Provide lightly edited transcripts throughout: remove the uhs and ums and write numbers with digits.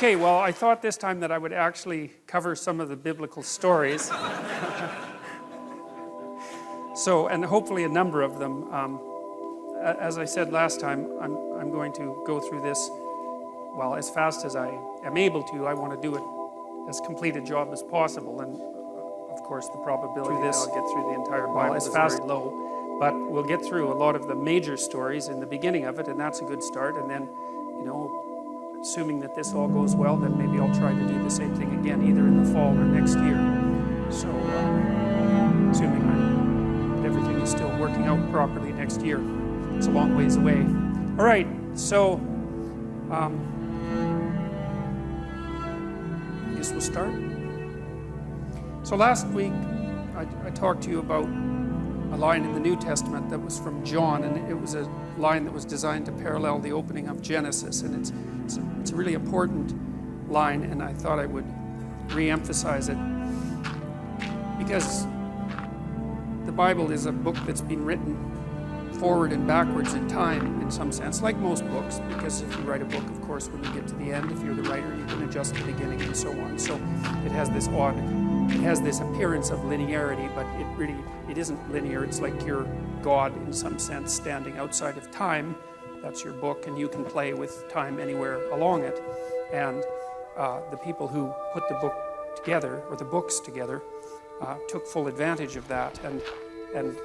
Okay, well, I thought this time that I would actually cover some of the biblical stories. And hopefully a number of them. As I said last time, I'm going to go through this, well, as fast as I am able to. I want to do it as complete a job as possible, and of course the probability that I'll get through the entire Bible is very low. But we'll get through a lot of the major stories in the beginning of it, and that's a good start. And then, assuming that this all goes well, then maybe I'll try to do the same thing again, either in the fall or next year. So, assuming that everything is still working out properly next year. It's a long ways away. All right, so I guess we'll start. So last week, I talked to you about a line in the New Testament that was from John, and it was a line that was designed to parallel the opening of Genesis, and it's a really important line, and I thought I would re-emphasize it because the Bible is a book that's been written forward and backwards in time in some sense, like most books, because if you write a book, of course, when you get to the end, if you're the writer, you can adjust the beginning and so on. So it has this appearance of linearity, but it isn't linear. It's like you're God in some sense, standing outside of time. That's your book, and you can play with time anywhere along it. And the people who put the book together, or the books together, took full advantage of that, and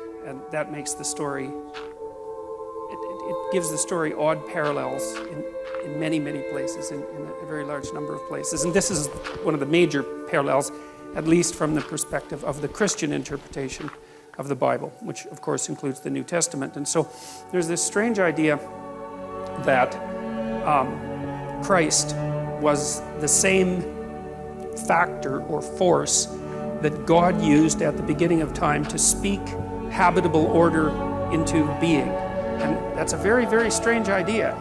that makes the story, it gives the story odd parallels in many, many places, in a very large number of places. And this is one of the major parallels, at least from the perspective of the Christian interpretation of the Bible, which of course includes the New Testament. And so there's this strange idea that Christ was the same factor or force that God used at the beginning of time to speak habitable order into being. And that's a very, very strange idea.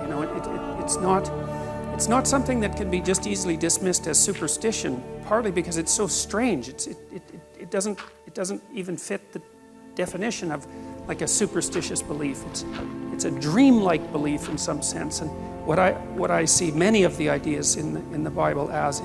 It's not something that can be just easily dismissed as superstition, partly because it's so strange. It doesn't even fit the definition of like a superstitious belief. It's a dreamlike belief in some sense. And what I see many of the ideas in the Bible as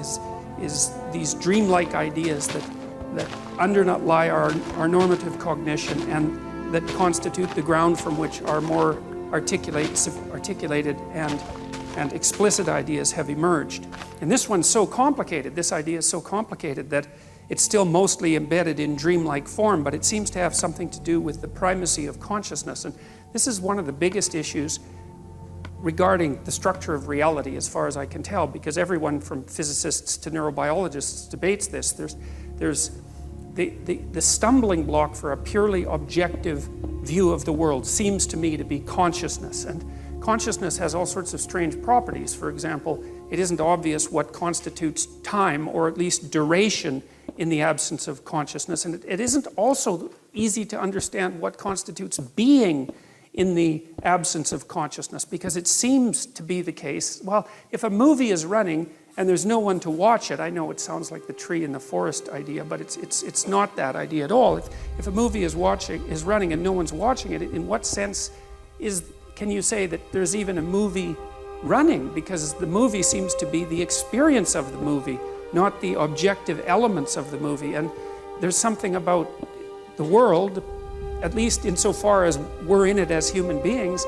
is these dreamlike ideas that underlie our normative cognition and that constitute the ground from which our more articulated and explicit ideas have emerged. And this one's so complicated, this idea is so complicated that it's still mostly embedded in dreamlike form, but it seems to have something to do with the primacy of consciousness. And this is one of the biggest issues regarding the structure of reality, as far as I can tell, because everyone from physicists to neurobiologists debates this. There's the stumbling block for a purely objective view of the world seems to me to be consciousness. And consciousness has all sorts of strange properties. For example, it isn't obvious what constitutes time, or at least duration, in the absence of consciousness. And it isn't also easy to understand what constitutes being in the absence of consciousness, because it seems to be the case, well, if a movie is running and there's no one to watch it, I know it sounds like the tree in the forest idea, but it's not that idea at all. If a movie is running and no one's watching it, in what sense can you say that there's even a movie running? Because the movie seems to be the experience of the movie, not the objective elements of the movie. And there's something about the world, at least insofar as we're in it as human beings,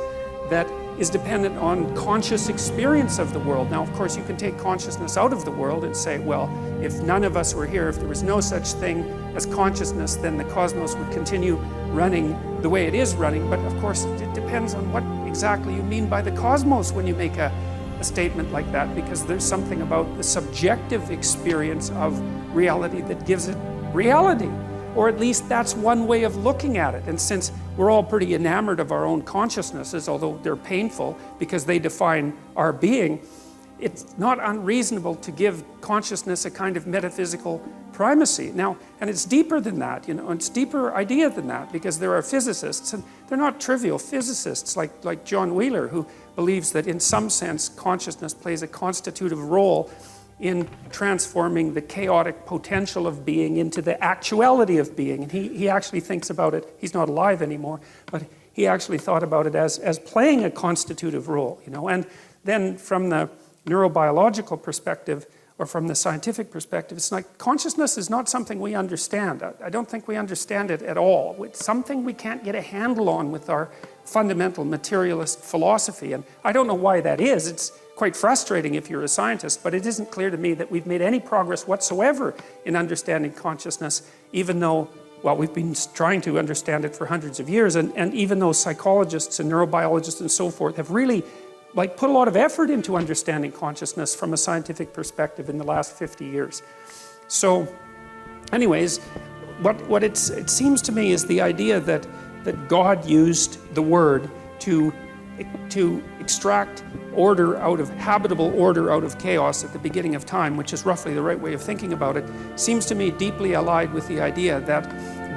that is dependent on conscious experience of the world. Now, of course, you can take consciousness out of the world and say, well, if none of us were here, if there was no such thing as consciousness, then the cosmos would continue running the way it is running. But of course, it depends on what exactly you mean by the cosmos when you make a statement like that, because there's something about the subjective experience of reality that gives it reality. Or at least that's one way of looking at it. And since we're all pretty enamored of our own consciousnesses, although they're painful because they define our being, it's not unreasonable to give consciousness a kind of metaphysical primacy. Now, and it's deeper than that, it's a deeper idea than that, because there are physicists, and they're not trivial physicists like John Wheeler, who believes that in some sense consciousness plays a constitutive role in transforming the chaotic potential of being into the actuality of being. And he actually thinks about it, he's not alive anymore, but he actually thought about it as playing a constitutive role, And then from the neurobiological perspective or from the scientific perspective, it's like consciousness is not something we understand. I don't think we understand it at all. It's something we can't get a handle on with our fundamental materialist philosophy. And I don't know why that is. It's quite frustrating if you're a scientist, but it isn't clear to me that we've made any progress whatsoever in understanding consciousness, even though, well, we've been trying to understand it for hundreds of years, and even though psychologists and neurobiologists and so forth have really put a lot of effort into understanding consciousness from a scientific perspective in the last 50 years. So anyways, what it seems to me is the idea that God used the word to extract order out of, habitable order out of chaos at the beginning of time, which is roughly the right way of thinking about it, seems to me deeply allied with the idea that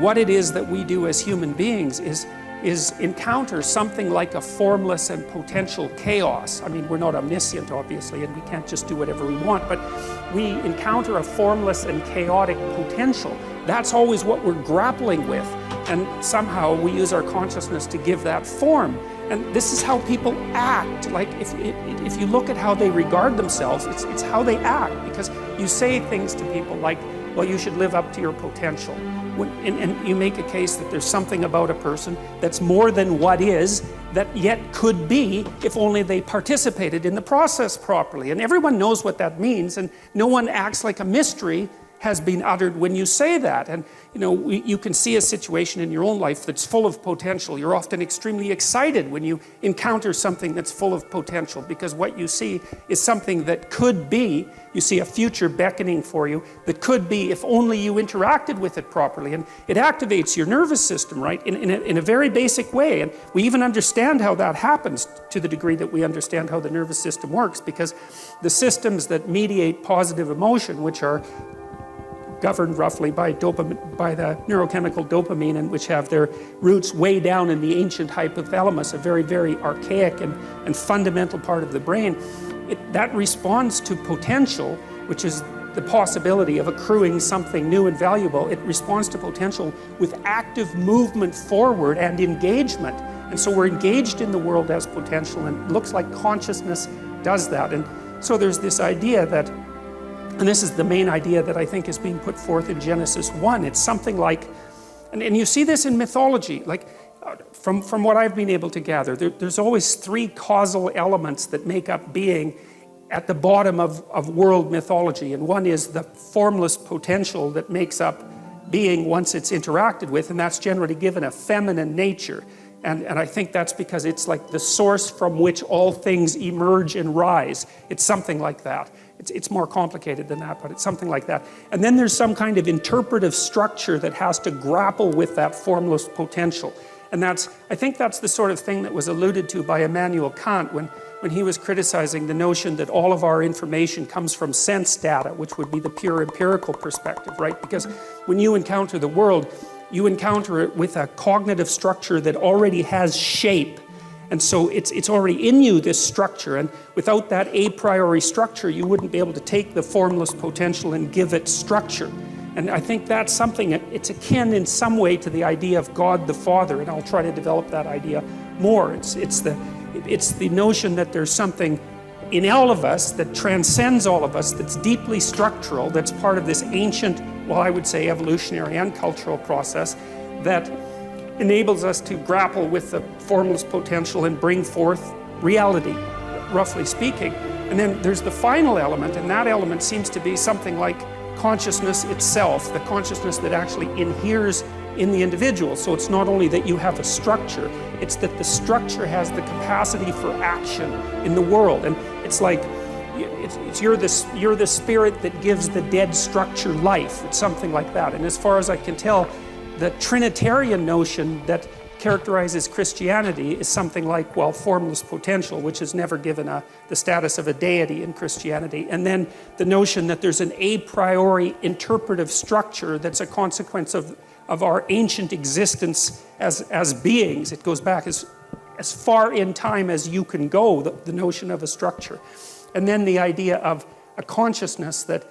what it is that we do as human beings is encounter something like a formless and potential chaos. I mean, we're not omniscient, obviously, and we can't just do whatever we want, but we encounter a formless and chaotic potential. That's always what we're grappling with, and somehow we use our consciousness to give that form. And this is how people act. Like, if you look at how they regard themselves, it's how they act, because you say things to people like, well, you should live up to your potential. And you make a case that there's something about a person that's more than what is, that yet could be if only they participated in the process properly. And everyone knows what that means, and no one acts like a mystery has been uttered when you say that. And you know, you can see a situation in your own life that's full of potential. You're often extremely excited when you encounter something that's full of potential, because what you see is something that could be. You see a future beckoning for you that could be if only you interacted with it properly. And it activates your nervous system, right, in a very basic way. And we even understand how that happens to the degree that we understand how the nervous system works, because the systems that mediate positive emotion, which are governed roughly by the neurochemical dopamine, and which have their roots way down in the ancient hypothalamus, a very, very archaic and fundamental part of the brain, that responds to potential, which is the possibility of accruing something new and valuable. It responds to potential with active movement forward and engagement. And so we're engaged in the world as potential, and it looks like consciousness does that. And so there's this idea that, and this is the main idea that I think is being put forth in Genesis 1. It's something like, and you see this in mythology, like from what I've been able to gather, there's always three causal elements that make up being at the bottom of world mythology. And one is the formless potential that makes up being once it's interacted with, and that's generally given a feminine nature. And I think that's because it's like the source from which all things emerge and rise. It's something like that. It's more complicated than that, but it's something like that. And then there's some kind of interpretive structure that has to grapple with that formless potential. And I think that's the sort of thing that was alluded to by Immanuel Kant when he was criticizing the notion that all of our information comes from sense data, which would be the pure empirical perspective, right? Because when you encounter the world, you encounter it with a cognitive structure that already has shape. And so it's already in you, this structure, and without that a priori structure, you wouldn't be able to take the formless potential and give it structure. And I think that's something, it's akin in some way to the idea of God the Father, and I'll try to develop that idea more. It's the notion that there's something in all of us that transcends all of us, that's deeply structural, that's part of this ancient, well, I would say evolutionary and cultural process that enables us to grapple with the formless potential and bring forth reality, roughly speaking. And then there's the final element, and that element seems to be something like consciousness itself, the consciousness that actually inheres in the individual. So it's not only that you have a structure, it's that the structure has the capacity for action in the world. And it's like, you're the spirit that gives the dead structure life. It's something like that. And as far as I can tell, the Trinitarian notion that characterizes Christianity is something like, well, formless potential, which is never given the status of a deity in Christianity. And then the notion that there's an a priori interpretive structure that's a consequence of our ancient existence as beings. It goes back as far in time as you can go, the notion of a structure. And then the idea of a consciousness that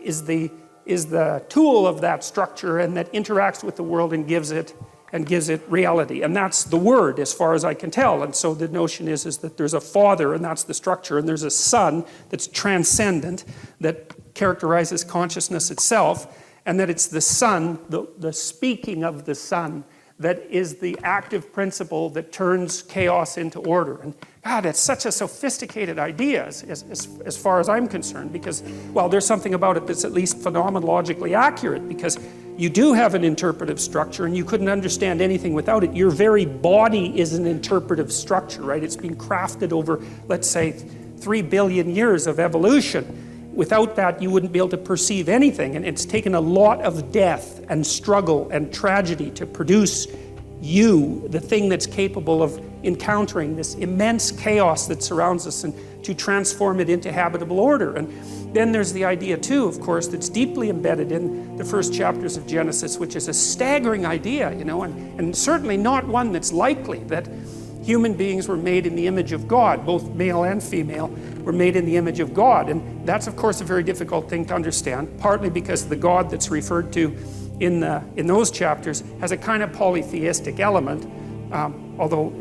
is the tool of that structure and that interacts with the world and gives it and gives it reality. And that's the Word, as far as I can tell. And so the notion is that there's a Father, and that's the structure, and there's a Son that's transcendent, that characterizes consciousness itself, and that it's the Son, the speaking of the Son, that is the active principle that turns chaos into order. And God, it's such a sophisticated idea as far as I'm concerned, because, well, there's something about it that's at least phenomenologically accurate, because you do have an interpretive structure and you couldn't understand anything without it. Your very body is an interpretive structure, right? It's been crafted over, let's say, 3 billion years of evolution. Without that, you wouldn't be able to perceive anything. And it's taken a lot of death and struggle and tragedy to produce you, the thing that's capable of encountering this immense chaos that surrounds us, and to transform it into habitable order. And then there's the idea too, of course, that's deeply embedded in the first chapters of Genesis, which is a staggering idea, and certainly not one that's likely, that human beings were made in the image of God. Both male and female were made in the image of God. And that's, of course, a very difficult thing to understand, partly because the God that's referred to in those chapters has a kind of polytheistic element, although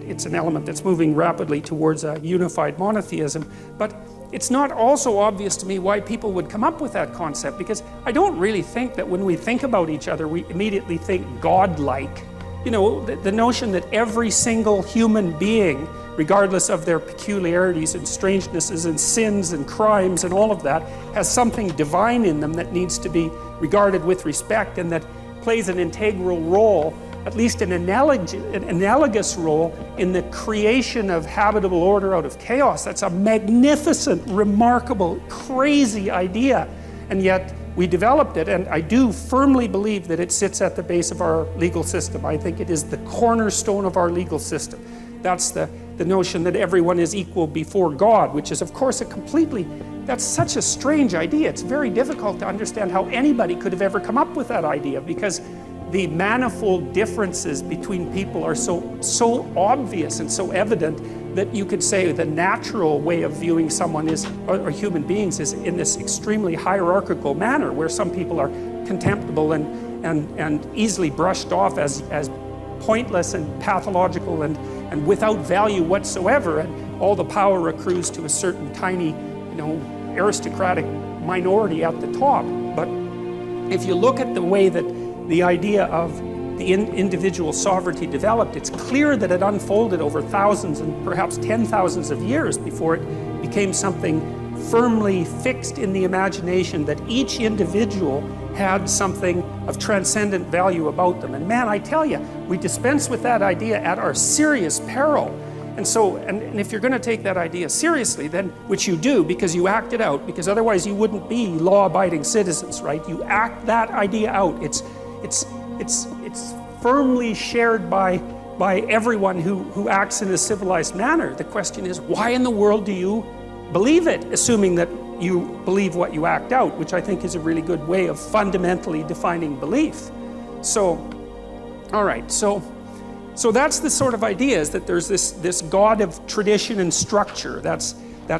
it's an element that's moving rapidly towards a unified monotheism. But it's not also obvious to me why people would come up with that concept, because I don't really think that when we think about each other, we immediately think God-like. The notion that every single human being, regardless of their peculiarities and strangenesses and sins and crimes and all of that, has something divine in them that needs to be regarded with respect, and that plays an integral role, at least an analogous role, in the creation of habitable order out of chaos. That's a magnificent, remarkable, crazy idea. And yet, we developed it, and I do firmly believe that it sits at the base of our legal system. I think it is the cornerstone of our legal system. That's the notion that everyone is equal before God, which is, of course, that's such a strange idea. It's very difficult to understand how anybody could have ever come up with that idea, because the manifold differences between people are so obvious and so evident that you could say the natural way of viewing someone or human beings is in this extremely hierarchical manner, where some people are contemptible and easily brushed off as pointless and pathological and without value whatsoever, and all the power accrues to a certain tiny, aristocratic minority at the top. But if you look at the way that the idea of the individual sovereignty developed, it's clear that it unfolded over thousands and perhaps 10,000s of years before it became something firmly fixed in the imagination, that each individual had something of transcendent value about them. And man, I tell you, we dispense with that idea at our serious peril. And so, and if you're going to take that idea seriously, then, which you do because you act it out, because otherwise you wouldn't be law-abiding citizens, right? You act that idea out. It's firmly shared by everyone who acts in a civilized manner. The question is, why in the world do you believe it, assuming that you believe what you act out, which I think is a really good way of fundamentally defining belief. So, all right, so that's the sort of idea, is that there's this God of tradition and structure. That's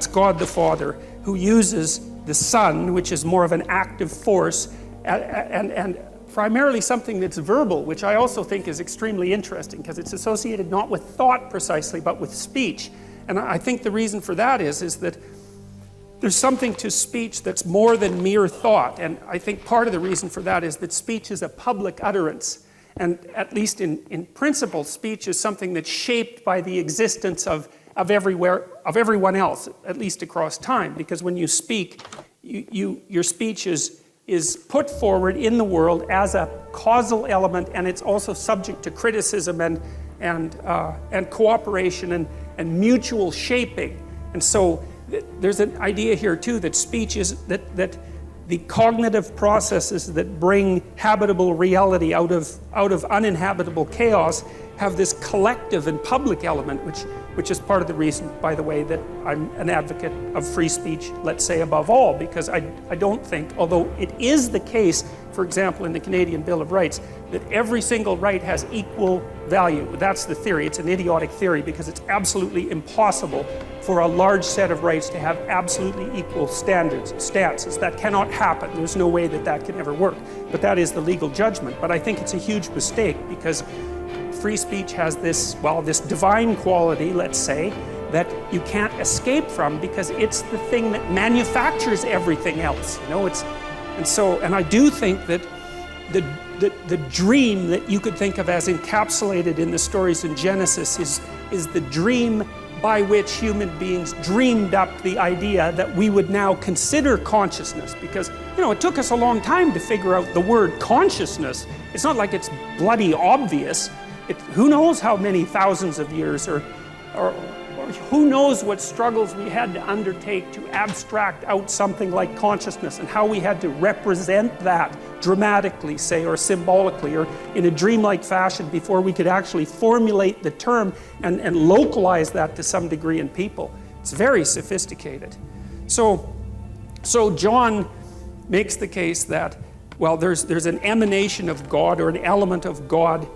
God the Father, who uses the Son, which is more of an active force, and primarily something that's verbal, which I also think is extremely interesting, because it's associated not with thought precisely, but with speech. And I think the reason for that is that there's something to speech that's more than mere thought. And I think part of the reason for that is that speech is a public utterance. And at least in principle, speech is something that's shaped by the existence of everyone else, at least across time. Because when you speak, your speech is put forward in the world as a causal element, and it's also subject to criticism and cooperation and mutual shaping. And so there's an idea here too that speech is that the cognitive processes that bring habitable reality out of uninhabitable chaos have this collective and public element, which is part of the reason, by the way, that I'm an advocate of free speech, let's say, above all, because I don't think, although it is the case, for example, in the Canadian Bill of Rights, that every single right has equal value. That's the theory. It's an idiotic theory because it's absolutely impossible for a large set of rights to have absolutely equal stances. That cannot happen. There's no way that that can ever work. But that is the legal judgment. But I think it's a huge mistake because free speech has this, well, this divine quality, let's say, that you can't escape from because it's the thing that manufactures everything else. You know, and I do think that the dream that you could think of as encapsulated in the stories in Genesis is the dream by which human beings dreamed up the idea that we would now consider consciousnn. Because, you know, it took us a long time to figure out the word consciousness. It's not like it's bloody obvious. Who knows how many thousands of years or who knows what struggles we had to undertake to abstract out something like consciousness and how we had to represent that dramatically, say, or symbolically, or in a dreamlike fashion before we could actually formulate the term and localize that to some degree in people. It's very sophisticated. So John makes the case that, well, there's an emanation of God or an element of God,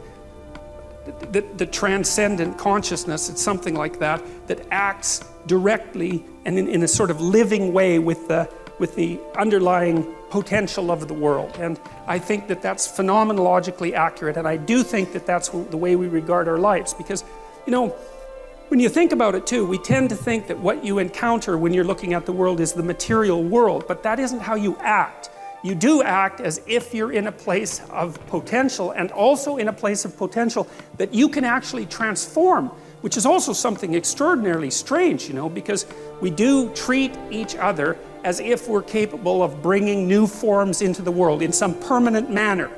the transcendent consciousness, it's something like that acts directly and in a sort of living way with the underlying potential of the world. And I think that that's phenomenologically accurate, and I do think that that's the way we regard our lives. Because, you know, when you think about it too, we tend to think that what you encounter when you're looking at the world is the material world, but that isn't how you act. You do act as if you're in a place of potential, and also in a place of potential that you can actually transform, which is also something extraordinarily strange, you know, because we do treat each other as if we're capable of bringing new forms into the world in some permanent manner,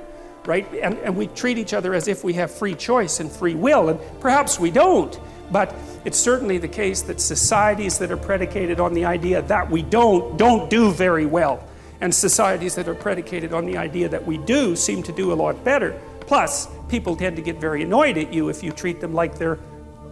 right? And we treat each other as if we have free choice and free will, and perhaps we don't, but it's certainly the case that societies that are predicated on the idea that we don't do very well. And societies that are predicated on the idea that we do seem to do a lot better. Plus, people tend to get very annoyed at you if you treat them like they're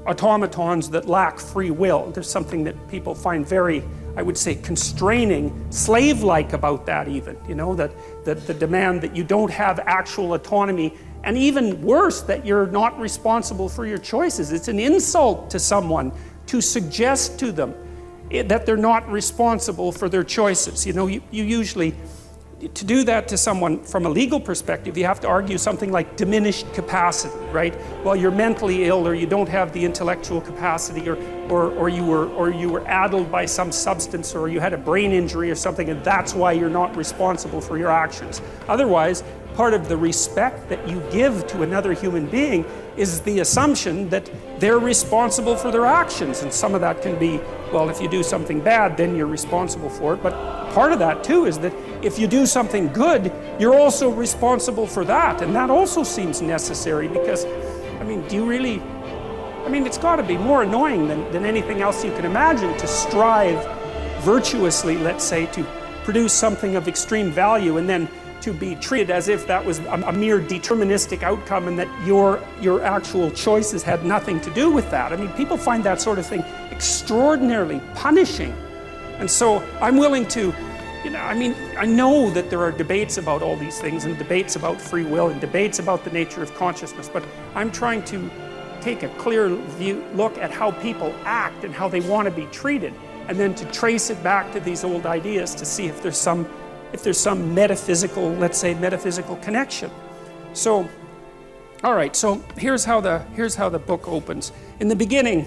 automatons that lack free will. There's something that people find very, I would say, constraining, slave-like about that even. You know, that the demand that you don't have actual autonomy, and even worse, that you're not responsible for your choices. It's an insult to someone to suggest to them that they're not responsible for their choices. You know, you usually, to do that to someone from a legal perspective, you have to argue something like diminished capacity, right? Well, you're mentally ill, or you don't have the intellectual capacity, or you were addled by some substance, or you had a brain injury or something, and that's why you're not responsible for your actions. Otherwise, part of the respect that you give to another human being is the assumption that they're responsible for their actions. And some of that can be, well, if you do something bad, then you're responsible for it. But part of that too is that if you do something good, you're also responsible for that. And that also seems necessary because, I mean, it's got to be more annoying than anything else you can imagine to strive virtuously, let's say, to produce something of extreme value and then to be treated as if that was a mere deterministic outcome and that your actual choices had nothing to do with that. I mean, people find that sort of thing extraordinarily punishing. And so I'm willing to, you know, I mean, I know that there are debates about all these things and debates about free will and debates about the nature of consciousness, but I'm trying to take a clear look at how people act and how they want to be treated, and then to trace it back to these old ideas to see if there's some metaphysical, let's say, metaphysical connection. So, all right, so here's how the book opens. In the beginning,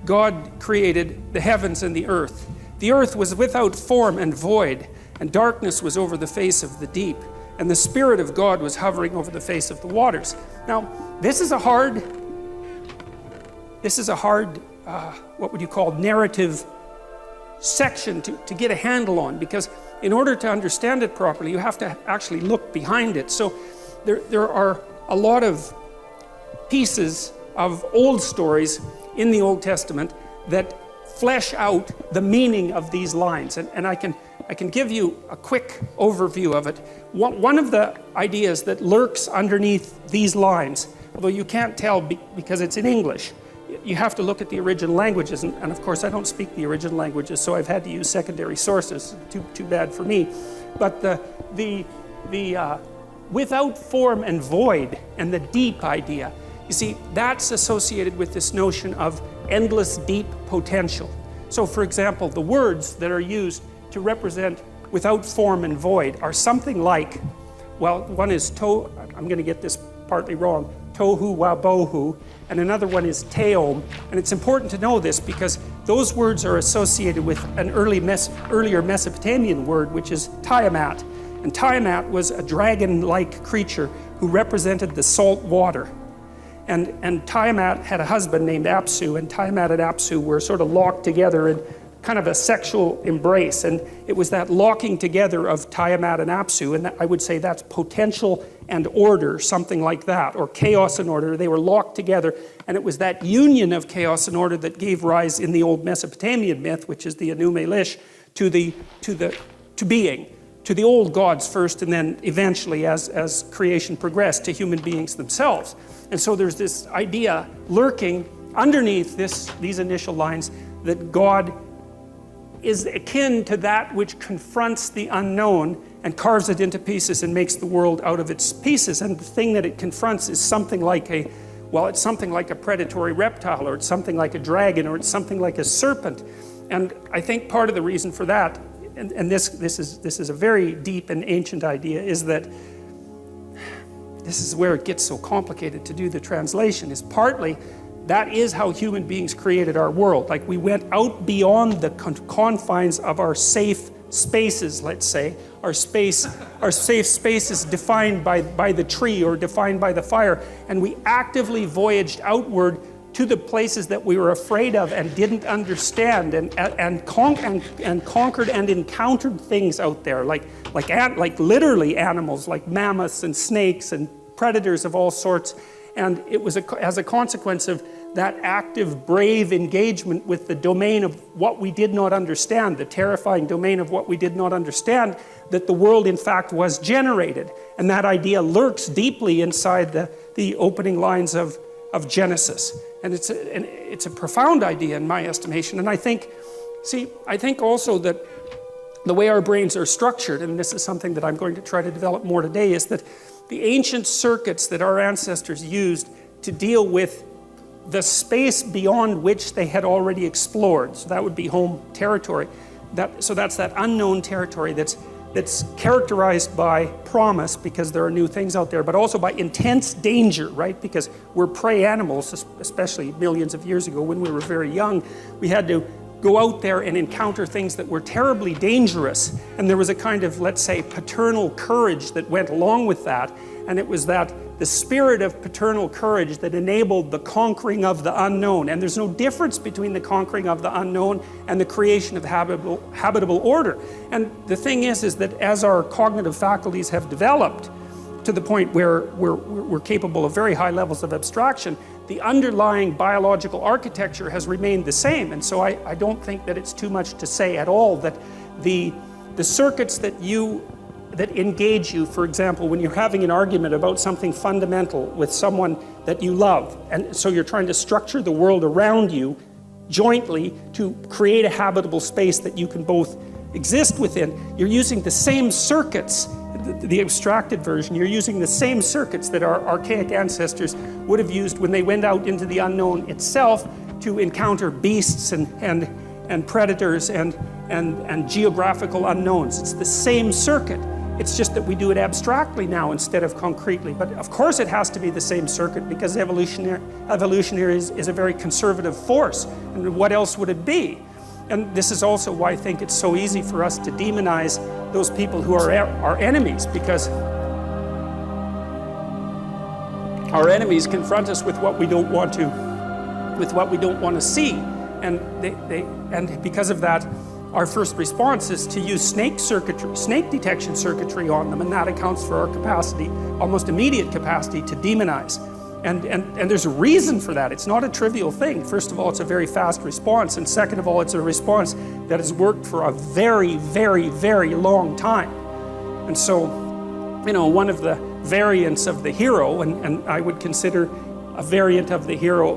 God created the heavens and the earth. The earth was without form and void, and darkness was over the face of the deep, and the Spirit of God was hovering over the face of the waters. Now, this is a hard, what would you call, narrative section to get a handle on, because in order to understand it properly, you have to actually look behind it. So there are a lot of pieces of old stories in the Old Testament that flesh out the meaning of these lines. And I can give you a quick overview of it. One of the ideas that lurks underneath these lines although you can't tell because it's in English. You have to look at the original languages, and of course I don't speak the original languages, so I've had to use secondary sources. Too bad for me. But the without form and void, and the deep idea, you see, that's associated with this notion of endless deep potential. So for example, the words that are used to represent without form and void are something like, well, one is I'm going to get this partly wrong, tohu wabohu, and another one is teom. And it's important to know this because those words are associated with an earlier Mesopotamian word, which is Tiamat. And Tiamat was a dragon-like creature who represented the salt water. And Tiamat had a husband named Apsu, and Tiamat and Apsu were sort of locked together in kind of a sexual embrace. And it was that locking together of Tiamat and Apsu, and I would say that's potential and order, something like that, or chaos and order. They were locked together, and it was that union of chaos and order that gave rise in the old Mesopotamian myth, which is the Anu Elish, to being, to the old gods first, and then eventually, as creation progressed, to human beings themselves. And so there's this idea lurking underneath these initial lines that God is akin to that which confronts the unknown and carves it into pieces and makes the world out of its pieces. And the thing that it confronts is something like it's something like a predatory reptile, or it's something like a dragon, or it's something like a serpent. And I think part of the reason for that, and this is a very deep and ancient idea, is that this is where it gets so complicated to do the translation, is partly that is how human beings created our world. Like, we went out beyond the confines of our safe spaces, let's say, our safe spaces defined by the tree or defined by the fire, and we actively voyaged outward to the places that we were afraid of and didn't understand, and conquered and encountered things out there, like literally animals, like mammoths and snakes and predators of all sorts. And it was as a consequence of that active, brave engagement with the domain of what we did not understand, the terrifying domain of what we did not understand, that the world in fact was generated. And that idea lurks deeply inside the opening lines of Genesis. And it's a profound idea in my estimation. And I think also that the way our brains are structured, and this is something that I'm going to try to develop more today, is that the ancient circuits that our ancestors used to deal with the space beyond which they had already explored, so that would be home territory, so that's that unknown territory that's characterized by promise, because there are new things out there, but also by intense danger, right? Because we're prey animals, especially millions of years ago when we were very young. We had to go out there and encounter things that were terribly dangerous. And there was a kind of, let's say, paternal courage that went along with that. And it was the spirit of paternal courage that enabled the conquering of the unknown. And there's no difference between the conquering of the unknown and the creation of habitable order. And the thing is that as our cognitive faculties have developed to the point where we're capable of very high levels of abstraction, the underlying biological architecture has remained the same. And so I don't think that it's too much to say at all that the circuits that engage you, for example, when you're having an argument about something fundamental with someone that you love, and so you're trying to structure the world around you jointly to create a habitable space that you can both exist within, you're using the same circuits, the abstracted version, you're using the same circuits that our archaic ancestors would have used when they went out into the unknown itself to encounter beasts and predators and geographical unknowns. It's the same circuit. It's just that we do it abstractly now instead of concretely. But of course it has to be the same circuit, because evolution is a very conservative force. And what else would it be? And this is also why I think it's so easy for us to demonize those people who are our enemies, because our enemies confront us with what we don't want to see. And because of that, our first response is to use snake detection circuitry on them, and that accounts for our capacity, almost immediate capacity, to demonize. And there's a reason for that. It's not a trivial thing. First of all, it's a very fast response, and second of all, it's a response that has worked for a very, very, very long time. And so, one of the variants of the hero, and I would consider a variant of the hero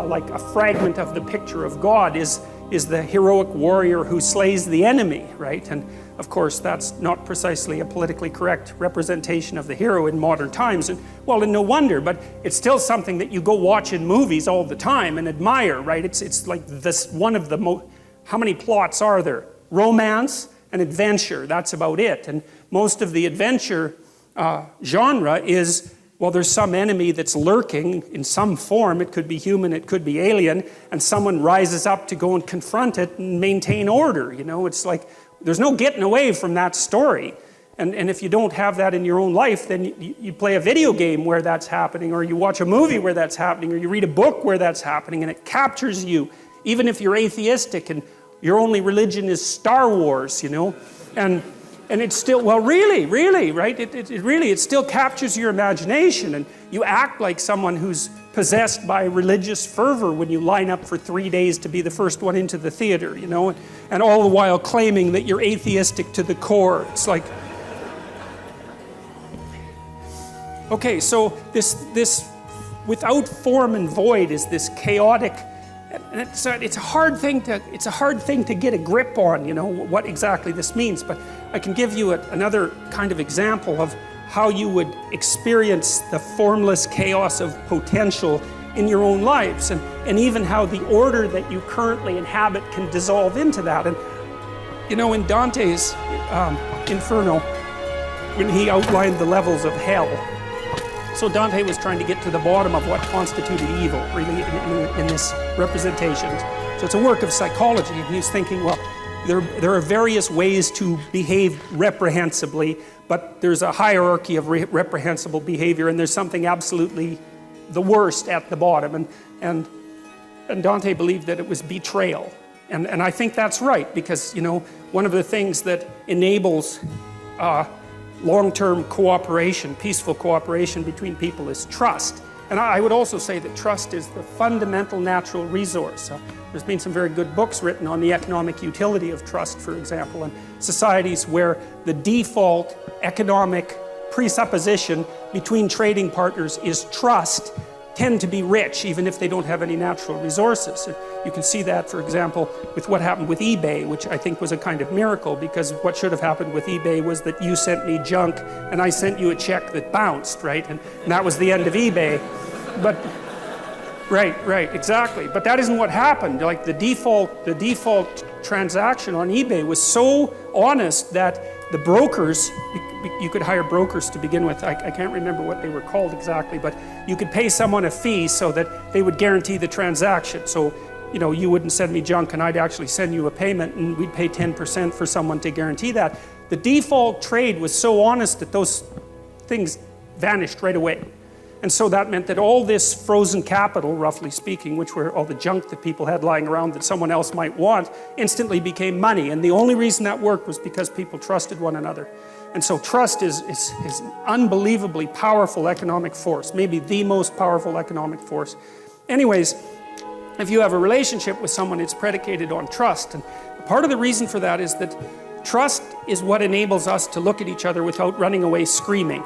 like a fragment of the picture of God is the heroic warrior who slays the enemy, right? And of course that's not precisely a politically correct representation of the hero in modern times, and well, and no wonder, but it's still something that you go watch in movies all the time and admire, right? It's like this one of the how many plots are there? Romance and adventure, that's about it. And most of the adventure genre is, well, there's some enemy that's lurking in some form. It could be human, it could be alien, and someone rises up to go and confront it and maintain order. You know, it's like there's no getting away from that story. And if you don't have that in your own life, then you play a video game where that's happening, or you watch a movie where that's happening, or you read a book where that's happening, and it captures you, even if you're atheistic and your only religion is Star Wars, you know. And it's still, well, really, right? It still captures your imagination, and you act like someone who's possessed by religious fervor when you line up for 3 days to be the first one into the theater, you know, and all the while claiming that you're atheistic to the core. It's like, okay, so this without form and void is this chaotic. And it's a hard thing to get a grip on, you know, what exactly this means. But I can give you another kind of example of how you would experience the formless chaos of potential in your own lives, and even how the order that you currently inhabit can dissolve into that. And you know, in Dante's Inferno, when he outlined the levels of hell, so Dante was trying to get to the bottom of what constituted evil, really, in this representation. So it's a work of psychology, and he's thinking, well, there are various ways to behave reprehensibly, but there's a hierarchy of reprehensible behavior, and there's something absolutely the worst at the bottom. And Dante believed that it was betrayal. And I think that's right, because, you know, one of the things that enables long-term cooperation, peaceful cooperation between people is trust. And I would also say that trust is the fundamental natural resource. There's been some very good books written on the economic utility of trust, for example, and societies where the default economic presupposition between trading partners is trust tend to be rich, even if they don't have any natural resources. And you can see that, for example, with what happened with eBay, which I think was a kind of miracle, because what should have happened with eBay was that you sent me junk and I sent you a check that bounced, right? And that was the end of eBay. But right, exactly. But that isn't what happened. Like the default transaction on eBay was so honest that the brokers, you could hire brokers to begin with. I can't remember what they were called exactly, but you could pay someone a fee so that they would guarantee the transaction. So, you know, you wouldn't send me junk and I'd actually send you a payment, and we'd pay 10% for someone to guarantee that. The default trade was so honest that those things vanished right away. And so that meant that all this frozen capital, roughly speaking, which were all the junk that people had lying around that someone else might want, instantly became money. And the only reason that worked was because people trusted one another. And so trust is an unbelievably powerful economic force, maybe the most powerful economic force. Anyways, if you have a relationship with someone, it's predicated on trust. And part of the reason for that is that trust is what enables us to look at each other without running away screaming.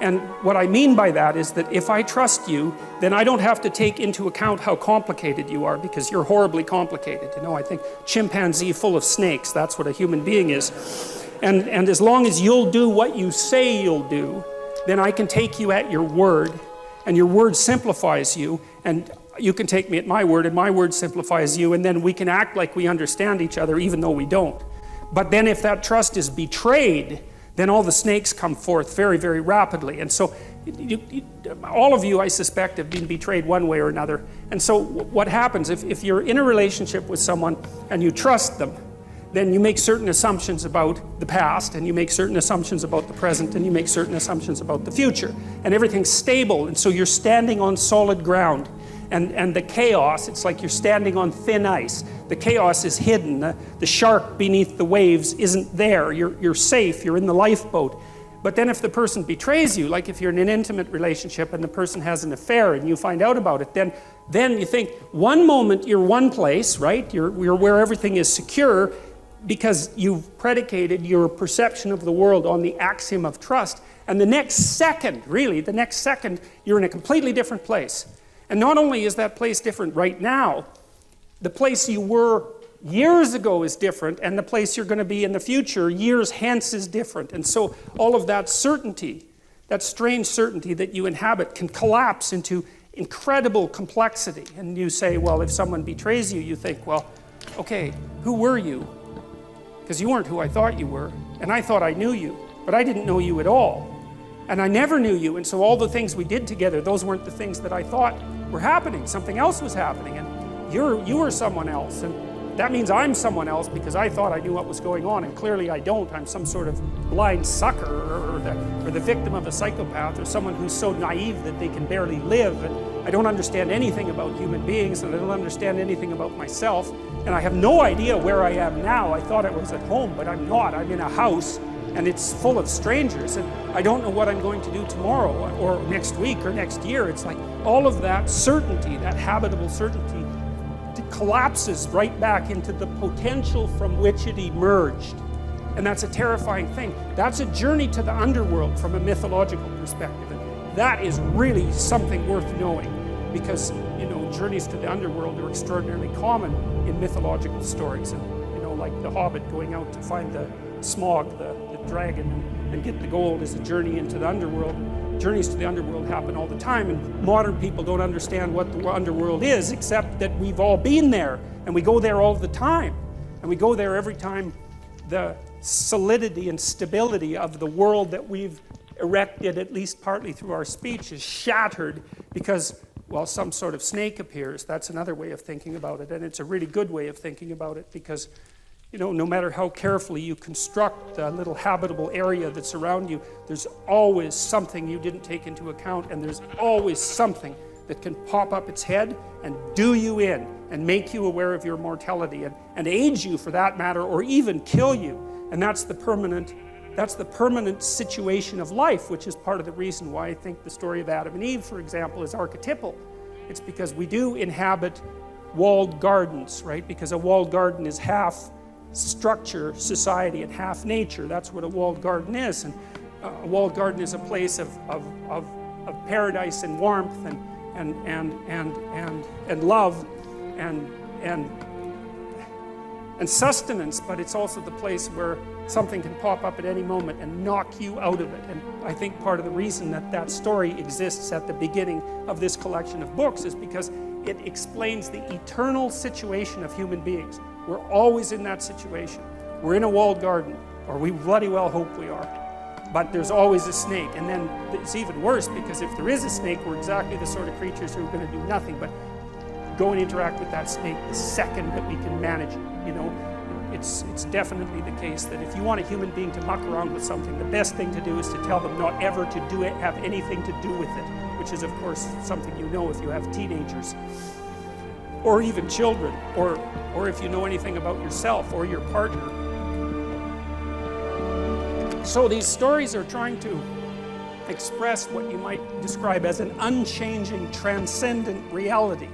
And what I mean by that is that if I trust you, then I don't have to take into account how complicated you are, because you're horribly complicated. You know, I think chimpanzee full of snakes, that's what a human being is. And as long as you'll do what you say you'll do, then I can take you at your word, and your word simplifies you, and you can take me at my word, and my word simplifies you, and then we can act like we understand each other even though we don't. But then if that trust is betrayed, then all the snakes come forth very, very rapidly. And so all of you, I suspect, have been betrayed one way or another. And so what happens, if you're in a relationship with someone and you trust them, then you make certain assumptions about the past, and you make certain assumptions about the present, and you make certain assumptions about the future. And everything's stable, and so you're standing on solid ground. And the chaos, it's like you're standing on thin ice. The chaos is hidden. The shark beneath the waves isn't there. You're safe, you're in the lifeboat. But then if the person betrays you, like if you're in an intimate relationship and the person has an affair and you find out about it, then you think, one moment you're one place, right? You're where everything is secure. because you've predicated your perception of the world on the axiom of trust, and the next second, you're in a completely different place. And not only is that place different right now, the place you were years ago is different, and the place you're going to be in the future, years hence, is different. And so all of that certainty, that strange certainty that you inhabit, can collapse into incredible complexity. And you say, well, if someone betrays you, you think, well, okay, who were you? Because you weren't who I thought you were, and I thought I knew you, but I didn't know you at all. And I never knew you, and so all the things we did together, those weren't the things that I thought were happening. Something else was happening, and you were someone else, and that means I'm someone else because I thought I knew what was going on, and clearly I don't. I'm some sort of blind sucker, or the victim of a psychopath, or someone who's so naive that they can barely live, and I don't understand anything about human beings, and I don't understand anything about myself, and I have no idea where I am now. I thought I was at home, but I'm not. I'm in a house, and it's full of strangers, and I don't know what I'm going to do tomorrow, or next week, or next year. It's like all of that certainty, that habitable certainty, collapses right back into the potential from which it emerged. And that's a terrifying thing. That's a journey to the underworld from a mythological perspective. And that is really something worth knowing, because, journeys to the underworld are extraordinarily common in mythological stories. And, like the Hobbit going out to find the Smaug, the dragon, and get the gold is a journey into the underworld. Journeys to the underworld happen all the time, and modern people don't understand what the underworld is, except that we've all been there, and we go there all the time. And we go there every time the solidity and stability of the world that we've erected, at least partly through our speech, is shattered because, well, some sort of snake appears. That's another way of thinking about it, and it's a really good way of thinking about it, because no matter how carefully you construct the little habitable area that's around you, there's always something you didn't take into account, and there's always something that can pop up its head and do you in and make you aware of your mortality and age you, for that matter, or even kill you. And that's the permanent situation of life, which is part of the reason why I think the story of Adam and Eve, for example, is archetypal. It's because we do inhabit walled gardens, right? Because a walled garden is half structure, society, and half nature. That's what a walled garden is. And a walled garden is a place of paradise and warmth and love and sustenance, but it's also the place where something can pop up at any moment and knock you out of it. And I think part of the reason that story exists at the beginning of this collection of books is because it explains the eternal situation of human beings. We're always in that situation. We're in a walled garden, or we bloody well hope we are. But there's always a snake. And then it's even worse, because if there is a snake, we're exactly the sort of creatures who are going to do nothing but go and interact with that snake the second that we can manage it. It's definitely the case that if you want a human being to muck around with something, the best thing to do is to tell them not ever to do it, have anything to do with it, which is, of course, something you know if you have teenagers. Or even children, or if you know anything about yourself or your partner. So these stories are trying to express what you might describe as an unchanging, transcendent reality.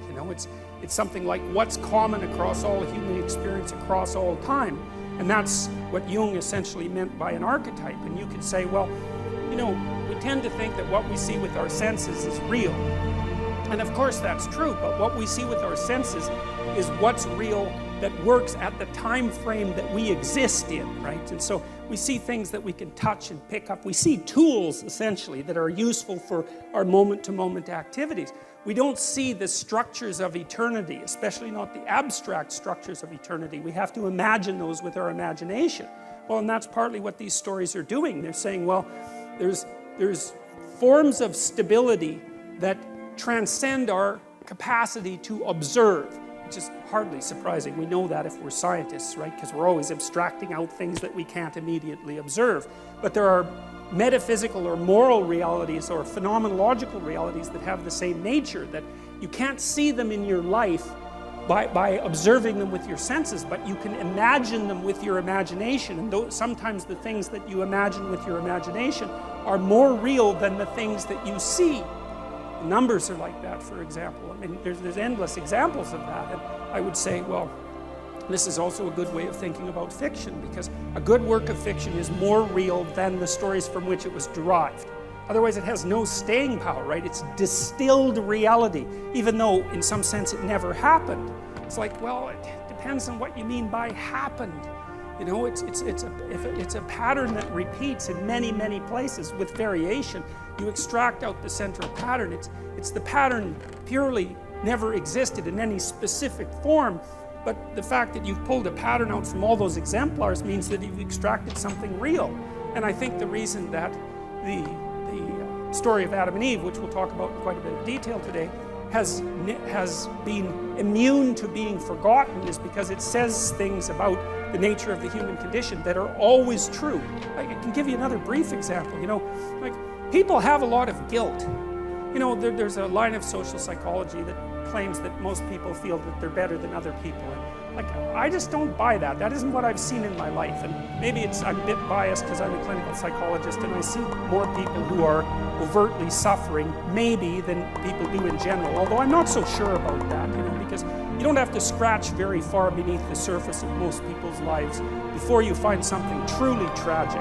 It's something like what's common across all human experience across all time. And that's what Jung essentially meant by an archetype. And you could say, well, we tend to think that what we see with our senses is real. And of course that's true, but what we see with our senses is what's real that works at the time frame that we exist in, right? And so we see things that we can touch and pick up. We see tools, essentially, that are useful for our moment-to-moment activities. We don't see the structures of eternity, especially not the abstract structures of eternity. We have to imagine those with our imagination. Well, and that's partly what these stories are doing. They're saying, well, there's forms of stability that transcend our capacity to observe, which is hardly surprising. We know that if we're scientists, right? Because we're always abstracting out things that we can't immediately observe. But there are metaphysical or moral realities or phenomenological realities that have the same nature, that you can't see them in your life by observing them with your senses, but you can imagine them with your imagination. And sometimes the things that you imagine with your imagination are more real than the things that you see. Numbers are like that, for example. I mean, there's endless examples of that. And I would say, well, This is also a good way of thinking about fiction, because a good work of fiction is more real than the stories from which it was derived. Otherwise it has no staying power, right? It's distilled reality, even though in some sense it never happened. It's like, well, it depends on what you mean by happened. You know, it's a pattern that repeats in many, many places with variation. You extract out the central pattern. It's the pattern purely never existed in any specific form, but the fact that you've pulled a pattern out from all those exemplars means that you've extracted something real. And I think the reason that the story of Adam and Eve, which we'll talk about in quite a bit of detail today, has been immune to being forgotten is because it says things about the nature of the human condition that are always true. I can give you another brief example. You know, like, people have a lot of guilt. You know, there's a line of social psychology that claims that most people feel that they're better than other people. And, like, I just don't buy that. That isn't what I've seen in my life. And maybe I'm a bit biased because I'm a clinical psychologist and I see more people who are overtly suffering, maybe, than people do in general. Although I'm not so sure about that, you know, because you don't have to scratch very far beneath the surface of most people's lives before you find something truly tragic.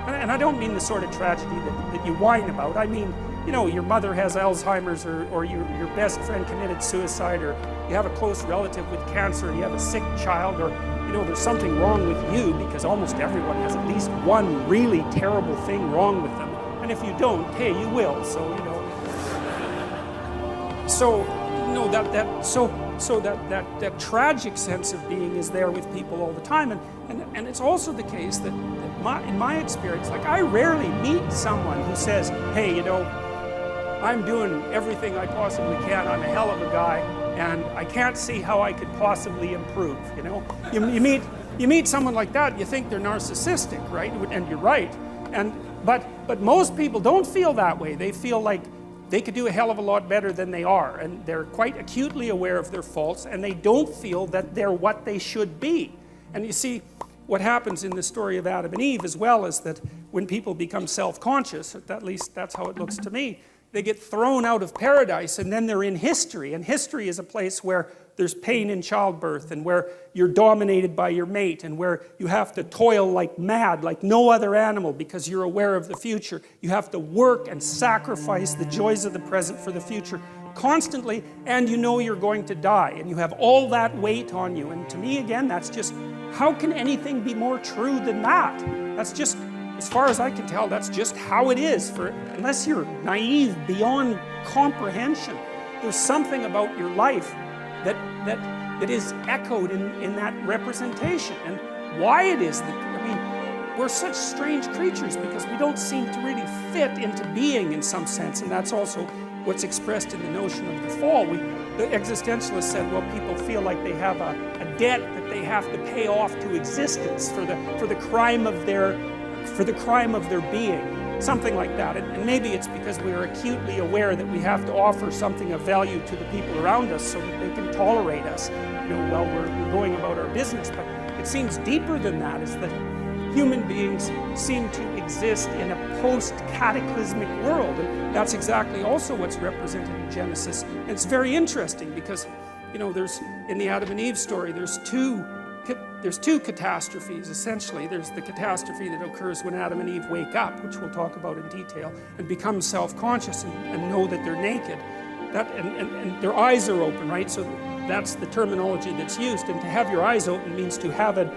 And I don't mean the sort of tragedy that you whine about. I mean, you know, your mother has Alzheimer's, or your best friend committed suicide, or you have a close relative with cancer, you have a sick child, or, you know, there's something wrong with you, because almost everyone has at least one really terrible thing wrong with them. And if you don't, hey, you will. So, you know. So, you know, that tragic sense of being is there with people all the time. And it's also the case that in my experience, like, I rarely meet someone who says, hey, you know, I'm doing everything I possibly can, I'm a hell of a guy, and I can't see how I could possibly improve, you know? You meet someone like that, you think they're narcissistic, right? And you're right. But most people don't feel that way. They feel like they could do a hell of a lot better than they are, and they're quite acutely aware of their faults, and they don't feel that they're what they should be. And you see, what happens in the story of Adam and Eve as well is that when people become self-conscious, at least that's how it looks to me, they get thrown out of paradise, and then they're in history. And history is a place where there's pain in childbirth, and where you're dominated by your mate, and where you have to toil like mad, like no other animal, because you're aware of the future. You have to work and sacrifice the joys of the present for the future constantly, and you know you're going to die, and you have all that weight on you. And to me, again, that's just, how can anything be more true than that? That's just, as far as I can tell, that's just how it is, unless you're naive beyond comprehension. There's something about your life that is echoed in that representation. And why it is that, I mean, we're such strange creatures because we don't seem to really fit into being in some sense, and that's also what's expressed in the notion of the fall. The existentialists said, well, people feel like they have a debt that they have to pay off to existence for the crime of their being, something like that. And maybe it's because we're acutely aware that we have to offer something of value to the people around us so that they can tolerate us, you know, while we're going about our business. But it seems deeper than that, is that human beings seem to exist in a post-cataclysmic world, and that's exactly also what's represented in Genesis. And it's very interesting because, you know, in the Adam and Eve story, there's two catastrophes, essentially. There's the catastrophe that occurs when Adam and Eve wake up, which we'll talk about in detail, and become self-conscious and know that they're naked. And their eyes are open, right? So that's the terminology that's used. And to have your eyes open means to have an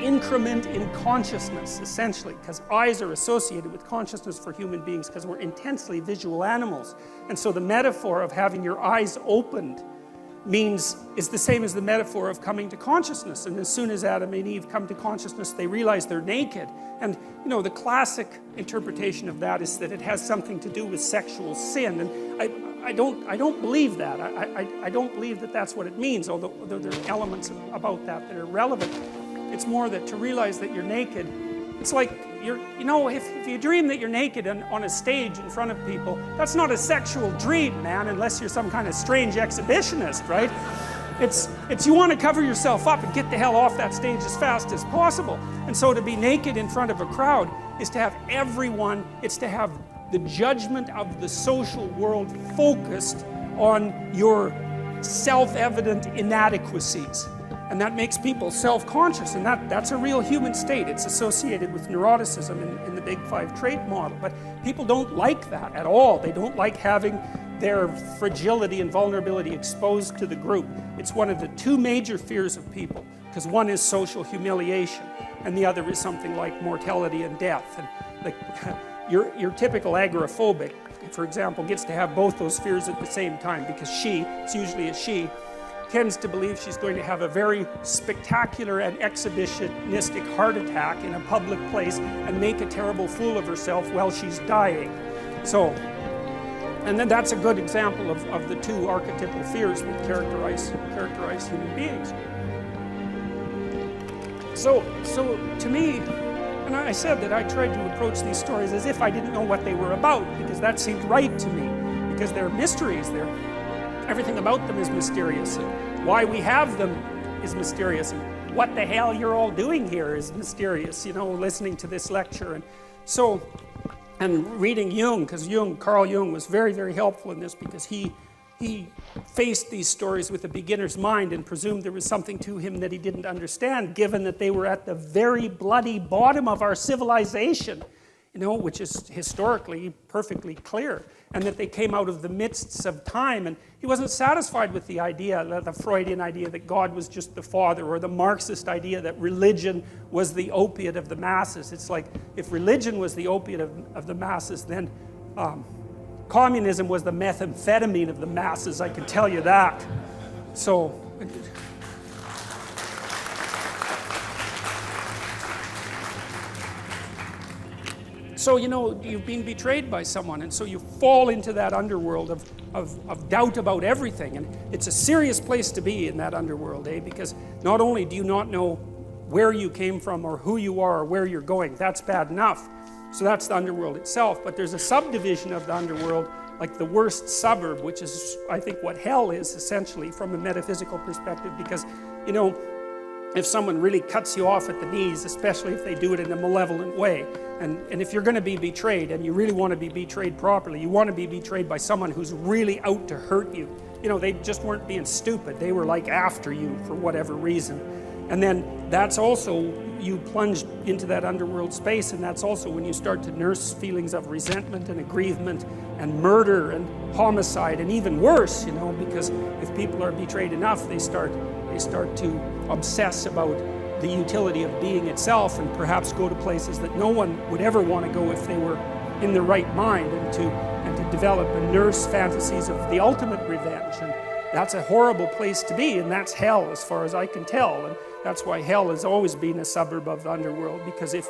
increment in consciousness, essentially, because eyes are associated with consciousness for human beings because we're intensely visual animals. And so the metaphor of having your eyes opened is the same as the metaphor of coming to consciousness. And as soon as Adam and Eve come to consciousness, they realize they're naked. And, you know, the classic interpretation of that is that it has something to do with sexual sin. And I don't believe that. I don't believe that that's what it means, although there are elements about that are relevant. It's more that to realize that you're naked, it's like, if you dream that you're naked on a stage in front of people, that's not a sexual dream, man, unless you're some kind of strange exhibitionist, right? It's you want to cover yourself up and get the hell off that stage as fast as possible. And so to be naked in front of a crowd is to have everyone, it's to have the judgment of the social world focused on your self-evident inadequacies. And that makes people self-conscious, and that's a real human state. It's associated with neuroticism in the Big Five trait model. But people don't like that at all. They don't like having their fragility and vulnerability exposed to the group. It's one of the two major fears of people, because one is social humiliation, and the other is something like mortality and death. And like your typical agoraphobic, for example, gets to have both those fears at the same time, because it's usually a she, tends to believe she's going to have a very spectacular and exhibitionistic heart attack in a public place and make a terrible fool of herself while she's dying. So, and then that's a good example of the two archetypal fears that characterize human beings. So to me, and I said that I tried to approach these stories as if I didn't know what they were about, because that seemed right to me, because they're mysteries. Everything about them is mysterious, and why we have them is mysterious, and what the hell you're all doing here is mysterious, listening to this lecture. And reading Jung, because Carl Jung was very, very helpful in this, because he faced these stories with a beginner's mind and presumed there was something to him that he didn't understand, given that they were at the very bloody bottom of our civilization, which is historically perfectly clear, and that they came out of the midst of time. And he wasn't satisfied with the idea, the Freudian idea that God was just the father, or the Marxist idea that religion was the opiate of the masses. It's like, if religion was the opiate of the masses, then communism was the methamphetamine of the masses, I can tell you that. So you've been betrayed by someone, and so you fall into that underworld of doubt about everything. And it's a serious place to be in that underworld, because not only do you not know where you came from or who you are or where you're going, that's bad enough. So that's the underworld itself. But there's a subdivision of the underworld, like the worst suburb, which is, I think, what hell is essentially from a metaphysical perspective, because, if someone really cuts you off at the knees, especially if they do it in a malevolent way, and if you're going to be betrayed, and you really want to be betrayed properly, you want to be betrayed by someone who's really out to hurt you. They just weren't being stupid. They were like after you for whatever reason. And then that's also, you plunge into that underworld space, and that's also when you start to nurse feelings of resentment and aggrievement and murder and homicide, and even worse, because if people are betrayed enough, they start to obsess about the utility of being itself, and perhaps go to places that no one would ever want to go if they were in the right mind, and to develop and nurse fantasies of the ultimate revenge. And that's a horrible place to be, and that's hell as far as I can tell. And that's why hell has always been a suburb of the underworld, because if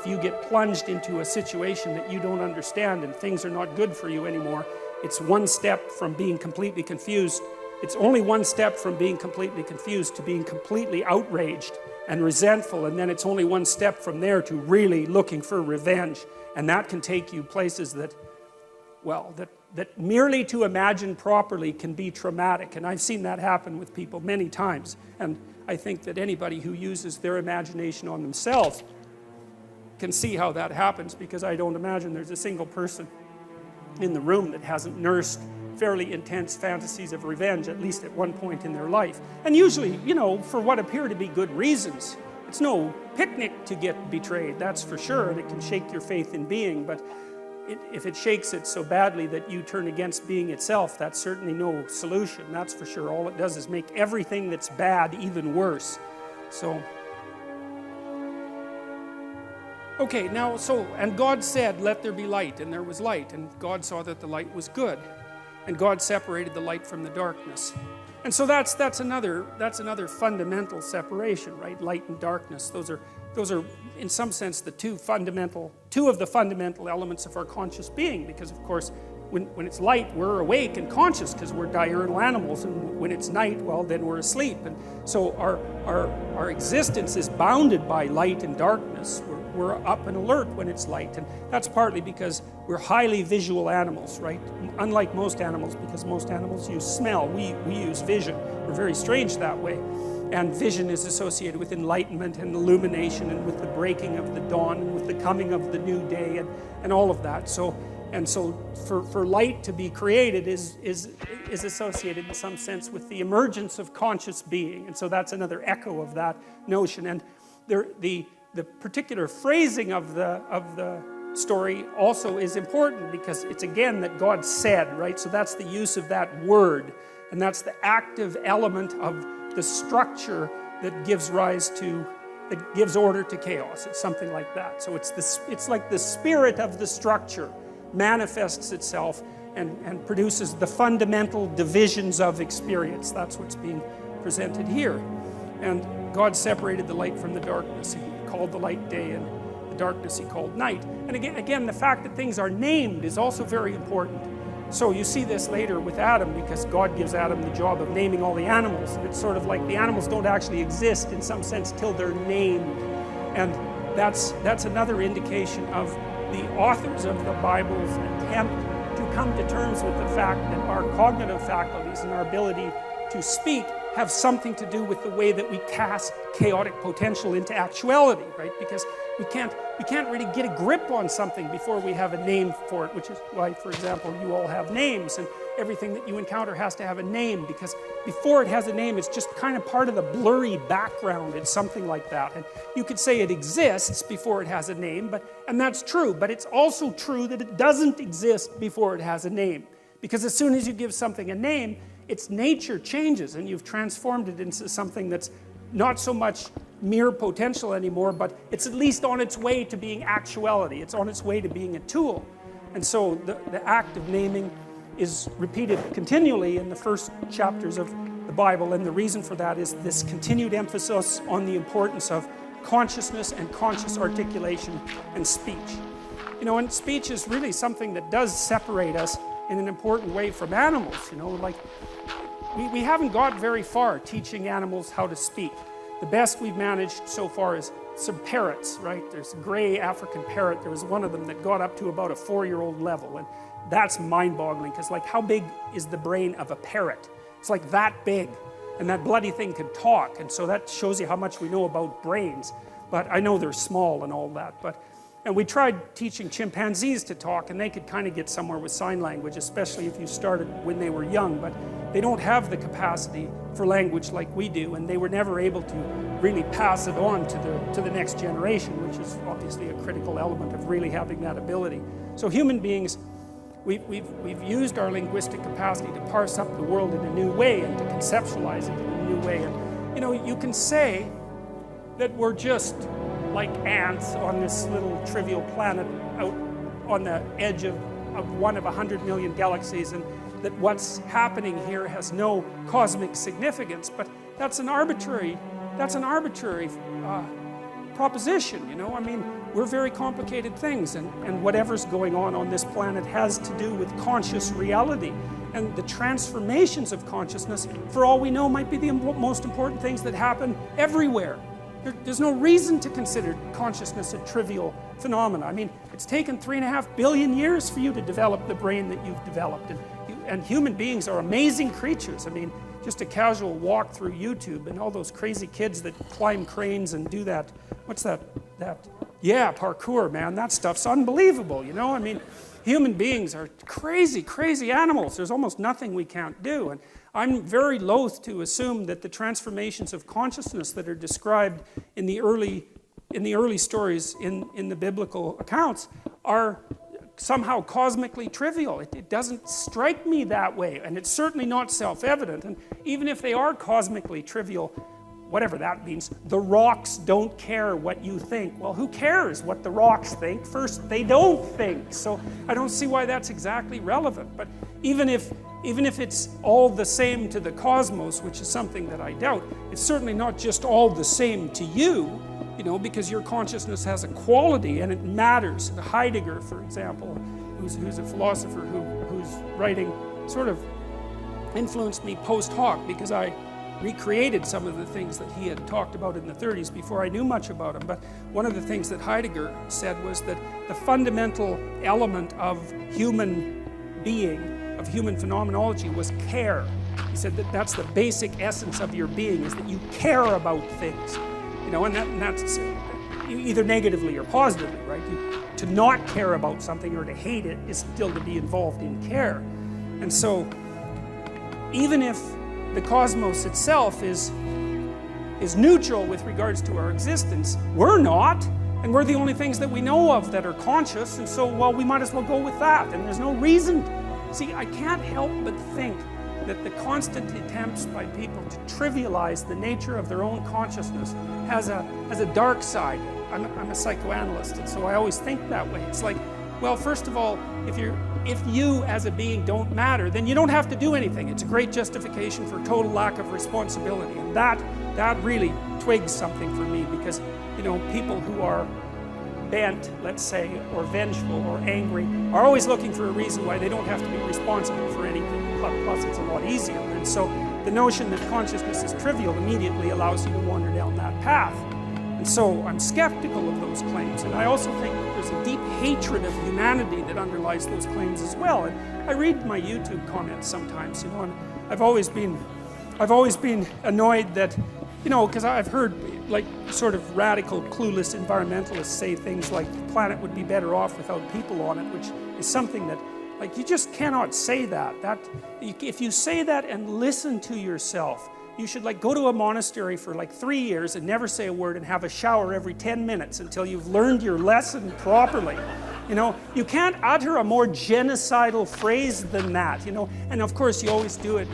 you get plunged into a situation that you don't understand and things are not good for you anymore, it's one step from being completely confused. It's only one step from being completely confused to being completely outraged and resentful, and then it's only one step from there to really looking for revenge. And that can take you places that merely to imagine properly can be traumatic. And I've seen that happen with people many times. And I think that anybody who uses their imagination on themselves can see how that happens, because I don't imagine there's a single person in the room that hasn't nursed fairly intense fantasies of revenge, at least at one point in their life. And usually, for what appear to be good reasons. It's no picnic to get betrayed, that's for sure, and it can shake your faith in being, but if it shakes it so badly that you turn against being itself, that's certainly no solution, that's for sure. All it does is make everything that's bad even worse. So, okay, now, and God said, let there be light, and there was light, and God saw that the light was good. And God separated the light from the darkness. And so that's another fundamental separation, right? Light and darkness. Those are in some sense the two of the fundamental elements of our conscious being, because of course when it's light, we're awake and conscious because we're diurnal animals, and when it's night, well, then we're asleep. And so our existence is bounded by light and darkness. We're up and alert when it's light, and that's partly because we're highly visual animals, right? Unlike most animals, because most animals use smell, we use vision. We're very strange that way. And vision is associated with enlightenment and illumination, and with the breaking of the dawn, and with the coming of the new day, and all of that. So, And so for light to be created is associated in some sense with the emergence of conscious being. And so that's another echo of that notion. And the particular phrasing of the story also is important, because it's again that God said, right? So that's the use of that word. And that's the active element of the structure that gives rise to, that gives order to chaos. It's something like that. So it's like the spirit of the structure manifests itself and produces the fundamental divisions of experience. That's what's being presented here. And God separated the light from the darkness. He called the light day, and the darkness he called night. And again, the fact that things are named is also very important. So you see this later with Adam, because God gives Adam the job of naming all the animals. And it's sort of like the animals don't actually exist in some sense till they're named. And that's another indication of the authors of the Bible's attempt to come to terms with the fact that our cognitive faculties and our ability to speak have something to do with the way that we cast chaotic potential into actuality, right? Because we can't really get a grip on something before we have a name for it, which is why, for example, you all have names, and everything that you encounter has to have a name, because before it has a name, it's just kind of part of the blurry background. It's something like that. And you could say it exists before it has a name, and that's true, but it's also true that it doesn't exist before it has a name. Because as soon as you give something a name, its nature changes, and you've transformed it into something that's not so much mere potential anymore, but it's at least on its way to being actuality. It's on its way to being a tool. And so the act of naming is repeated continually in the first chapters of the Bible, and the reason for that is this continued emphasis on the importance of consciousness and conscious articulation and speech. You know, and speech is really something that does separate us in an important way from animals. You know, like we haven't got very far teaching animals how to speak. The best we've managed so far is some parrots, right? There's a gray African parrot. There was one of them that got up to about a 4-year-old level, and that's mind-boggling, because like, how big is the brain of a parrot? It's like that big, and that bloody thing can talk, and so that shows you how much we know about brains. But I know they're small and all that, and we tried teaching chimpanzees to talk, and they could kind of get somewhere with sign language, especially if you started when they were young, but they don't have the capacity for language like we do, and they were never able to really pass it on to the next generation, which is obviously a critical element of really having that ability. So human beings, we've used our linguistic capacity to parse up the world in a new way and to conceptualize it in a new way. And you know, you can say that we're just like ants on this little trivial planet out on the edge of one of 100 million galaxies, and that what's happening here has no cosmic significance. But that's an arbitrary proposition, you know. I mean, we're very complicated things, and whatever's going on this planet has to do with conscious reality. And the transformations of consciousness, for all we know, might be the most important things that happen everywhere. There's no reason to consider consciousness a trivial phenomena. I mean, it's taken 3.5 billion years for you to develop the brain that you've developed. And human beings are amazing creatures. I mean, just a casual walk through YouTube and all those crazy kids that climb cranes and do that. What's that? Yeah, parkour, man. That stuff's unbelievable, you know? I mean, human beings are crazy, crazy animals. There's almost nothing we can't do. And I'm very loath to assume that the transformations of consciousness that are described in the early stories in the biblical accounts are somehow cosmically trivial. It doesn't strike me that way, and it's certainly not self-evident. And even if they are cosmically trivial, whatever that means, the rocks don't care what you think. Well, who cares what the rocks think? First, they don't think. So I don't see why that's exactly relevant. But even if it's all the same to the cosmos, which is something that I doubt, it's certainly not just all the same to you, you know, because your consciousness has a quality and it matters. Heidegger, for example, who's a philosopher whose writing sort of influenced me post hoc, because I recreated some of the things that he had talked about in the 30s before I knew much about him. But one of the things that Heidegger said was that the fundamental element of human being, of human phenomenology, was care. He said that that's the basic essence of your being, is that you care about things. You know, and that's either negatively or positively, right? To not care about something or to hate it is still to be involved in care. And so, even if the cosmos itself is neutral with regards to our existence, we're not, and we're the only things that we know of that are conscious, and so, well, we might as well go with that, and there's no reason. See, I can't help but think that the constant attempts by people to trivialize the nature of their own consciousness has a dark side. I'm a psychoanalyst, and so I always think that way. It's like, well, first of all, if you as a being don't matter, then you don't have to do anything. It's a great justification for total lack of responsibility, and that really twigs something for me, because, you know, people who are bent, let's say, or vengeful or angry are always looking for a reason why they don't have to be responsible for anything. Plus, it's a lot easier. And so the notion that consciousness is trivial immediately allows you to wander down that path. And so I'm skeptical of those claims. And I also think that there's a deep hatred of humanity that underlies those claims as well. And I read my YouTube comments sometimes, you know, and I've always been annoyed that, you know, because I've heard like sort of radical, clueless environmentalists say things like the planet would be better off without people on it, which is something that, like, you just cannot say that. If you say that and listen to yourself, you should like go to a monastery for like 3 years and never say a word and have a shower every 10 minutes until you've learned your lesson properly. You know, you can't utter a more genocidal phrase than that, you know, and of course you always do it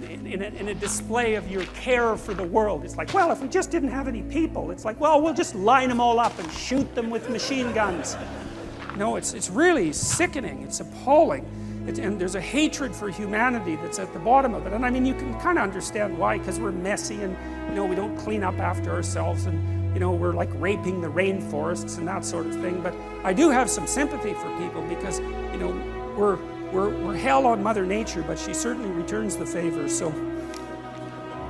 in a display of your care for the world. It's like, well, if we just didn't have any people, it's like, well, we'll just line them all up and shoot them with machine guns. No, it's really sickening, it's appalling. And there's a hatred for humanity that's at the bottom of it. And I mean, you can kind of understand why, because we're messy and, you know, we don't clean up after ourselves, and, you know, we're like raping the rainforests and that sort of thing. But I do have some sympathy for people because, you know, we're hell on Mother Nature, but she certainly returns the favor. So,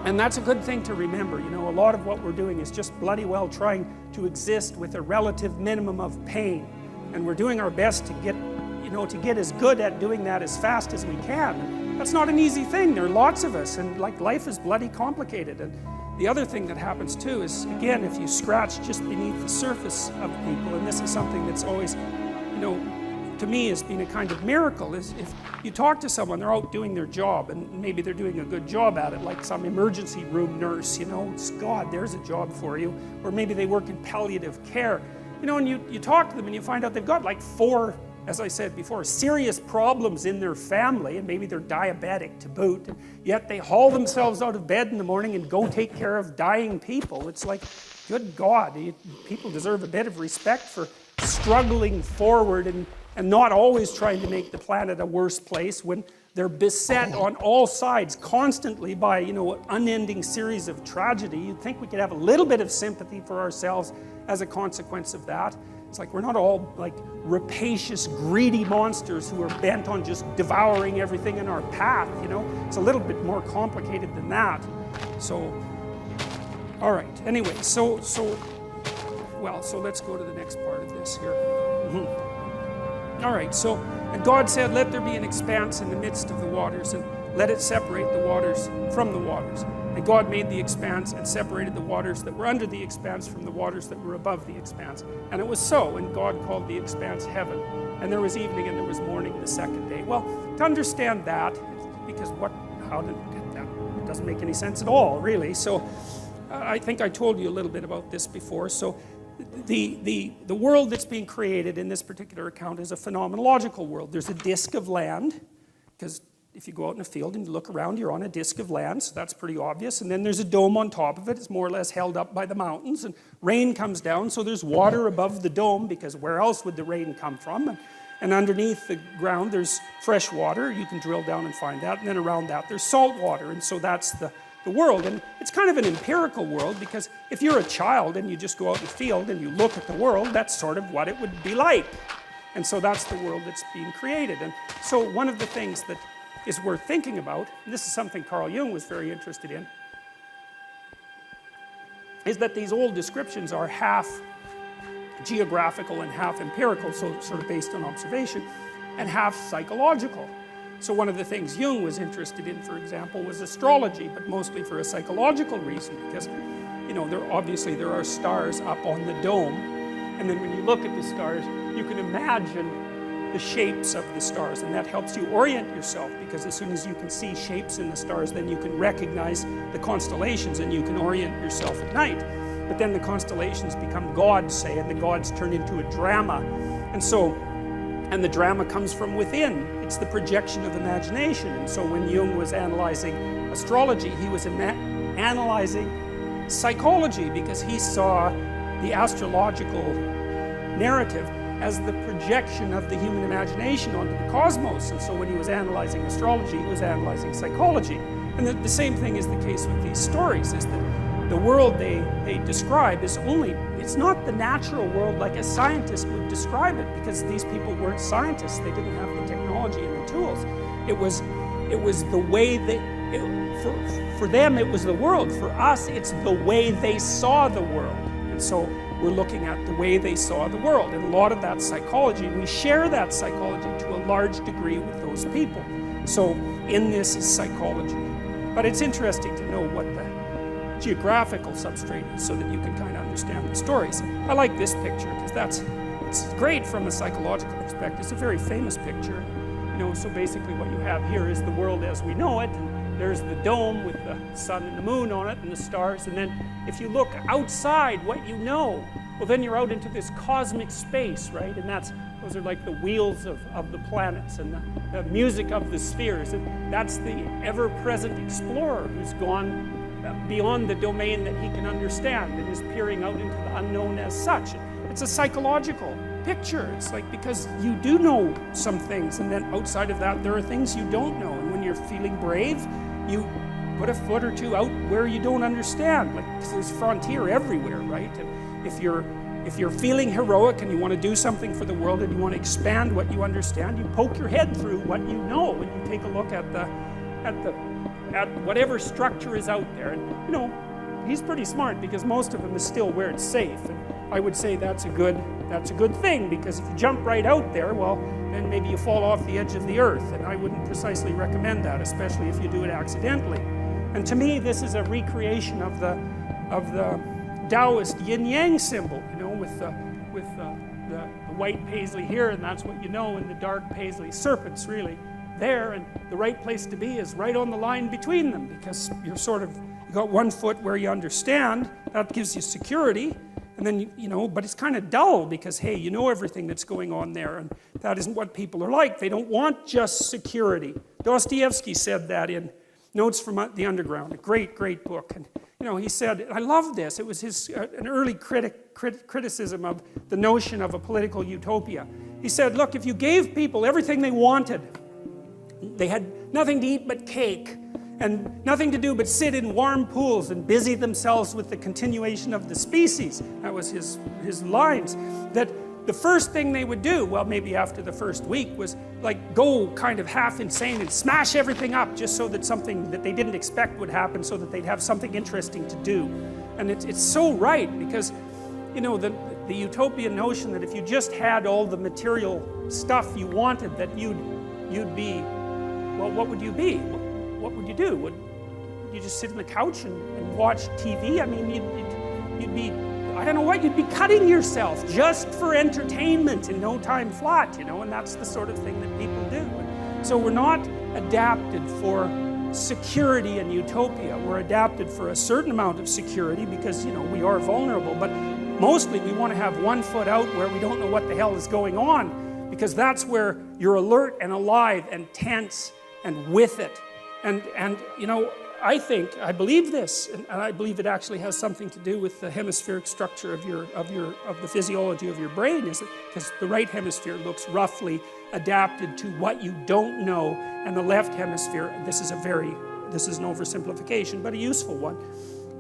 and that's a good thing to remember. You know, a lot of what we're doing is just bloody well trying to exist with a relative minimum of pain. And we're doing our best to get, you know, to get as good at doing that as fast as we can. And that's not an easy thing. There are lots of us, and like life is bloody complicated. And the other thing that happens too is, again, if you scratch just beneath the surface of people, and this is something that's always, you know, to me has been a kind of miracle, is if you talk to someone, they're out doing their job, and maybe they're doing a good job at it, like some emergency room nurse, you know, it's, God, there's a job for you. Or maybe they work in palliative care. You know, and you talk to them and you find out they've got like 4, as I said before, serious problems in their family, and maybe they're diabetic to boot, and yet they haul themselves out of bed in the morning and go take care of dying people. It's like, good God, people deserve a bit of respect for struggling forward and not always trying to make the planet a worse place when they're beset on all sides constantly by, you know, an unending series of tragedy. You'd think we could have a little bit of sympathy for ourselves as a consequence of that. It's like we're not all like rapacious, greedy monsters who are bent on just devouring everything in our path, you know. It's a little bit more complicated than that. So, all right, anyway, so let's go to the next part of this here. All right, so, and God said, let there be an expanse in the midst of the waters, and let it separate the waters from the waters. And God made the expanse and separated the waters that were under the expanse from the waters that were above the expanse. And it was so, and God called the expanse heaven. And there was evening and there was morning the second day. Well, to understand that, because how did that? It doesn't make any sense at all, really. So I think I told you a little bit about this before. So the world that's being created in this particular account is a phenomenological world. There's a disk of land, because if you go out in a field and you look around, you're on a disk of land, so that's pretty obvious. And then there's a dome on top of it. It's more or less held up by the mountains, and rain comes down, so there's water above the dome, because where else would the rain come from? And underneath the ground, there's fresh water. You can drill down and find that. And then around that, there's salt water, and so that's the world. And it's kind of an empirical world, because if you're a child and you just go out in the field and you look at the world, that's sort of what it would be like. And so that's the world that's being created. And so one of the things that is worth thinking about, and this is something Carl Jung was very interested in, is that these old descriptions are half geographical and half empirical, so sort of based on observation, and half psychological. So one of the things Jung was interested in, for example, was astrology, but mostly for a psychological reason, because, you know, obviously there are stars up on the dome, and then when you look at the stars, you can imagine the shapes of the stars, and that helps you orient yourself, because as soon as you can see shapes in the stars, then you can recognize the constellations and you can orient yourself at night. But then the constellations become gods, say, and the gods turn into a drama. And the drama comes from within. It's the projection of imagination. And so when Jung was analyzing astrology, he was analyzing psychology, because he saw the astrological narrative as the projection of the human imagination onto the cosmos. And so when he was analyzing astrology, he was analyzing psychology. And the same thing is the case with these stories, is that the world they describe is it's not the natural world like a scientist would describe it, because these people weren't scientists. They didn't have the technology and the tools. It was the way for them it was the world. For us, it's the way they saw the world. And so we're looking at the way they saw the world. And a lot of that psychology, we share that psychology to a large degree with those people. So in this is psychology. But it's interesting to know what the geographical substrate is, so that you can kind of understand the stories. I like this picture because it's great from a psychological perspective. It's a very famous picture. You know, so basically what you have here is the world as we know it, and there's the dome with the sun and the moon on it and the stars, and then if you look outside what you know, well then you're out into this cosmic space, right? And those are like the wheels of the planets and the music of the spheres, and that's the ever-present explorer who's gone beyond the domain that he can understand and is peering out into the unknown as such. It's a psychological picture. It's like, because you do know some things, and then outside of that there are things you don't know, and when you're feeling brave, you put a foot or two out where you don't understand. Like, there's frontier everywhere, right? And if you're feeling heroic and you want to do something for the world and you want to expand what you understand, you poke your head through what you know and you take a look at whatever structure is out there. And you know, he's pretty smart, because most of them is still where it's safe. And I would say that's a good thing, because if you jump right out there, well, then maybe you fall off the edge of the earth, and I wouldn't precisely recommend that, especially if you do it accidentally. And to me, this is a recreation of the Taoist yin-yang symbol, you know, with the white paisley here, and that's what you know, and the dark paisley serpents really there, and the right place to be is right on the line between them, because you got one foot where you understand, that gives you security, and then you know, but it's kind of dull, because hey, you know everything that's going on there, and that isn't what people are like. They don't want just security. Dostoevsky said that in Notes from the Underground, a great book. And you know, he said, I love this, it was his an early criticism of the notion of a political utopia. He said, look, if you gave people everything they wanted, they had nothing to eat but cake, and nothing to do but sit in warm pools and busy themselves with the continuation of the species. That was his lines. That the first thing they would do, well, maybe after the first week, was like go kind of half insane and smash everything up, just so that something that they didn't expect would happen, so that they'd have something interesting to do. And it's so right, because you know, the utopian notion that if you just had all the material stuff you wanted, that you'd be, well, what would you be? What would you do? Would you just sit on the couch and watch TV? I mean, you'd be, I don't know what, you'd be cutting yourself just for entertainment in no time flat, you know, and that's the sort of thing that people do. So we're not adapted for security and utopia. We're adapted for a certain amount of security, because, you know, we are vulnerable, but mostly we want to have one foot out where we don't know what the hell is going on, because that's where you're alert and alive and tense and with it. And you know, I believe this, and I believe it actually has something to do with the hemispheric structure of the physiology of your brain, is because the right hemisphere looks roughly adapted to what you don't know, and the left hemisphere, this is an oversimplification, but a useful one,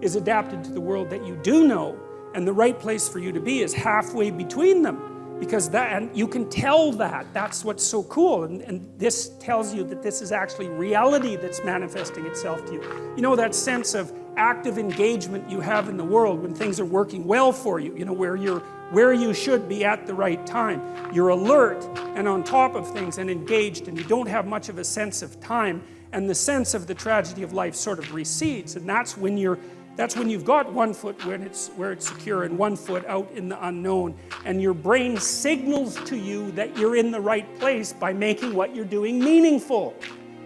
is adapted to the world that you do know, and the right place for you to be is halfway between them. Because and you can tell that's what's so cool, and this tells you that this is actually reality that's manifesting itself to you. You know, that sense of active engagement you have in the world, when things are working well for you, you know, where you should be at the right time. You're alert and on top of things and engaged, and you don't have much of a sense of time, and the sense of the tragedy of life sort of recedes, and that's when you've got one foot where it's secure and one foot out in the unknown, and your brain signals to you that you're in the right place by making what you're doing meaningful.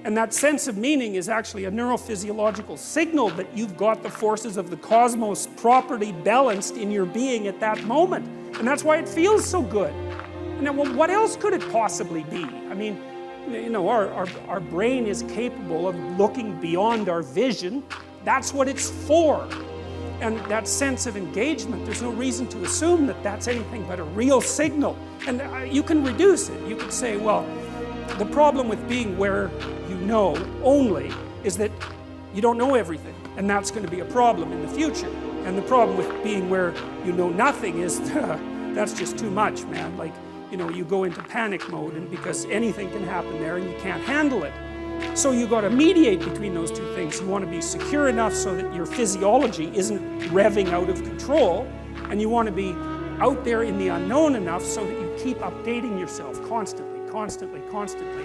And that sense of meaning is actually a neurophysiological signal that you've got the forces of the cosmos properly balanced in your being at that moment. And that's why it feels so good. And then, well, what else could it possibly be? I mean, you know, our brain is capable of looking beyond our vision. That's what it's for. And that sense of engagement, there's no reason to assume that that's anything but a real signal. And you can reduce it. You could say, well, the problem with being where you know only is that you don't know everything, and that's going to be a problem in the future. And the problem with being where you know nothing is that's just too much, man. Like, you know, you go into panic mode, and because anything can happen there and you can't handle it. So you got to mediate between those two things. You want to be secure enough so that your physiology isn't revving out of control, and you want to be out there in the unknown enough so that you keep updating yourself constantly.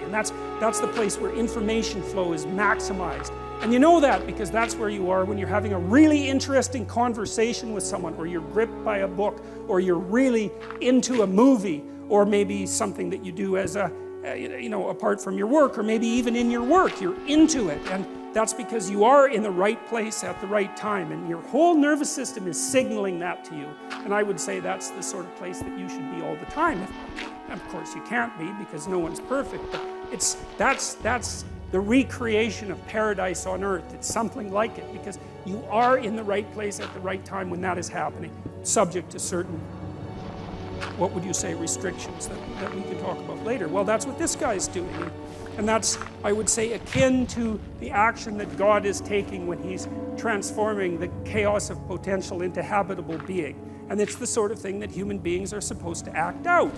And that's the place where information flow is maximized. And you know that because that's where you are when you're having a really interesting conversation with someone, or you're gripped by a book, or you're really into a movie, or maybe something that you do as you know, apart from your work, or maybe even in your work, you're into it. And that's because you are in the right place at the right time, and your whole nervous system is signaling that to you. And I would say that's the sort of place that you should be all the time. Of course, you can't be because no one's perfect, but that's the recreation of paradise on earth. It's something like it because you are in the right place at the right time when that is happening, subject to certain, what would you say, restrictions that we can talk about later. Well, that's what this guy's doing. And that's, I would say, akin to the action that God is taking when he's transforming the chaos of potential into habitable being. And it's the sort of thing that human beings are supposed to act out.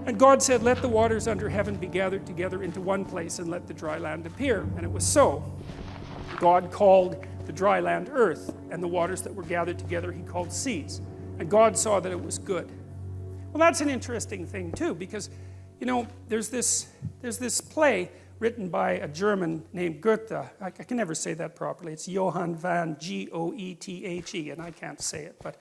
And God said, let the waters under heaven be gathered together into one place, and let the dry land appear. And it was so. God called the dry land earth, and the waters that were gathered together he called seas. And God saw that it was good. Well, that's an interesting thing too, because, you know, there's this play written by a German named Goethe. I can never say that properly. It's Johann van Goethe, and I can't say it, but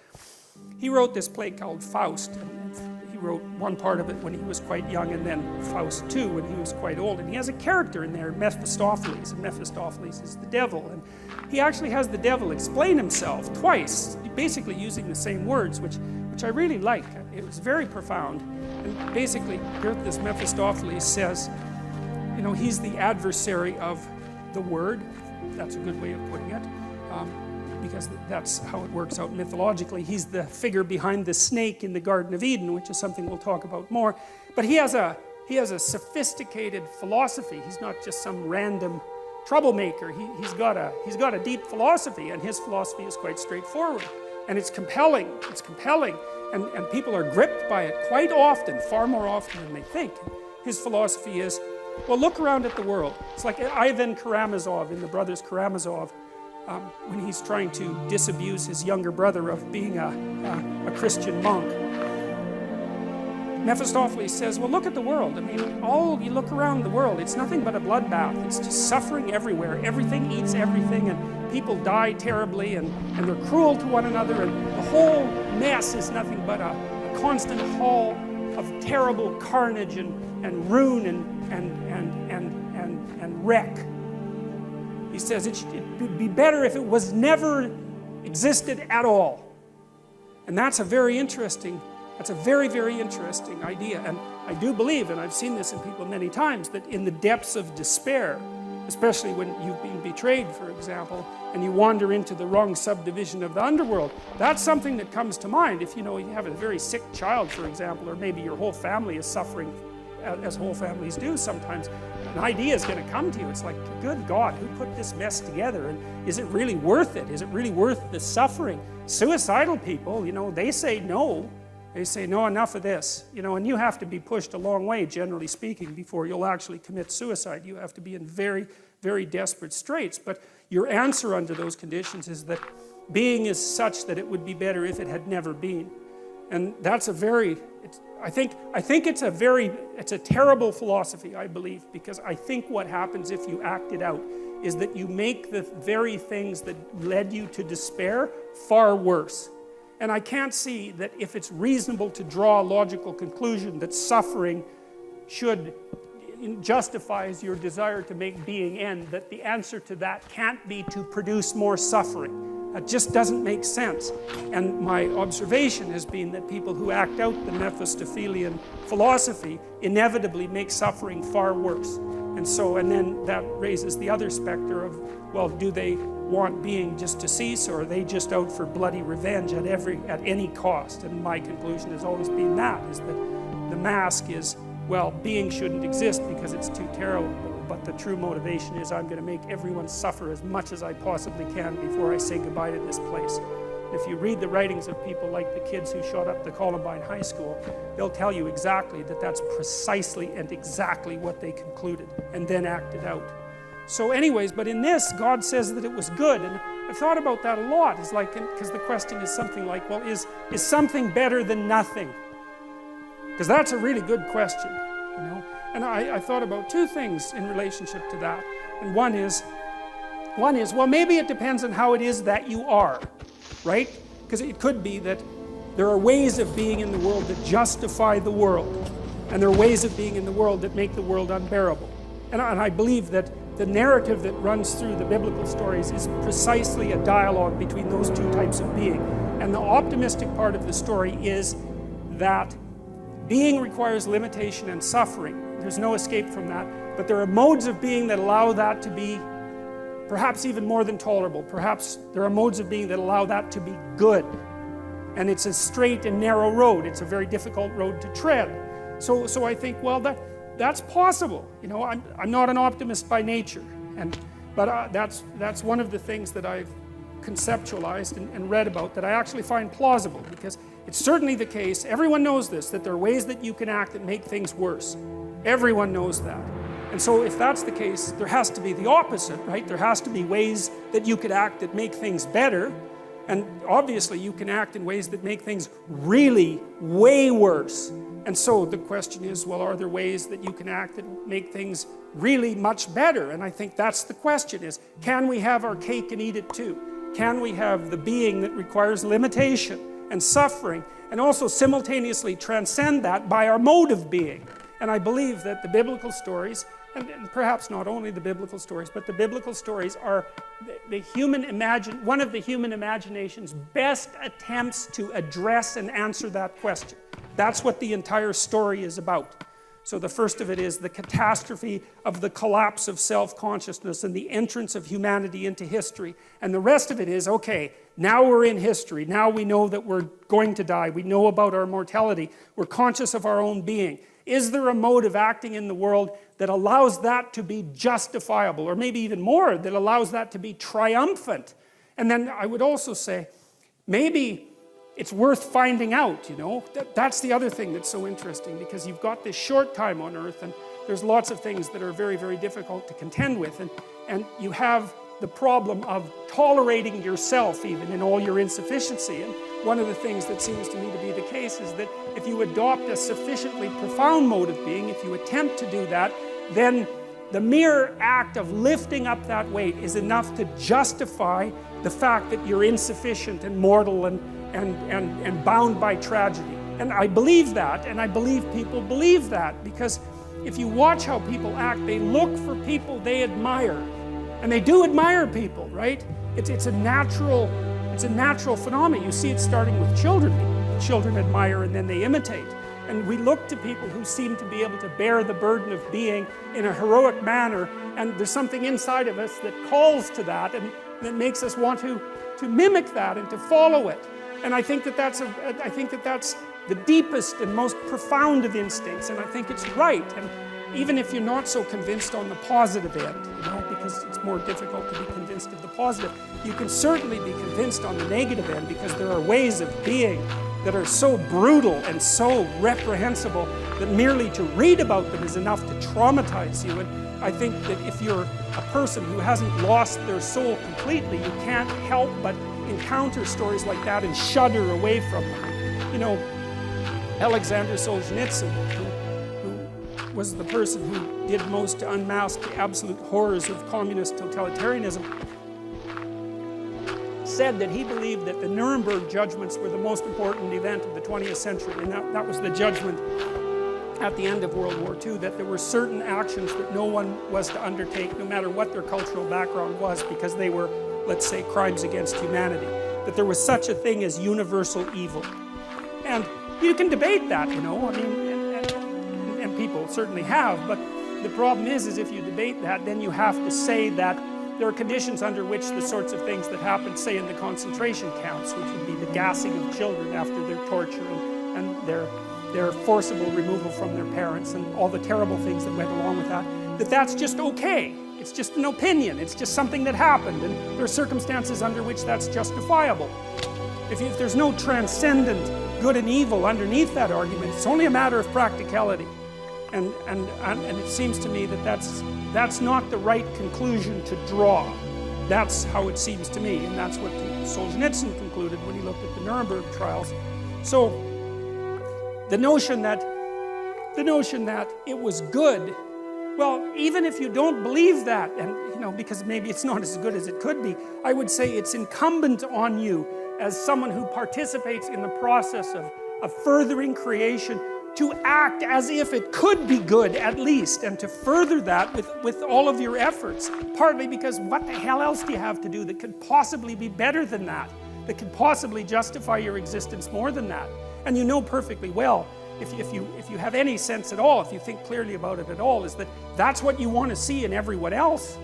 he wrote this play called Faust. And he wrote one part of it when he was quite young, and then Faust II when he was quite old. And he has a character in there, Mephistopheles, and Mephistopheles is the devil. And he actually has the devil explain himself twice, basically using the same words, which I really like. It was very profound. And basically, Goethe's Mephistopheles says, you know, he's the adversary of the Word. That's a good way of putting it. Because that's how it works out mythologically. He's the figure behind the snake in the Garden of Eden, which is something we'll talk about more. But he has a sophisticated philosophy. He's not just some random troublemaker. He's got a deep philosophy, and his philosophy is quite straightforward. And it's compelling. It's compelling. And people are gripped by it quite often, far more often than they think. His philosophy is, well, look around at the world. It's like Ivan Karamazov in The Brothers Karamazov. When he's trying to disabuse his younger brother of being a Christian monk. Mephistopheles says, well, look at the world. I mean, you look around the world, it's nothing but a bloodbath. It's just suffering everywhere. Everything eats everything, and people die terribly, and they're cruel to one another, and the whole mess is nothing but a constant haul of terrible carnage and ruin and wreck. He says it would be better if it was never existed at all. And that's a very, very interesting idea. And I do believe, and I've seen this in people many times, that in the depths of despair, especially when you've been betrayed, for example, and you wander into the wrong subdivision of the underworld, that's something that comes to mind. If you have a very sick child, for example, or maybe your whole family is suffering, as whole families do sometimes, an idea is going to come to you. It's like, good God, who put this mess together? And is it really worth it? Is it really worth the suffering? Suicidal people, they say no. They say, no, enough of this. You know, and you have to be pushed a long way, generally speaking, before you'll actually commit suicide. You have to be in very, very desperate straits. But your answer under those conditions is that being is such that it would be better if it had never been. And that's a very, I think it's a terrible philosophy, I believe, because I think what happens if you act it out is that you make the very things that led you to despair far worse. And I can't see that if it's reasonable to draw a logical conclusion that suffering justifies your desire to make being end, that the answer to that can't be to produce more suffering. That just doesn't make sense. And my observation has been that people who act out the Mephistophelian philosophy inevitably make suffering far worse. And then that raises the other specter of, well, do they want being just to cease, or are they just out for bloody revenge at any cost? And my conclusion has always been that, is that the mask is, well, being shouldn't exist because it's too terrible, but the true motivation is I'm going to make everyone suffer as much as I possibly can before I say goodbye to this place. If you read the writings of people like the kids who shot up the Columbine High School, they'll tell you exactly that that's precisely and exactly what they concluded and then acted out. So anyways, but in this, God says that it was good, and I've thought about that a lot. It's like, because the question is something like, well, is something better than nothing? Because that's a really good question, you know. And I thought about two things in relationship to that. And one is, well, maybe it depends on how it is that you are, right? Because it could be that there are ways of being in the world that justify the world, and there are ways of being in the world that make the world unbearable. And I believe that the narrative that runs through the biblical stories is precisely a dialogue between those two types of being. And the optimistic part of the story is that being requires limitation and suffering. There's no escape from that. But there are modes of being that allow that to be perhaps even more than tolerable. Perhaps there are modes of being that allow that to be good. And it's a straight and narrow road. It's a very difficult road to tread. So I think, well, that's possible. You know, I'm not an optimist by nature. But that's one of the things that I've conceptualized and read about that I actually find plausible, because it's certainly the case, everyone knows this, that there are ways that you can act that make things worse. Everyone knows that. And so if that's the case, there has to be the opposite, right? There has to be ways that you could act that make things better. And obviously you can act in ways that make things really way worse. And so the question is, well, are there ways that you can act that make things really much better? And I think that's the question, is, can we have our cake and eat it too? Can we have the being that requires limitation and suffering, and also simultaneously transcend that by our mode of being? And I believe that the biblical stories, and perhaps not only the biblical stories, but the biblical stories are one of the human imagination's best attempts to address and answer that question. That's what the entire story is about. So the first of it is the catastrophe of the collapse of self-consciousness and the entrance of humanity into history. And the rest of it is, okay, now we're in history. Now we know that we're going to die. We know about our mortality. We're conscious of our own being. Is there a mode of acting in the world that allows that to be justifiable, or maybe even more, that allows that to be triumphant? And then I would also say, maybe it's worth finding out, you know. That's the other thing that's so interesting, because you've got this short time on Earth, and there's lots of things that are very, very difficult to contend with, and you have the problem of tolerating yourself even in all your insufficiency. And one of the things that seems to me to be the case is that if you adopt a sufficiently profound mode of being, if you attempt to do that, then the mere act of lifting up that weight is enough to justify the fact that you're insufficient and mortal and bound by tragedy. And I believe that, and I believe people believe that, because if you watch how people act, they look for people they admire. And they do admire people, right? It's a natural phenomenon. You see it starting with children. Children admire and then they imitate. And we look to people who seem to be able to bear the burden of being in a heroic manner, and there's something inside of us that calls to that and that makes us want to mimic that and to follow it. And I think that that's the deepest and most profound of instincts, and I think it's right. And even if you're not so convinced on the positive end, you know, because it's more difficult to be convinced of the positive, you can certainly be convinced on the negative end, because there are ways of being that are so brutal and so reprehensible that merely to read about them is enough to traumatize you. And I think that if you're a person who hasn't lost their soul completely, you can't help but encounter stories like that and shudder away from them. You know, Alexander Solzhenitsyn, who was the person who did most to unmask the absolute horrors of communist totalitarianism, said that he believed that the Nuremberg judgments were the most important event of the 20th century, and that was the judgment at the end of World War II, that there were certain actions that no one was to undertake, no matter what their cultural background was, because they were, let's say, crimes against humanity. That there was such a thing as universal evil. And you can debate that, you know, I mean, and people certainly have, but the problem is if you debate that, then you have to say that there are conditions under which the sorts of things that happened, say, in the concentration camps, which would be the gassing of children after their torture and their forcible removal from their parents and all the terrible things that went along with that, that's just okay. It's just an opinion. It's just something that happened, and there are circumstances under which that's justifiable. If there's no transcendent good and evil underneath that argument, it's only a matter of practicality. And it seems to me that that's not the right conclusion to draw. That's how it seems to me, and that's what Solzhenitsyn concluded when he looked at the Nuremberg trials. So the notion that it was good, well, even if you don't believe that, and you know, because maybe it's not as good as it could be, I would say it's incumbent on you as someone who participates in the process of furthering creation to act as if it could be good at least, and to further that with all of your efforts. Partly because what the hell else do you have to do that could possibly be better than that could possibly justify your existence more than that? And you know perfectly well, if you have any sense at all, if you think clearly about it at all, is that that's what you want to see in everyone else.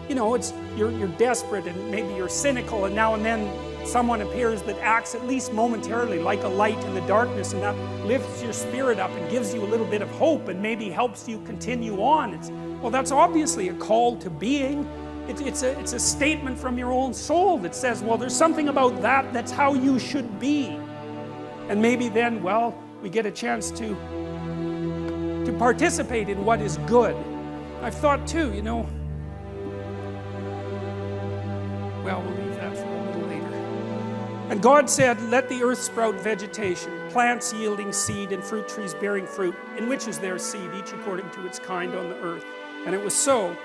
You know, it's you're desperate and maybe you're cynical, and now and then someone appears that acts at least momentarily like a light in the darkness, and that lifts your spirit up and gives you a little bit of hope and maybe helps you continue on. Well, that's obviously a call to being. It's a statement from your own soul that says, well, there's something about that's how you should be. And maybe then, well, we get a chance to participate in what is good. I've thought too, you know, well, we'll leave that for a little later. And God said, let the earth sprout vegetation, plants yielding seed and fruit trees bearing fruit, in which is their seed, each according to its kind on the earth. And it was so.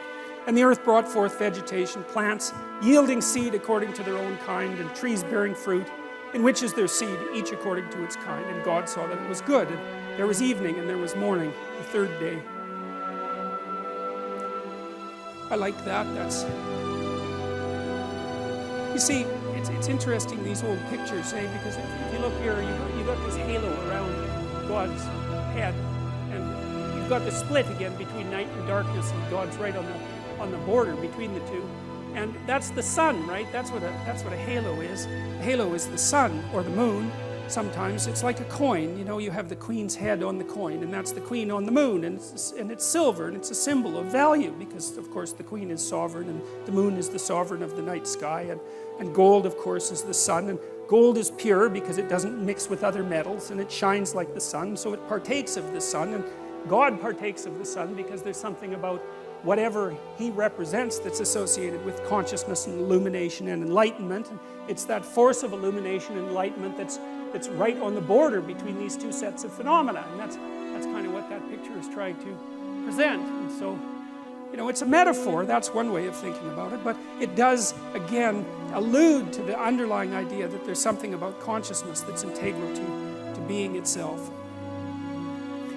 And the earth brought forth vegetation, plants yielding seed according to their own kind, and trees bearing fruit, in which is their seed, each according to its kind. And God saw that it was good. And there was evening and there was morning, the third day. I like that. You see, it's interesting, these old pictures, because if you look here, you've got this halo around God's head, and you've got the split again between night and darkness, and God's right on the border between the two. And that's the sun, right? That's what a halo is. A halo is the sun or the moon. Sometimes it's like a coin. You know, you have the queen's head on the coin, and that's the queen on the moon, and it's silver, and it's a symbol of value, because of course the queen is sovereign, and the moon is the sovereign of the night sky, and gold, of course, is the sun, and gold is pure because it doesn't mix with other metals, and it shines like the sun, so it partakes of the sun, and God partakes of the sun because there's something about whatever he represents that's associated with consciousness and illumination and enlightenment. And it's that force of illumination and enlightenment that's right on the border between these two sets of phenomena. And that's kind of what that picture is trying to present. And so, you know, it's a metaphor. That's one way of thinking about it. But it does, again, allude to the underlying idea that there's something about consciousness that's integral to being itself.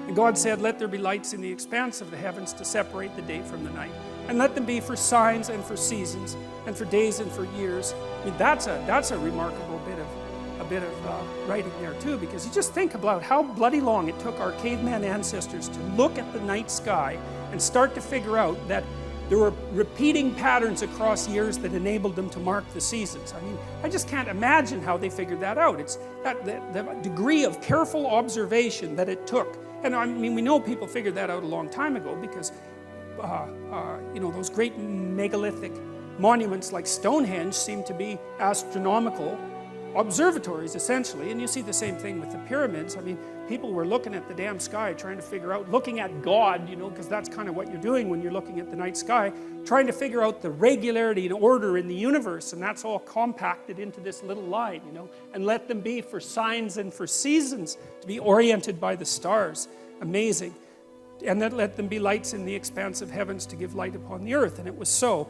And God said, let there be lights in the expanse of the heavens to separate the day from the night. And let them be for signs and for seasons and for days and for years. I mean, that's a remarkable bit of writing there too, because you just think about how bloody long it took our caveman ancestors to look at the night sky and start to figure out that there were repeating patterns across years that enabled them to mark the seasons. I mean, I just can't imagine how they figured that out. It's the degree of careful observation that it took. And I mean, we know people figured that out a long time ago, because you know, those great megalithic monuments like Stonehenge seem to be astronomical observatories, essentially. And you see the same thing with the pyramids. I mean, people were looking at the damn sky, trying to figure out, looking at God, you know, because that's kind of what you're doing when you're looking at the night sky, trying to figure out the regularity and order in the universe, and that's all compacted into this little line, you know, and let them be for signs and for seasons, to be oriented by the stars. Amazing. And then let them be lights in the expanse of heavens to give light upon the earth. And it was so.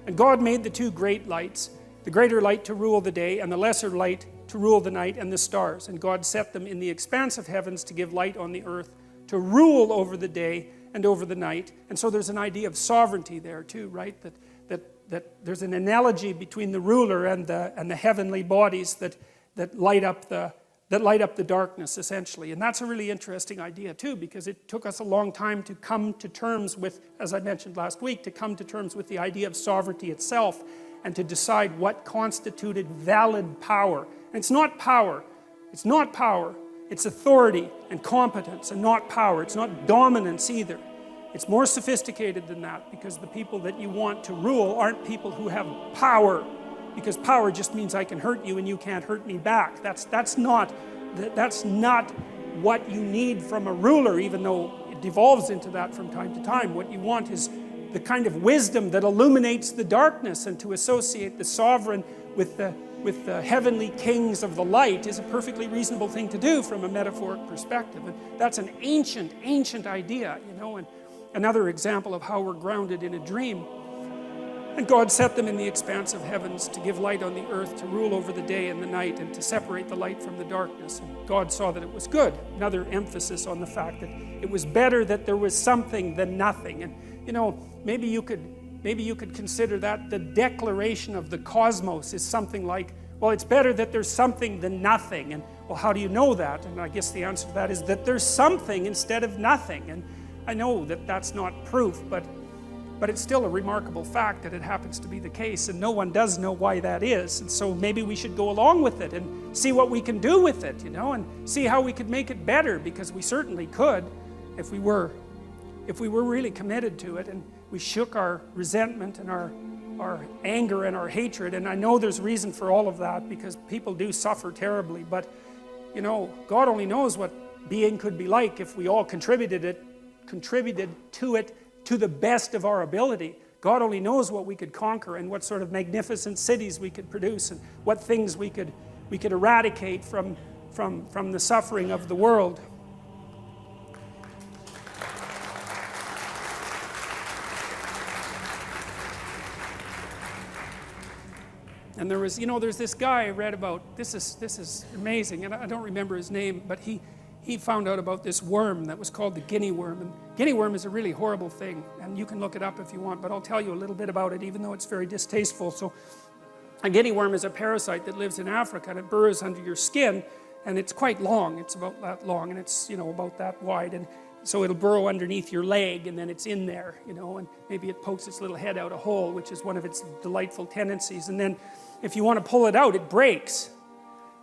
And God made the two great lights, the greater light to rule the day and the lesser light to rule the night, and the stars. And God set them in the expanse of heavens to give light on the earth, to rule over the day and over the night. And so there's an idea of sovereignty there too, right? That there's an analogy between the ruler and the heavenly bodies that light up the darkness, essentially. And that's a really interesting idea too, because it took us a long time to come to terms with, as I mentioned last week, to come to terms with the idea of sovereignty itself, and to decide what constituted valid power. And it's not power. It's not power. It's authority and competence, and not power. It's not dominance either. It's more sophisticated than that, because the people that you want to rule aren't people who have power, because power just means I can hurt you and you can't hurt me back. That's not what you need from a ruler, even though it devolves into that from time to time. What you want is the kind of wisdom that illuminates the darkness, and to associate the sovereign with the heavenly kings of the light is a perfectly reasonable thing to do from a metaphoric perspective. And that's an ancient idea, you know, and another example of how we're grounded in a dream. And God set them in the expanse of heavens to give light on the earth, to rule over the day and the night, and to separate the light from the darkness. And God saw that it was good. Another emphasis on the fact that it was better that there was something than nothing. And you know, maybe you could consider that the declaration of the cosmos is something like, well, it's better that there's something than nothing. And well, how do you know that? And I guess the answer to that is that there's something instead of nothing. And I know that that's not proof, but it's still a remarkable fact that it happens to be the case, and no one does know why that is. And so maybe we should go along with it and see what we can do with it, you know, and see how we could make it better, because we certainly could if we were really committed to it, and we shook our resentment and our anger and our hatred. And I know there's reason for all of that, because people do suffer terribly, but you know, God only knows what being could be like if we all contributed to it to the best of our ability. God only knows what we could conquer, and what sort of magnificent cities we could produce, and what things we could eradicate from the suffering of the world. And there was, you know, there's this guy I read about, this is amazing, and I don't remember his name, but he found out about this worm that was called the guinea worm. And guinea worm is a really horrible thing, and you can look it up if you want, but I'll tell you a little bit about it, even though it's very distasteful. So a guinea worm is a parasite that lives in Africa, and it burrows under your skin, and it's quite long. It's about that long, and it's, you know, about that wide, and so it'll burrow underneath your leg, and then it's in there, you know, and maybe it pokes its little head out a hole, which is one of its delightful tendencies. And then if you want to pull it out, it breaks,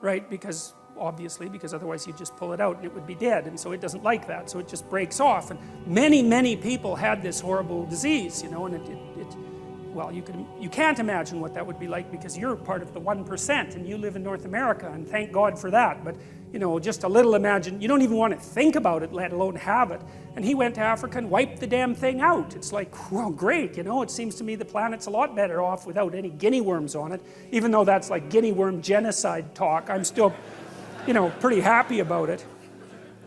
right? Because otherwise you'd just pull it out and it would be dead. And so it doesn't like that, so it just breaks off. And many people had this horrible disease, you know, and well, you can't imagine what that would be like, because you're part of the 1% and you live in North America, and thank God for that. But you know, just a little imagine, you don't even want to think about it, let alone have it. And he went to Africa and wiped the damn thing out. It's like, well, great, you know, it seems to me the planet's a lot better off without any guinea worms on it. Even though that's like guinea worm genocide talk, I'm still, you know, pretty happy about it.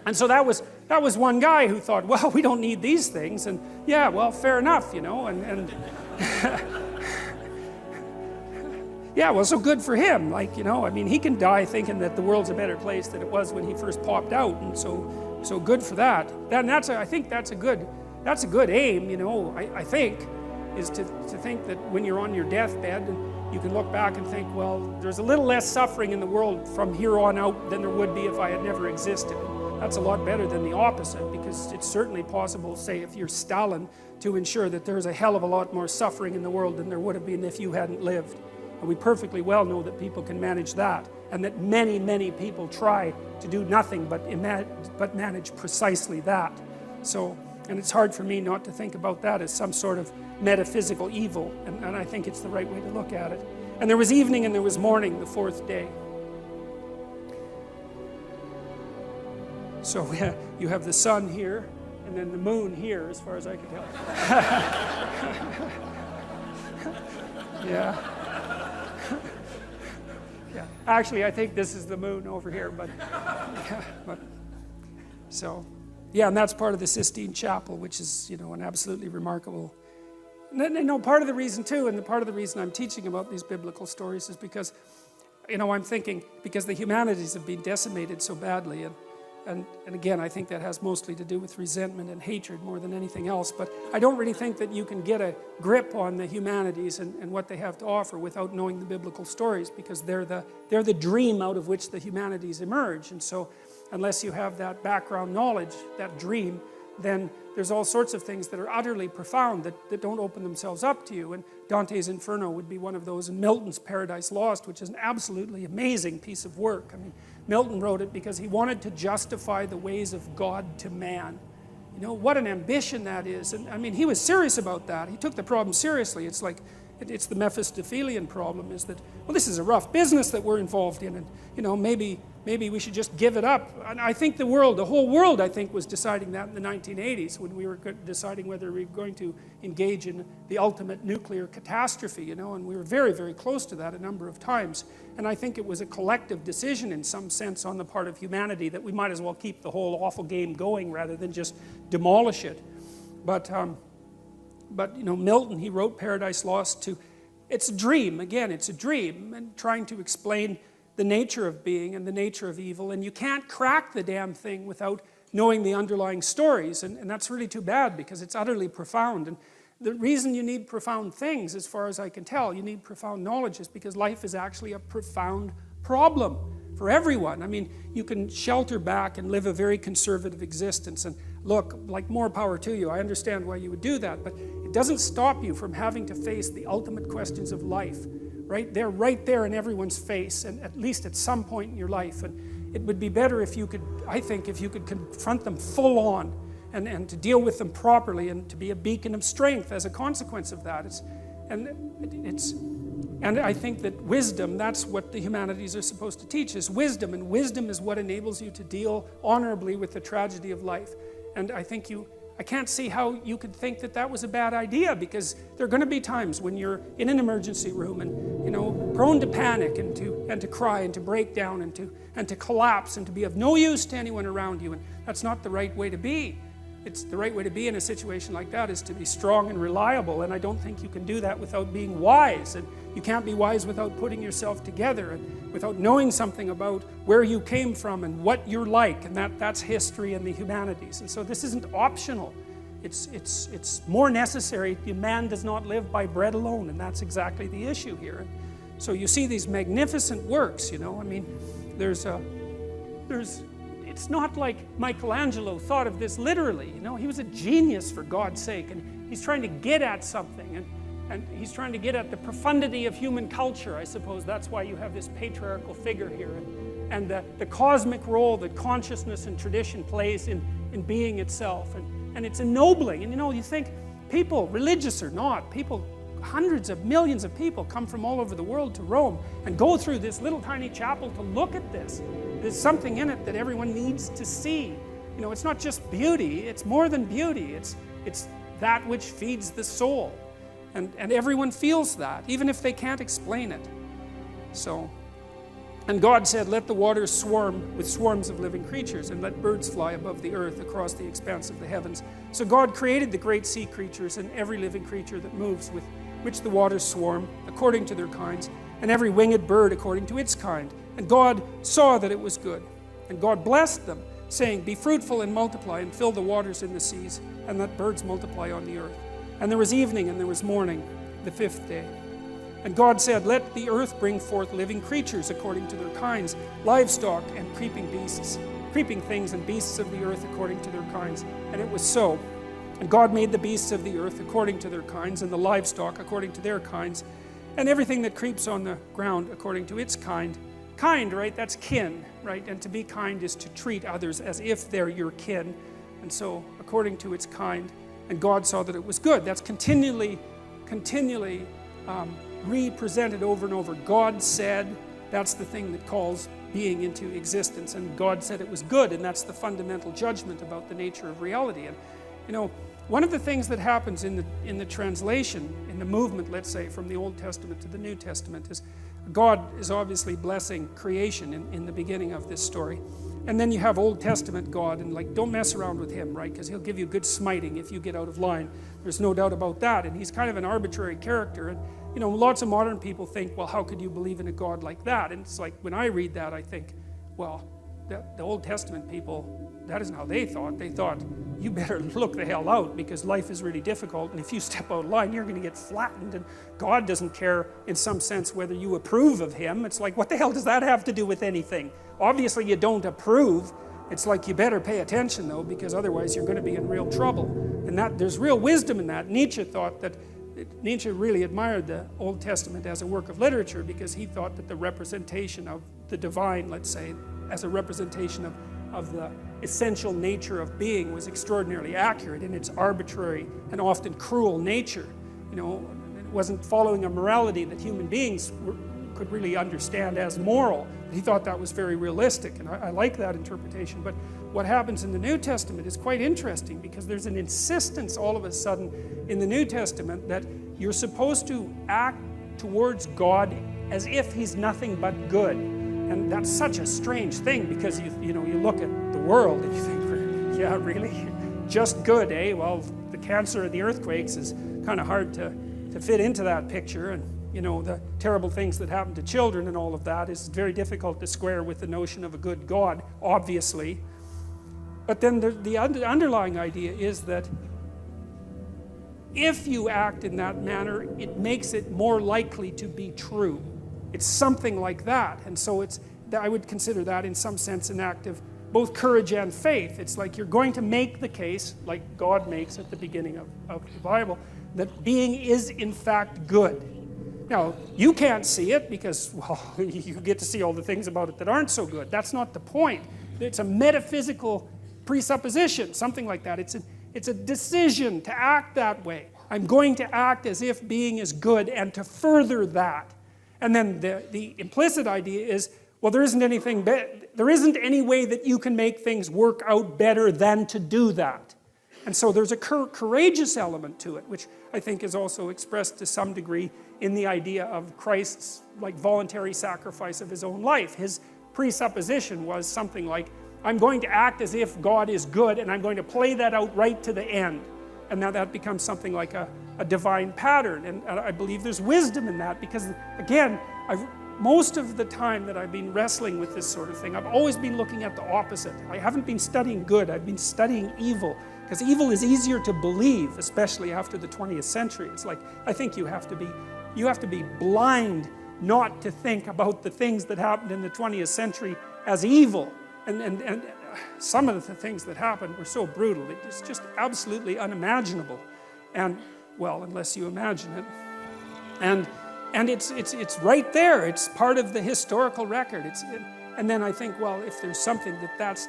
And so that was one guy who thought, well, we don't need these things. And yeah, well, fair enough, you know, and yeah, well, so good for him. Like, you know, I mean, he can die thinking that the world's a better place than it was when he first popped out, and so good for that. I think that's a good aim, you know. I think is to think that when you're on your deathbed, you can look back and think, well, there's a little less suffering in the world from here on out than there would be if I had never existed. That's a lot better than the opposite, because it's certainly possible, say, if you're Stalin, to ensure that there's a hell of a lot more suffering in the world than there would have been if you hadn't lived. And we perfectly well know that people can manage that, and that many people try to do nothing but manage precisely that. So, and it's hard for me not to think about that as some sort of metaphysical evil, and I think it's the right way to look at it. And there was evening and there was morning, the fourth day. So you have the sun here, and then the moon here, as far as I can tell. Yeah. Yeah. Actually, I think this is the moon over here, but so, yeah, and that's part of the Sistine Chapel, which is, an absolutely remarkable. And, part of the reason too, and part of the reason I'm teaching about these biblical stories is because, I'm thinking because the humanities have been decimated so badly, and again, I think that has mostly to do with resentment and hatred more than anything else, but I don't really think that you can get a grip on the humanities and what they have to offer without knowing the biblical stories, because they're the dream out of which the humanities emerge. And so unless you have that background knowledge, that dream, then there's all sorts of things that are utterly profound that don't open themselves up to you. And Dante's Inferno would be one of those, and Milton's Paradise Lost, which is an absolutely amazing piece of work. I mean, Milton wrote it because he wanted to justify the ways of God to man. What an ambition that is. And I mean, he was serious about that. He took the problem seriously. It's like, it's the Mephistophelian problem, is that, well, this is a rough business that we're involved in, and maybe we should just give it up. And I think the whole world, I think, was deciding that in the 1980s when we were deciding whether we were going to engage in the ultimate nuclear catastrophe, and we were very, very close to that a number of times. And I think it was a collective decision in some sense on the part of humanity that we might as well keep the whole awful game going rather than just demolish it. But Milton, he wrote Paradise Lost it's a dream, again, it's a dream, and trying to explain the nature of being and the nature of evil, and you can't crack the damn thing without knowing the underlying stories, and that's really too bad because it's utterly profound. And the reason you need profound things, as far as I can tell, you need profound knowledge, is because life is actually a profound problem for everyone. I mean, you can shelter back and live a very conservative existence, and look, like, more power to you. I understand why you would do that, but it doesn't stop you from having to face the ultimate questions of life. They're right there in everyone's face, and at least at some point in your life. And it would be better if you could, I think, if you could confront them full on and to deal with them properly and to be a beacon of strength as a consequence of that. And I think that wisdom, that's what the humanities are supposed to teach, is wisdom. And wisdom is what enables you to deal honorably with the tragedy of life. And I think I can't see how you could think that that was a bad idea, because there are going to be times when you're in an emergency room and, prone to panic and to cry and to break down and to collapse and to be of no use to anyone around you. And that's not the right way to be. It's the right way to be in a situation like that is to be strong and reliable, and I don't think you can do that without being wise. And you can't be wise without putting yourself together and without knowing something about where you came from and what you're like, and that's history and the humanities. And so this isn't optional. It's more necessary. Man does not live by bread alone, and that's exactly the issue here. And so you see these magnificent works, I mean, it's not like Michelangelo thought of this literally, he was a genius, for God's sake, and he's trying to get at something, and he's trying to get at the profundity of human culture. I suppose that's why you have this patriarchal figure here, and the cosmic role that consciousness and tradition plays in being itself, and it's ennobling. And you think people, religious or not, hundreds of millions of people come from all over the world to Rome and go through this little tiny chapel to look at this. There's something in it that everyone needs to see. It's not just beauty, it's more than beauty. It's that which feeds the soul. And everyone feels that, even if they can't explain it. And God said, let the waters swarm with swarms of living creatures, and let birds fly above the earth across the expanse of the heavens. So God created the great sea creatures and every living creature that moves, with which the waters swarm, according to their kinds, and every winged bird according to its kind. And God saw that it was good. And God blessed them, saying, be fruitful and multiply, and fill the waters in the seas, and let birds multiply on the earth. And there was evening and there was morning, the fifth day. And God said, let the earth bring forth living creatures according to their kinds, livestock and creeping things and beasts of the earth according to their kinds. And it was so. And God made the beasts of the earth according to their kinds, and the livestock according to their kinds, and everything that creeps on the ground according to its kind. Kind, right? That's kin, right? And to be kind is to treat others as if they're your kin. And so, according to its kind. And God saw that it was good. That's continually represented over and over. God said, that's the thing that calls being into existence, and God said it was good, and that's the fundamental judgment about the nature of reality. And you know, one of the things that happens in the translation, in the movement, let's say, from the Old Testament to the New Testament, is God is obviously blessing creation in the beginning of this story. And then you have Old Testament God, and like, don't mess around with him, right? Because he'll give you good smiting if you get out of line. There's no doubt about that. And he's kind of an arbitrary character. And you know, lots of modern people think, well, how could you believe in a God like that? And it's like, when I read that, I think, well, the Old Testament people, that isn't how they thought. They thought, you better look the hell out, because life is really difficult, and if you step out of line, you're going to get flattened, and God doesn't care, in some sense, whether you approve of him. It's like, what the hell does that have to do with anything? Obviously you don't approve. It's like, you better pay attention though, because otherwise you're going to be in real trouble. And that there's real wisdom in that. Nietzsche really admired the Old Testament as a work of literature, because he thought that the representation of the divine, let's say, as a representation of the essential nature of being was extraordinarily accurate in its arbitrary and often cruel nature. You know, it wasn't following a morality that human beings could really understand as moral. But he thought that was very realistic, and I like that interpretation. But what happens in the New Testament is quite interesting, because there's an insistence all of a sudden in the New Testament that you're supposed to act towards God as if he's nothing but good. And that's such a strange thing, because you look at the world and you think, yeah, really? Just good, eh? Well, the cancer and the earthquakes is kind of hard to fit into that picture. And you know, the terrible things that happen to children and all of that is very difficult to square with the notion of a good God, obviously. But then the underlying idea is that if you act in that manner, it makes it more likely to be true. It's something like that. And so I would consider that in some sense an act of both courage and faith. It's like you're going to make the case, like God makes at the beginning of the Bible, that being is in fact good. Now, you can't see it because, well, you get to see all the things about it that aren't so good. That's not the point. It's a metaphysical presupposition, something like that. It's a decision to act that way. I'm going to act as if being is good, and to further that. And then the implicit idea is, well, there isn't any way that you can make things work out better than to do that. And so there's a courageous element to it, which I think is also expressed to some degree in the idea of Christ's voluntary sacrifice of his own life. His presupposition was something like, I'm going to act as if God is good, and I'm going to play that out right to the end. And now that becomes something like a divine pattern. And I believe there's wisdom in that, because again, most of the time that I've been wrestling with this sort of thing, I've always been looking at the opposite. I haven't been studying good, I've been studying evil. Because evil is easier to believe, especially after the 20th century. It's like, I think you have to be blind not to think about the things that happened in the 20th century as evil. And some of the things that happened were so brutal, it's just absolutely unimaginable. And, well, unless you imagine it. And it's right there, it's part of the historical record. And then I think, well, if there's something that's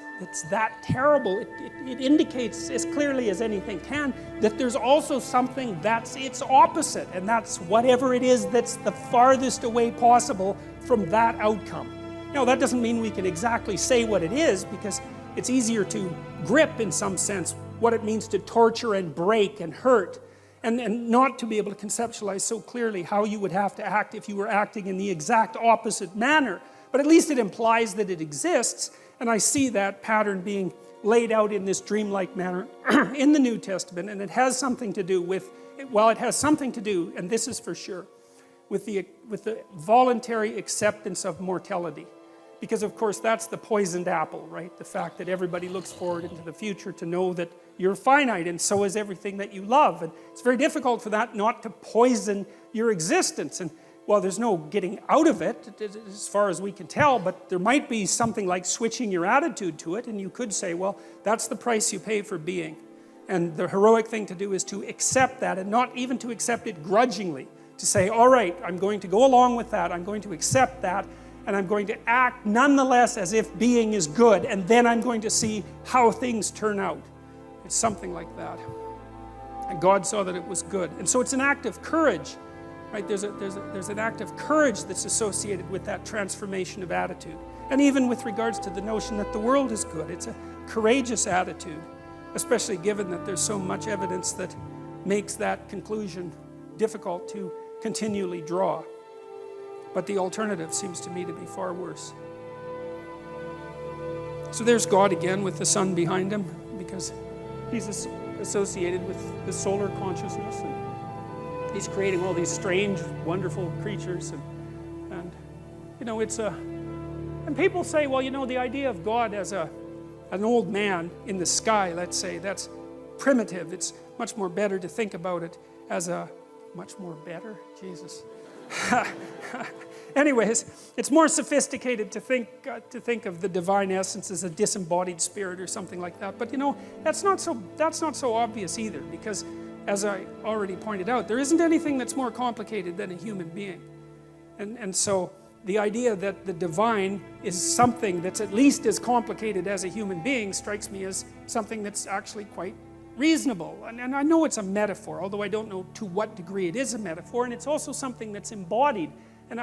that terrible, it indicates as clearly as anything can that there's also something that's its opposite, and that's whatever it is that's the farthest away possible from that outcome. Now, that doesn't mean we can exactly say what it is, because it's easier to grip, in some sense, what it means to torture and break and hurt, and not to be able to conceptualize so clearly how you would have to act if you were acting in the exact opposite manner. But at least it implies that it exists, and I see that pattern being laid out in this dreamlike manner in the New Testament, and it has something to do with, well, it has something to do, and this is for sure, with the voluntary acceptance of mortality. Because of course that's the poisoned apple, right? The fact that everybody looks forward into the future to know that you're finite, and so is everything that you love. And it's very difficult for that not to poison your existence. And well, there's no getting out of it, as far as we can tell, but there might be something like switching your attitude to it, and you could say, well, that's the price you pay for being. And the heroic thing to do is to accept that, and not even to accept it grudgingly. To say, all right, I'm going to go along with that, I'm going to accept that, and I'm going to act nonetheless as if being is good, and then I'm going to see how things turn out. It's something like that. And God saw that it was good. And so it's an act of courage. right? There's an act of courage that's associated with that transformation of attitude. And even with regards to the notion that the world is good, it's a courageous attitude, especially given that there's so much evidence that makes that conclusion difficult to continually draw. But the alternative seems to me to be far worse. So there's God again with the sun behind him, because he's associated with the solar consciousness, and he's creating all these strange, wonderful creatures, and you know, it's a, and people say, well, you know, the idea of God as an old man in the sky, let's say, that's primitive. It's much more better to think about it as a, much more better? Jesus. Anyways, it's more sophisticated to think of the divine essence as a disembodied spirit or something like that. But you know, that's not so obvious either, because as I already pointed out, there isn't anything that's more complicated than a human being. And so the idea that the divine is something that's at least as complicated as a human being strikes me as something that's actually quite reasonable. And I know it's a metaphor, although I don't know to what degree it is a metaphor, and it's also something that's embodied. And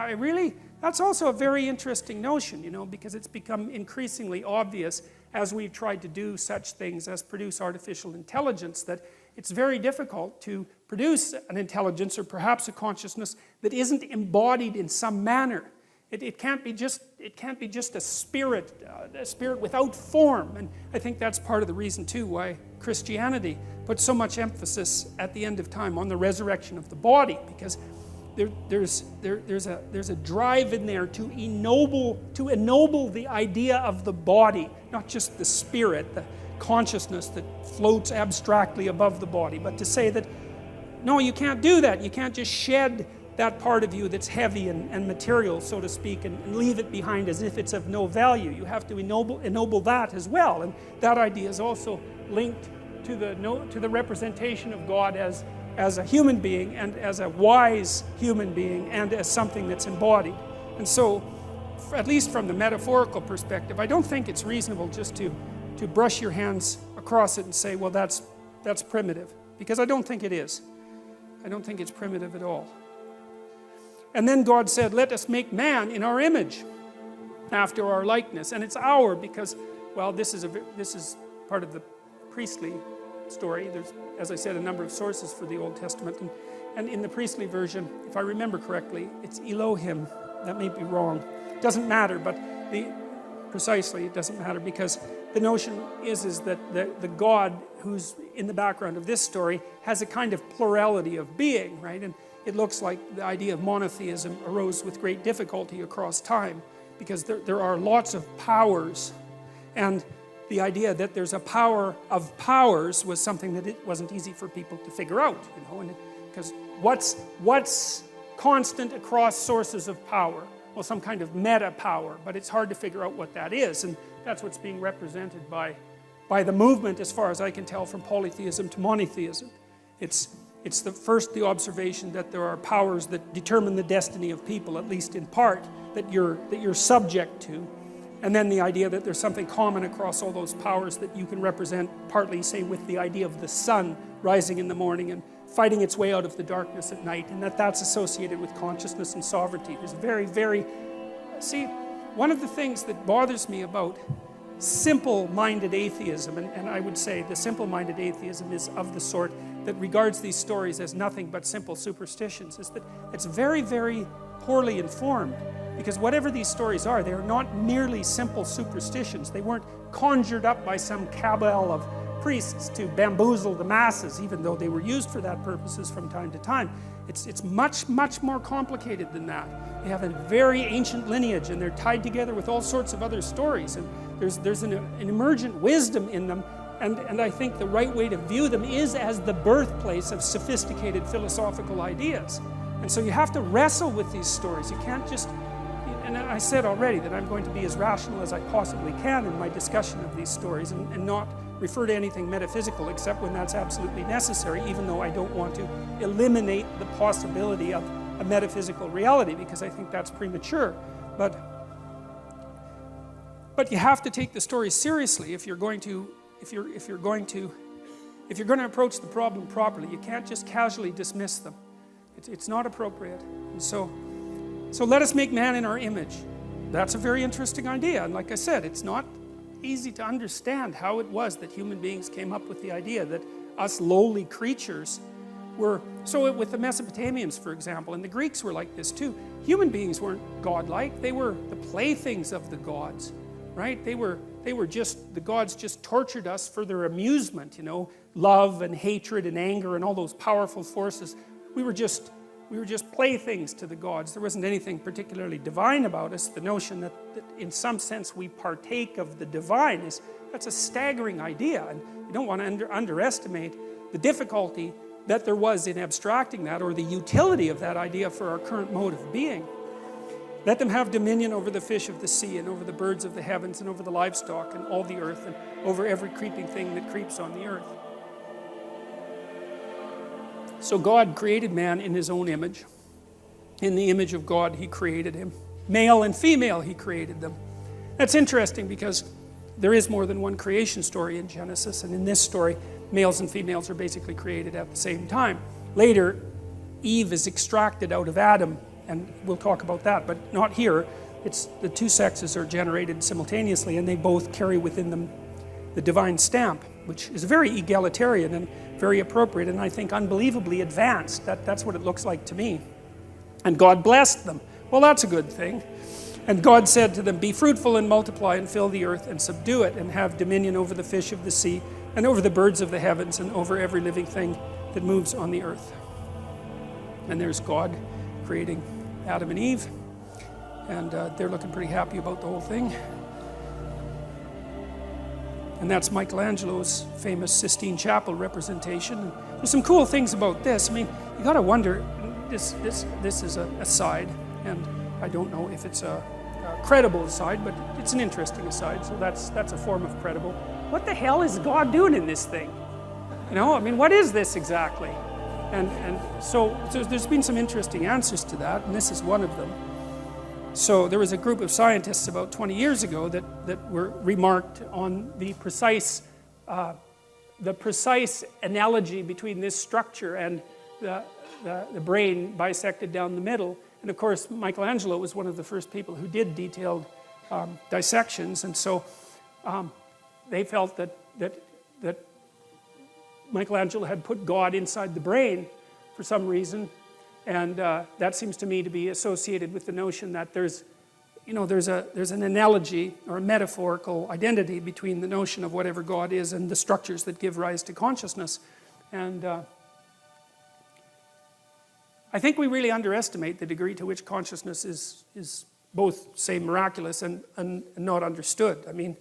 that's also a very interesting notion, you know, because it's become increasingly obvious as we've tried to do such things as produce artificial intelligence, that it's very difficult to produce an intelligence or perhaps a consciousness that isn't embodied in some manner. It can't be just a spirit without form. And I think that's part of the reason too why Christianity puts so much emphasis at the end of time on the resurrection of the body, because there's a drive in there to ennoble the idea of the body, not just the spirit, the consciousness that floats abstractly above the body, but to say that no, you can't do that. You can't just shed that part of you that's heavy and material, so to speak, and leave it behind as if it's of no value. You have to ennoble that as well. And that idea is also linked to the representation of God as a human being, and as a wise human being, and as something that's embodied. And so, at least from the metaphorical perspective, I don't think it's reasonable just to brush your hands across it and say, well, that's primitive. Because I don't think it is. I don't think it's primitive at all. And then God said, let us make man in our image, after our likeness. And it's our, because, well, this is part of the priestly story. There's, as I said, a number of sources for the Old Testament. And in the priestly version, if I remember correctly, it's Elohim. That may be wrong. It doesn't matter, but precisely it doesn't matter, because the notion is that the God who's in the background of this story has a kind of plurality of being, right? And it looks like the idea of monotheism arose with great difficulty across time, because there are lots of powers, and the idea that there's a power of powers was something that it wasn't easy for people to figure out, you know, and because what's constant across sources of power? Well, some kind of meta power, but it's hard to figure out what that is, and that's what's being represented by the movement, as far as I can tell, from polytheism to monotheism. It's the observation that there are powers that determine the destiny of people, at least in part, that you're subject to. And then the idea that there's something common across all those powers that you can represent, partly, say, with the idea of the sun rising in the morning and fighting its way out of the darkness at night, and that's associated with consciousness and sovereignty. There's see, one of the things that bothers me about simple-minded atheism, and I would say the simple-minded atheism is of the sort that regards these stories as nothing but simple superstitions, is that it's very, very poorly informed. Because whatever these stories are, they are not merely simple superstitions. They weren't conjured up by some cabal of priests to bamboozle the masses, even though they were used for that purposes from time to time. It's much, much more complicated than that. They have a very ancient lineage, and they're tied together with all sorts of other stories. And there's an emergent wisdom in them. And I think the right way to view them is as the birthplace of sophisticated philosophical ideas. And so you have to wrestle with these stories. You can't just... And I said already that I'm going to be as rational as I possibly can in my discussion of these stories, and not refer to anything metaphysical except when that's absolutely necessary, even though I don't want to eliminate the possibility of a metaphysical reality, because I think that's premature. But you have to take the stories seriously if you're going to approach the problem properly. You can't just casually dismiss them. It's not appropriate. And so let us make man in our image. That's a very interesting idea. And like I said, it's not easy to understand how it was that human beings came up with the idea that us lowly creatures were, so with the Mesopotamians, for example, and the Greeks were like this too. Human beings weren't godlike. They were the playthings of the gods, right? They were just, the gods just tortured us for their amusement, love and hatred and anger and all those powerful forces. We were just playthings to the gods. There wasn't anything particularly divine about us. The notion that in some sense we partake of the divine, that's a staggering idea. And you don't want to underestimate the difficulty that there was in abstracting that, or the utility of that idea for our current mode of being. Let them have dominion over the fish of the sea, and over the birds of the heavens, and over the livestock, and all the earth, and over every creeping thing that creeps on the earth. So God created man in his own image. In the image of God he created him. Male and female he created them. That's interesting because there is more than one creation story in Genesis, and in this story, males and females are basically created at the same time. Later, Eve is extracted out of Adam, and we'll talk about that, but not here. It's the two sexes are generated simultaneously, and they both carry within them the divine stamp, which is very egalitarian and very appropriate, and I think unbelievably advanced. That's what it looks like to me. And God blessed them. Well, that's a good thing. And God said to them, "Be fruitful and multiply and fill the earth and subdue it, and have dominion over the fish of the sea and over the birds of the heavens and over every living thing that moves on the earth." And there's God creating Adam and Eve, and they're looking pretty happy about the whole thing. And that's Michelangelo's famous Sistine Chapel representation. And there's some cool things about this. I mean, you got to wonder, this is a aside, and I don't know if it's a credible aside, but it's an interesting aside, so that's a form of credible. What the hell is God doing in this thing? I mean, what is this exactly? And so there's been some interesting answers to that, and this is one of them. So there was a group of scientists about 20 years ago that were remarked on the precise analogy between this structure and the brain bisected down the middle. And of course, Michelangelo was one of the first people who did detailed dissections, and so they felt that Michelangelo had put God inside the brain for some reason, and that seems to me to be associated with the notion that there's an analogy or a metaphorical identity between the notion of whatever God is and the structures that give rise to consciousness. And I think we really underestimate the degree to which consciousness is both, say, miraculous and not understood. I mean,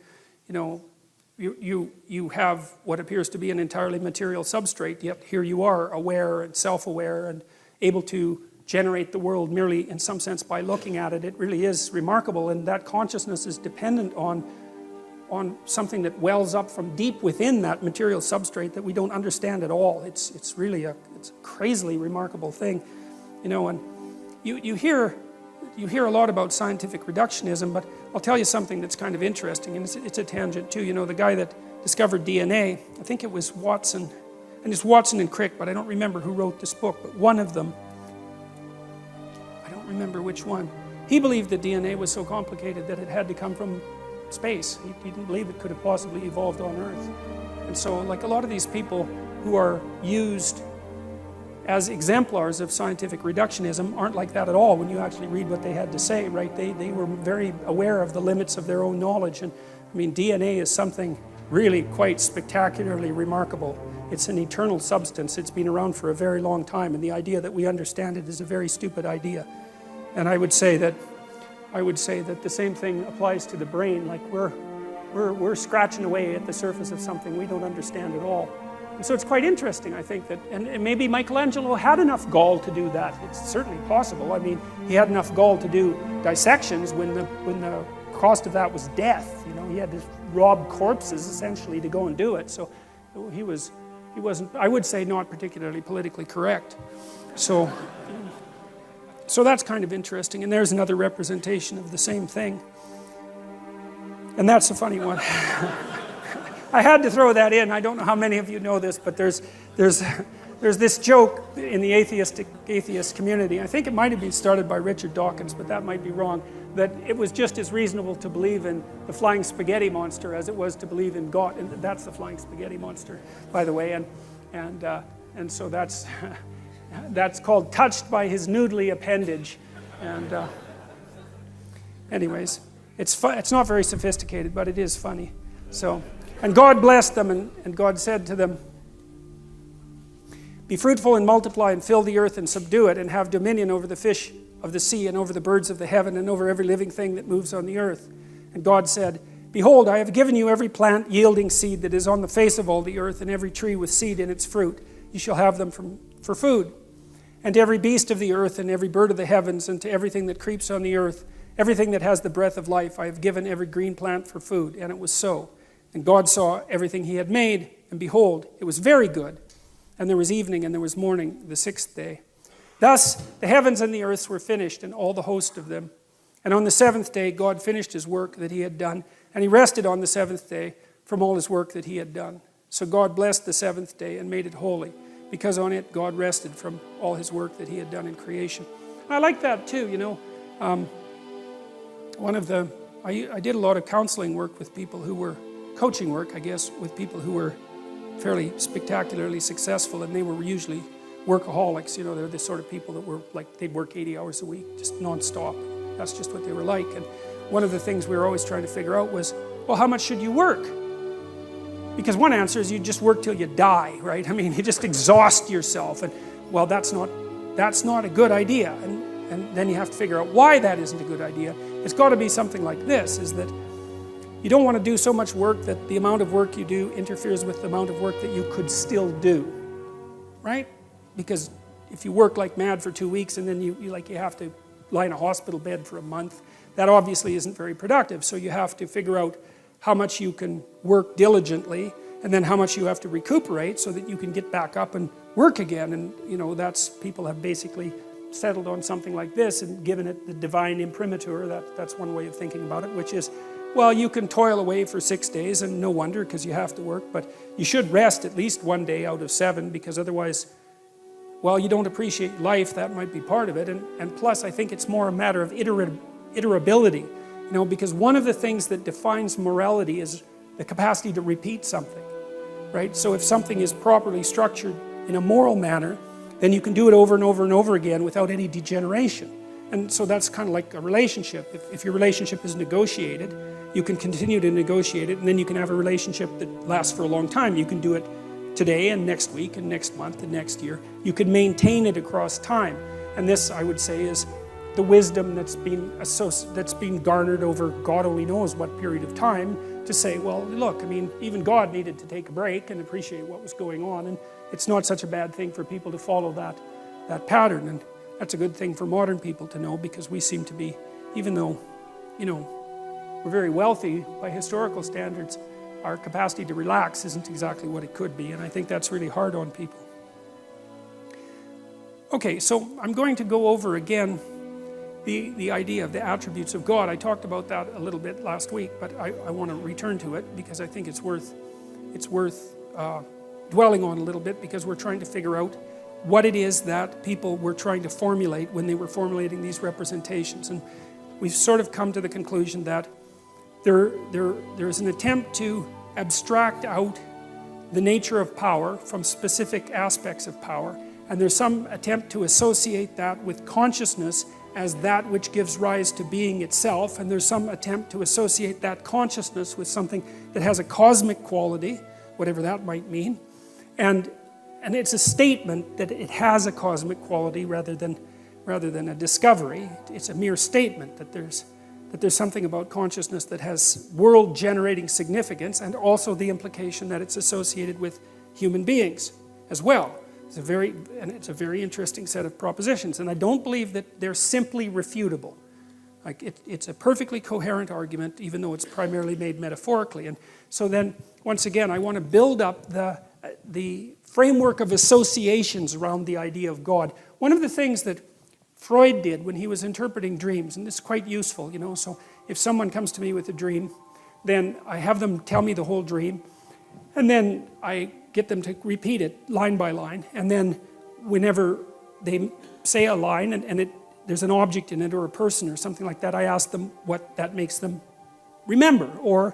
you have what appears to be an entirely material substrate, yet here you are, aware and self-aware and able to generate the world merely in some sense by looking at it. It really is remarkable, and that consciousness is dependent on something that wells up from deep within that material substrate that we don't understand at all. It's really a crazily remarkable thing, and you hear a lot about scientific reductionism, but I'll tell you something that's kind of interesting, and it's a tangent too. The guy that discovered DNA, I think it was Watson, and it's Watson and Crick, but I don't remember who wrote this book, but one of them, I don't remember which one, he believed that DNA was so complicated that it had to come from space. He didn't believe it could have possibly evolved on Earth. And so, like a lot of these people who are used as exemplars of scientific reductionism aren't like that at all when you actually read what they had to say, right? They were very aware of the limits of their own knowledge. And I mean, DNA is something really quite spectacularly remarkable. It's an eternal substance. It's been around for a very long time, and the idea that we understand it is a very stupid idea. And I would say that the same thing applies to the brain. Like we're scratching away at the surface of something we don't understand at all. And so it's quite interesting, I think, that, and maybe Michelangelo had enough gall to do that. It's certainly possible. I mean, he had enough gall to do dissections when the cost of that was death. He had to rob corpses essentially to go and do it. So he wasn't, I would say, not particularly politically correct. So that's kind of interesting. And there's another representation of the same thing. And that's a funny one. I had to throw that in. I don't know how many of you know this, but there's There's this joke in the atheist community. I think it might have been started by Richard Dawkins, but that might be wrong. That it was just as reasonable to believe in the flying spaghetti monster as it was to believe in God. And that's the flying spaghetti monster, by the way. And so that's that's called touched by his noodly appendage. And anyways, it's not very sophisticated, but it is funny. So, and God blessed them, and God said to them, "Be fruitful and multiply and fill the earth and subdue it and have dominion over the fish of the sea and over the birds of the heaven and over every living thing that moves on the earth." And God said, "Behold, I have given you every plant yielding seed that is on the face of all the earth, and every tree with seed in its fruit. You shall have them for food. And to every beast of the earth and every bird of the heavens and to everything that creeps on the earth, everything that has the breath of life, I have given every green plant for food." And it was so. And God saw everything he had made, and behold, it was very good. And there was evening and there was morning, the sixth day. Thus the heavens and the earth were finished, and all the host of them. And on the seventh day God finished his work that he had done, and he rested on the seventh day from all his work that he had done. So God blessed the seventh day and made it holy, because on it God rested from all his work that he had done in creation. I like that too, you know. I did a lot of counseling work with people who were, coaching work, I guess, with people who were fairly spectacularly successful, and they were usually workaholics. You know, they're the sort of people that were like, they'd work 80 hours a week, just non-stop. That's just what they were like. And one of the things we were always trying to figure out was, well, how much should you work? Because one answer is you just work till you die, right? I mean, you just exhaust yourself, and well, that's not a good idea. And then you have to figure out why that isn't a good idea. It's got to be something like this, is that you don't want to do so much work that the amount of work you do interferes with the amount of work that you could still do, right? Because if you work like mad for 2 weeks and then you have to lie in a hospital bed for a month, that obviously isn't very productive. So you have to figure out how much you can work diligently, and then how much you have to recuperate so that you can get back up and work again. And you know, people have basically settled on something like this and given it the divine imprimatur. That's one way of thinking about it, which is, well, you can toil away for 6 days, and no wonder, because you have to work, but you should rest at least 1 day out of 7, because otherwise, well, you don't appreciate life. That might be part of it. And plus, I think it's more a matter of iterability, you know, because one of the things that defines morality is the capacity to repeat something, right? So if something is properly structured in a moral manner, then you can do it over and over and over again without any degeneration. And so that's kind of like a relationship. If your relationship is negotiated, you can continue to negotiate it, and then you can have a relationship that lasts for a long time. You can do it today and next week and next month and next year. You can maintain it across time. And this, I would say, is the wisdom that's been garnered over God only knows what period of time, to say, well, look, I mean, even God needed to take a break and appreciate what was going on, and it's not such a bad thing for people to follow that pattern. And that's a good thing for modern people to know, because we seem to be, even though, you know, we're very wealthy by historical standards, our capacity to relax isn't exactly what it could be, and I think that's really hard on people. Okay, so I'm going to go over again the idea of the attributes of God. I talked about that a little bit last week, but I want to return to it because I think it's worth dwelling on a little bit, because we're trying to figure out what it is that people were trying to formulate when they were formulating these representations. And we've sort of come to the conclusion that there is an attempt to abstract out the nature of power from specific aspects of power, and there's some attempt to associate that with consciousness as that which gives rise to being itself, and there's some attempt to associate that consciousness with something that has a cosmic quality, whatever that might mean, and it's a statement that it has a cosmic quality rather than a discovery. It's a mere statement that there's something about consciousness that has world-generating significance, and also the implication that it's associated with human beings as well. It's a very interesting set of propositions, and I don't believe that they're simply refutable. Like it's a perfectly coherent argument, even though it's primarily made metaphorically. And so then, once again, I want to build up the framework of associations around the idea of God. One of the things that Freud did when he was interpreting dreams, and this is quite useful, you know, so if someone comes to me with a dream, then I have them tell me the whole dream, and then I get them to repeat it line by line, and then whenever they say a line and there's an object in it or a person or something like that, I ask them what that makes them remember, or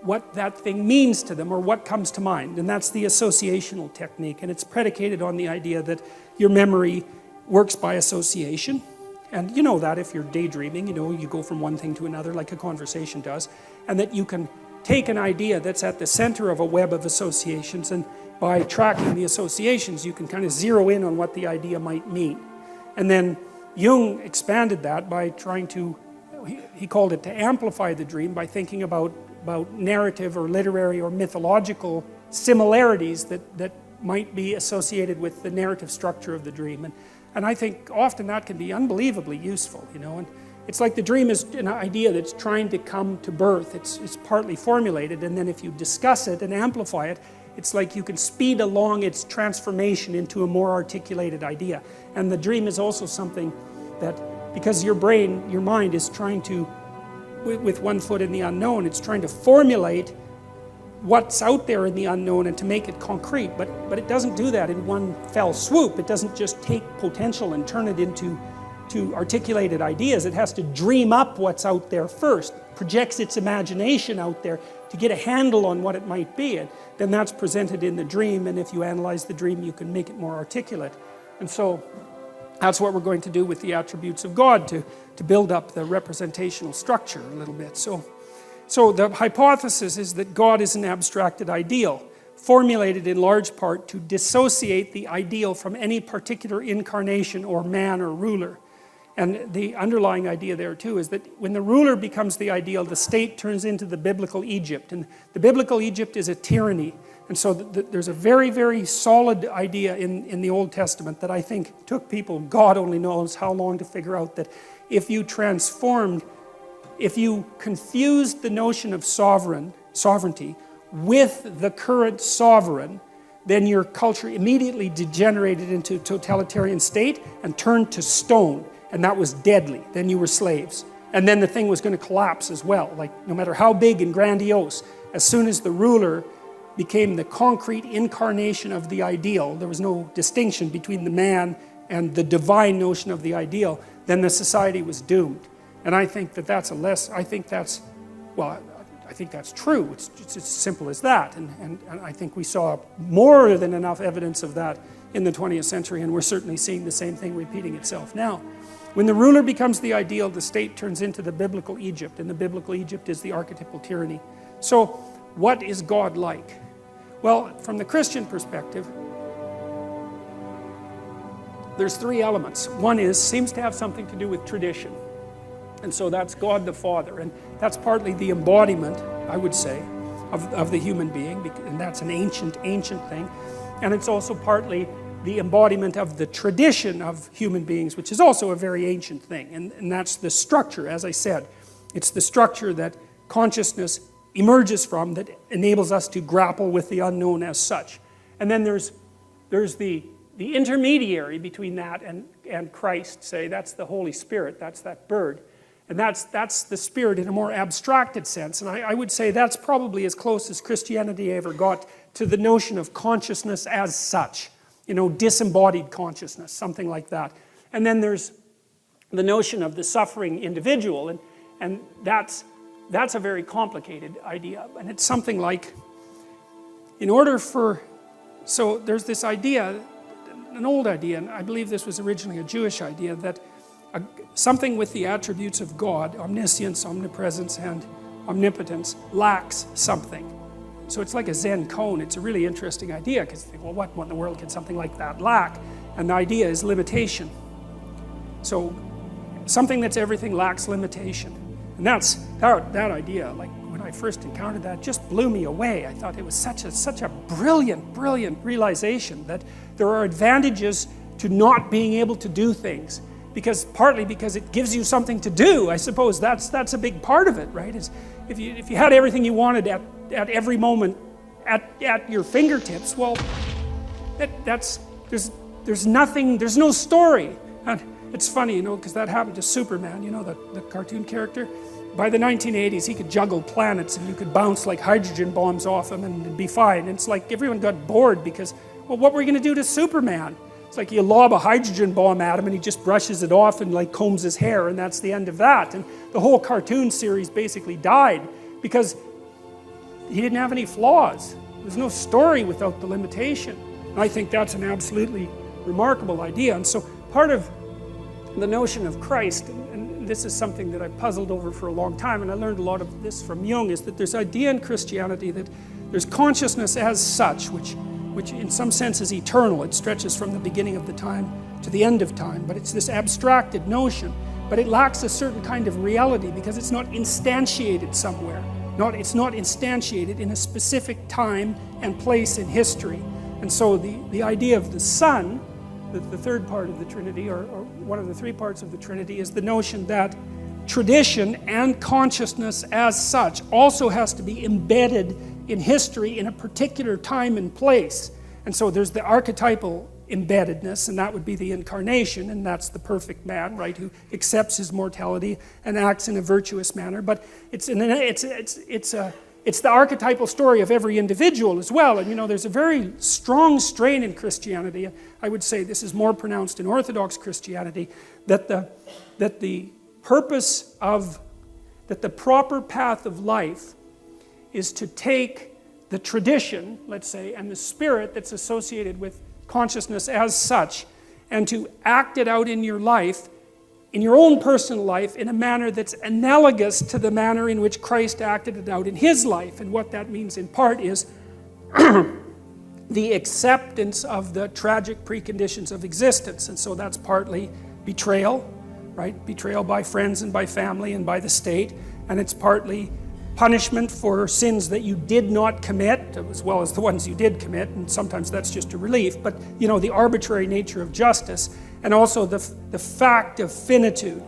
what that thing means to them, or what comes to mind. And that's the associational technique, and it's predicated on the idea that your memory works by association. And you know that if you're daydreaming, you go from one thing to another like a conversation does, and that you can take an idea that's at the center of a web of associations, and by tracking the associations you can kind of zero in on what the idea might mean. And then Jung expanded that by trying to, he called it to amplify the dream by thinking about narrative or literary or mythological similarities that might be associated with the narrative structure of the dream. And I think often that can be unbelievably useful, and it's like the dream is an idea that's trying to come to birth. It's partly formulated, and then if you discuss it and amplify it, it's like you can speed along its transformation into a more articulated idea. And the dream is also something that, because your brain, your mind is trying to, with one foot in the unknown, it's trying to formulate what's out there in the unknown and to make it concrete, but it doesn't do that in one fell swoop. It doesn't just take potential and turn it into articulated ideas. It has to dream up what's out there first, projects its imagination out there to get a handle on what it might be, and then that's presented in the dream, and if you analyze the dream you can make it more articulate. And so that's what we're going to do with the attributes of God, to build up the representational structure a little bit. So the hypothesis is that God is an abstracted ideal, formulated in large part to dissociate the ideal from any particular incarnation or man or ruler. And the underlying idea there too is that when the ruler becomes the ideal, the state turns into the biblical Egypt. And the biblical Egypt is a tyranny. And so there's a very, very solid idea in the Old Testament that I think took people, God only knows how long, to figure out that if you confused the notion of sovereignty with the current sovereign, then your culture immediately degenerated into a totalitarian state and turned to stone. And that was deadly. Then you were slaves. And then the thing was going to collapse as well. Like, no matter how big and grandiose, as soon as the ruler became the concrete incarnation of the ideal, there was no distinction between the man and the divine notion of the ideal, then the society was doomed. And I think that that's I think that's true. It's as simple as that. And I think we saw more than enough evidence of that in the 20th century, and we're certainly seeing the same thing repeating itself now. When the ruler becomes the ideal, the state turns into the biblical Egypt, and the biblical Egypt is the archetypal tyranny. So, what is God like? Well, from the Christian perspective, there's three elements. One seems to have something to do with tradition. And so that's God the Father, and that's partly the embodiment, I would say, of the human being, and that's an ancient thing. And it's also partly the embodiment of the tradition of human beings, which is also a very ancient thing. And that's the structure, as I said. It's the structure that consciousness emerges from that enables us to grapple with the unknown as such. And then there's the intermediary between that and Christ, say, that's the Holy Spirit, that's that bird. And that's the Spirit in a more abstracted sense. And I would say that's probably as close as Christianity ever got to the notion of consciousness as such. Disembodied consciousness, something like that. And then there's the notion of the suffering individual, and that's a very complicated idea. And it's something like, so there's this idea, an old idea, and I believe this was originally a Jewish idea, that something with the attributes of God, omniscience, omnipresence, and omnipotence, lacks something. So it's like a Zen cone. It's a really interesting idea, because you think, well, what in the world can something like that lack? And the idea is limitation. So something that's everything lacks limitation. And that idea, like when I first encountered that, just blew me away. I thought it was such a brilliant realization that there are advantages to not being able to do things. Partly because it gives you something to do. I suppose that's a big part of it, right? If you had everything you wanted at every moment at your fingertips, well, there's nothing, there's no story. And it's funny, because that happened to Superman, the cartoon character. by the 1980s, he could juggle planets and you could bounce like hydrogen bombs off him and it'd be fine. And it's like everyone got bored because, well, what were we going to do to Superman? It's like you lob a hydrogen bomb at him and he just brushes it off and like combs his hair, and that's the end of that. And the whole cartoon series basically died because he didn't have any flaws. There's no story without the limitation. And I think that's an absolutely remarkable idea. And so part of the notion of Christ, and this is something that I've puzzled over for a long time, and I learned a lot of this from Jung, is that there's an idea in Christianity that there's consciousness as such, which in some sense is eternal. It stretches from the beginning of the time to the end of time, but it's this abstracted notion. But it lacks a certain kind of reality because it's not instantiated somewhere. It's not instantiated in a specific time and place in history. And so the idea of the Son, the third part of the Trinity, or one of the three parts of the Trinity, is the notion that tradition and consciousness as such also has to be embedded in history in a particular time and place. And so there's the archetypal embeddedness, and that would be the incarnation, and that's the perfect man, right, who accepts his mortality and acts in a virtuous manner. But it's the archetypal story of every individual as well. And there's a very strong strain in Christianity. I would say this is more pronounced in Orthodox Christianity, that the proper path of life is to take the tradition, let's say, and the spirit that's associated with consciousness as such, and to act it out in your life, in your own personal life, in a manner that's analogous to the manner in which Christ acted it out in his life. And what that means in part is the acceptance of the tragic preconditions of existence. And so that's partly betrayal, right? Betrayal by friends and by family and by the state. And it's partly punishment for sins that you did not commit, as well as the ones you did commit, and sometimes that's just a relief, but the arbitrary nature of justice, and also the fact of finitude.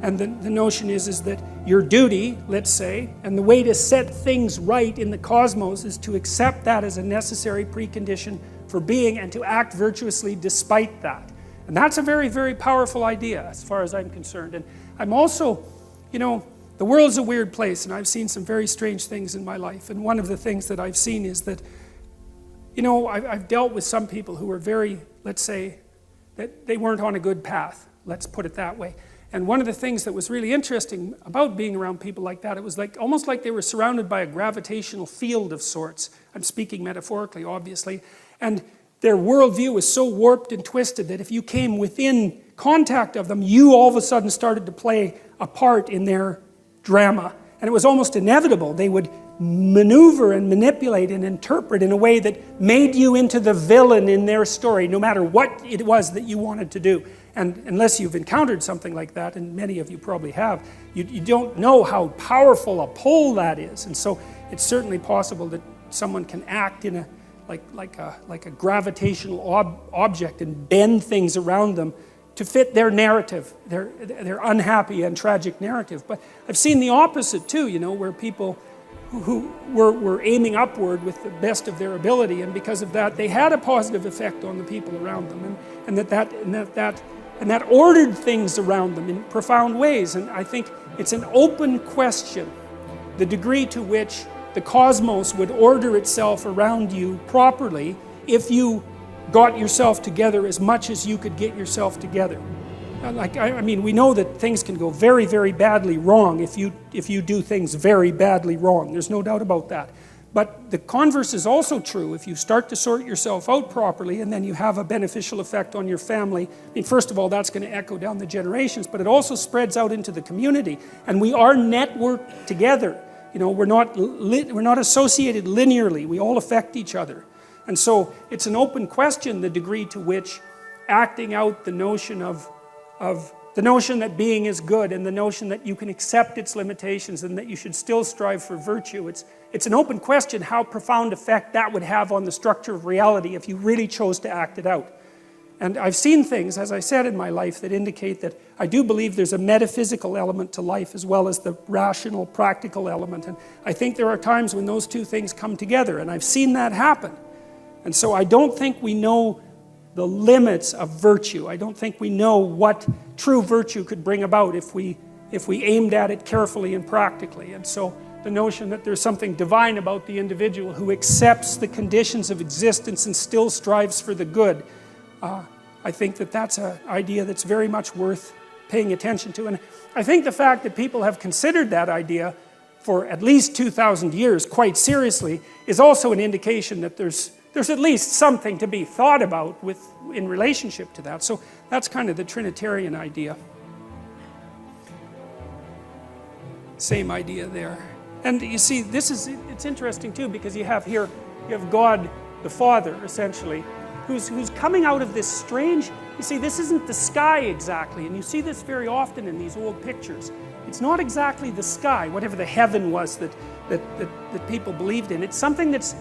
And the notion is that your duty, let's say, and the way to set things right in the cosmos is to accept that as a necessary precondition for being and to act virtuously despite that. And that's a very, very powerful idea as far as I'm concerned. And I'm also, the world's a weird place, and I've seen some very strange things in my life. And one of the things that I've seen is that, I've dealt with some people who were very, let's say, that they weren't on a good path. Let's put it that way. And one of the things that was really interesting about being around people like that, it was like almost like they were surrounded by a gravitational field of sorts. I'm speaking metaphorically, obviously. And their worldview was so warped and twisted that if you came within contact of them, you all of a sudden started to play a part in their drama. And it was almost inevitable. They would maneuver and manipulate and interpret in a way that made you into the villain in their story, no matter what it was that you wanted to do. And unless you've encountered something like that, and many of you probably have, you don't know how powerful a pull that is. And so it's certainly possible that someone can act in like a gravitational object and bend things around them to fit their narrative, their unhappy and tragic narrative. But I've seen the opposite too, where people who were aiming upward with the best of their ability, and because of that, they had a positive effect on the people around them, and that ordered things around them in profound ways. And I think it's an open question, the degree to which the cosmos would order itself around you properly if you got yourself together as much as you could get yourself together. We know that things can go very, very badly wrong if you do things very badly wrong. There's no doubt about that. But the converse is also true. If you start to sort yourself out properly and then you have a beneficial effect on your family, first of all, that's going to echo down the generations, but it also spreads out into the community. And we are networked together. We're not associated linearly. We all affect each other. And so it's an open question, the degree to which acting out the notion of the notion that being is good, and the notion that you can accept its limitations and that you should still strive for virtue. It's an open question how profound effect that would have on the structure of reality if you really chose to act it out. And I've seen things, as I said, in my life that indicate that I do believe there's a metaphysical element to life as well as the rational, practical element. And I think there are times when those two things come together, and I've seen that happen. And so I don't think we know the limits of virtue. I don't think we know what true virtue could bring about if we if we aimed at it carefully and practically. And so the notion that there's something divine about the individual who accepts the conditions of existence and still strives for the good, I think that that's an idea that's very much worth paying attention to. And I think the fact that people have considered that idea for at least 2,000 years quite seriously is also an indication that there's at least something to be thought about in relationship to that. So that's kind of the Trinitarian idea. Same idea there. And you see, it's interesting too, because you have God the Father, essentially, who's coming out of this strange, you see, this isn't the sky exactly, and you see this very often in these old pictures. It's not exactly the sky, whatever the heaven was that people believed in. It's something it's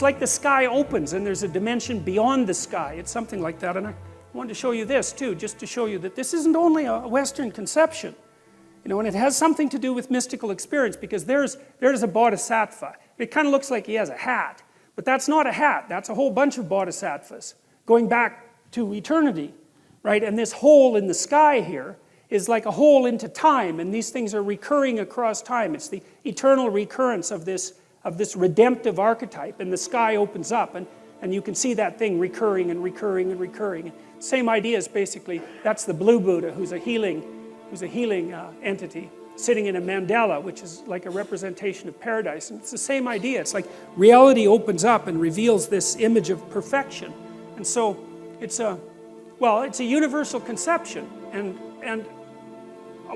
like the sky opens and there's a dimension beyond the sky. It's something like that. And I wanted to show you this too, just to show you that this isn't only a Western conception. And it has something to do with mystical experience, because there's a bodhisattva. It kind of looks like he has a hat, but that's not a hat. That's a whole bunch of bodhisattvas going back to eternity, right? And this hole in the sky here is like a hole into time, and these things are recurring across time. It's the eternal recurrence of this redemptive archetype, and the sky opens up, and you can see that thing recurring and recurring and recurring. Same idea is basically, that's the Blue Buddha, who's a healing entity, sitting in a mandala, which is like a representation of paradise. And it's the same idea. It's like reality opens up and reveals this image of perfection. And so it's a universal conception. And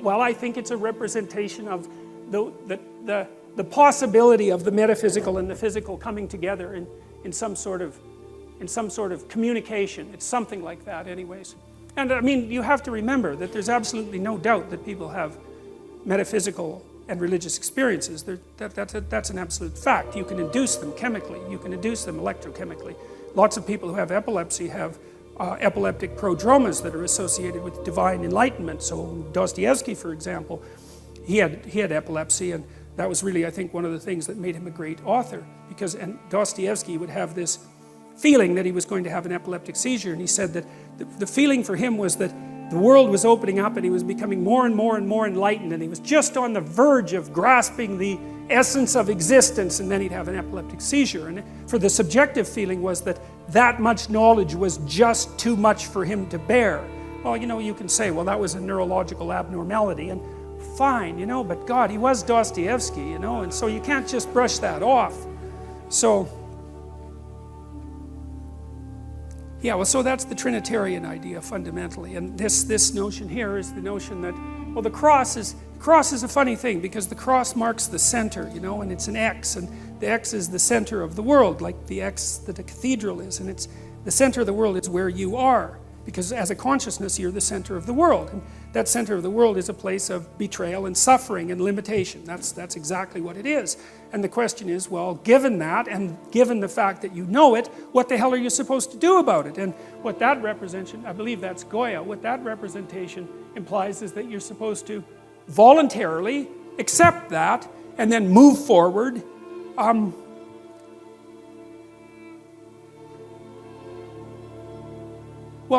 I think it's a representation of the possibility of the metaphysical and the physical coming together in some sort of communication. It's something like that anyways. And I mean, you have to remember that there's absolutely no doubt that people have metaphysical and religious experiences. That's an absolute fact. You can induce them chemically. You can induce them electrochemically. Lots of people who have epilepsy have epileptic prodromas that are associated with divine enlightenment. So Dostoevsky, for example, he had epilepsy, and that was really, I think, one of the things that made him a great author. And Dostoevsky would have this feeling that he was going to have an epileptic seizure, and he said that the feeling for him was that the world was opening up and he was becoming more and more and more enlightened, and he was just on the verge of grasping the essence of existence, and then he'd have an epileptic seizure. And for the subjective feeling was that much knowledge was just too much for him to bear. Well, you can say, well, that was a neurological abnormality, and fine, but God, he was Dostoevsky, and so you can't just brush that off. So so that's the Trinitarian idea fundamentally. And this notion here is the notion that, well, the cross is a funny thing, because the cross marks the center, and it's an X, and the X is the center of the world, like the X that a cathedral is, and it's the center of the world is where you are, because as a consciousness you're the center of the world, and that center of the world is a place of betrayal and suffering and limitation. That's exactly what it is. And the question is, well, given that, and given the fact that you know it, what the hell are you supposed to do about it? And what that representation, I believe that's Goya, what that representation implies is that you're supposed to voluntarily accept that and then move forward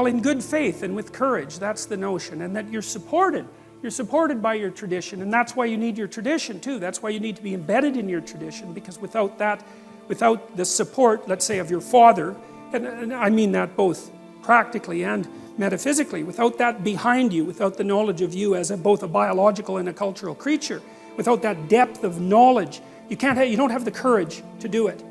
in good faith and with courage. That's the notion. And that you're supported. You're supported by your tradition, and that's why you need your tradition too. That's why you need to be embedded in your tradition, because without the support, let's say, of your father, and I mean that both practically and metaphysically, without that behind you, without the knowledge of you as both a biological and a cultural creature, without that depth of knowledge, you don't have the courage to do it,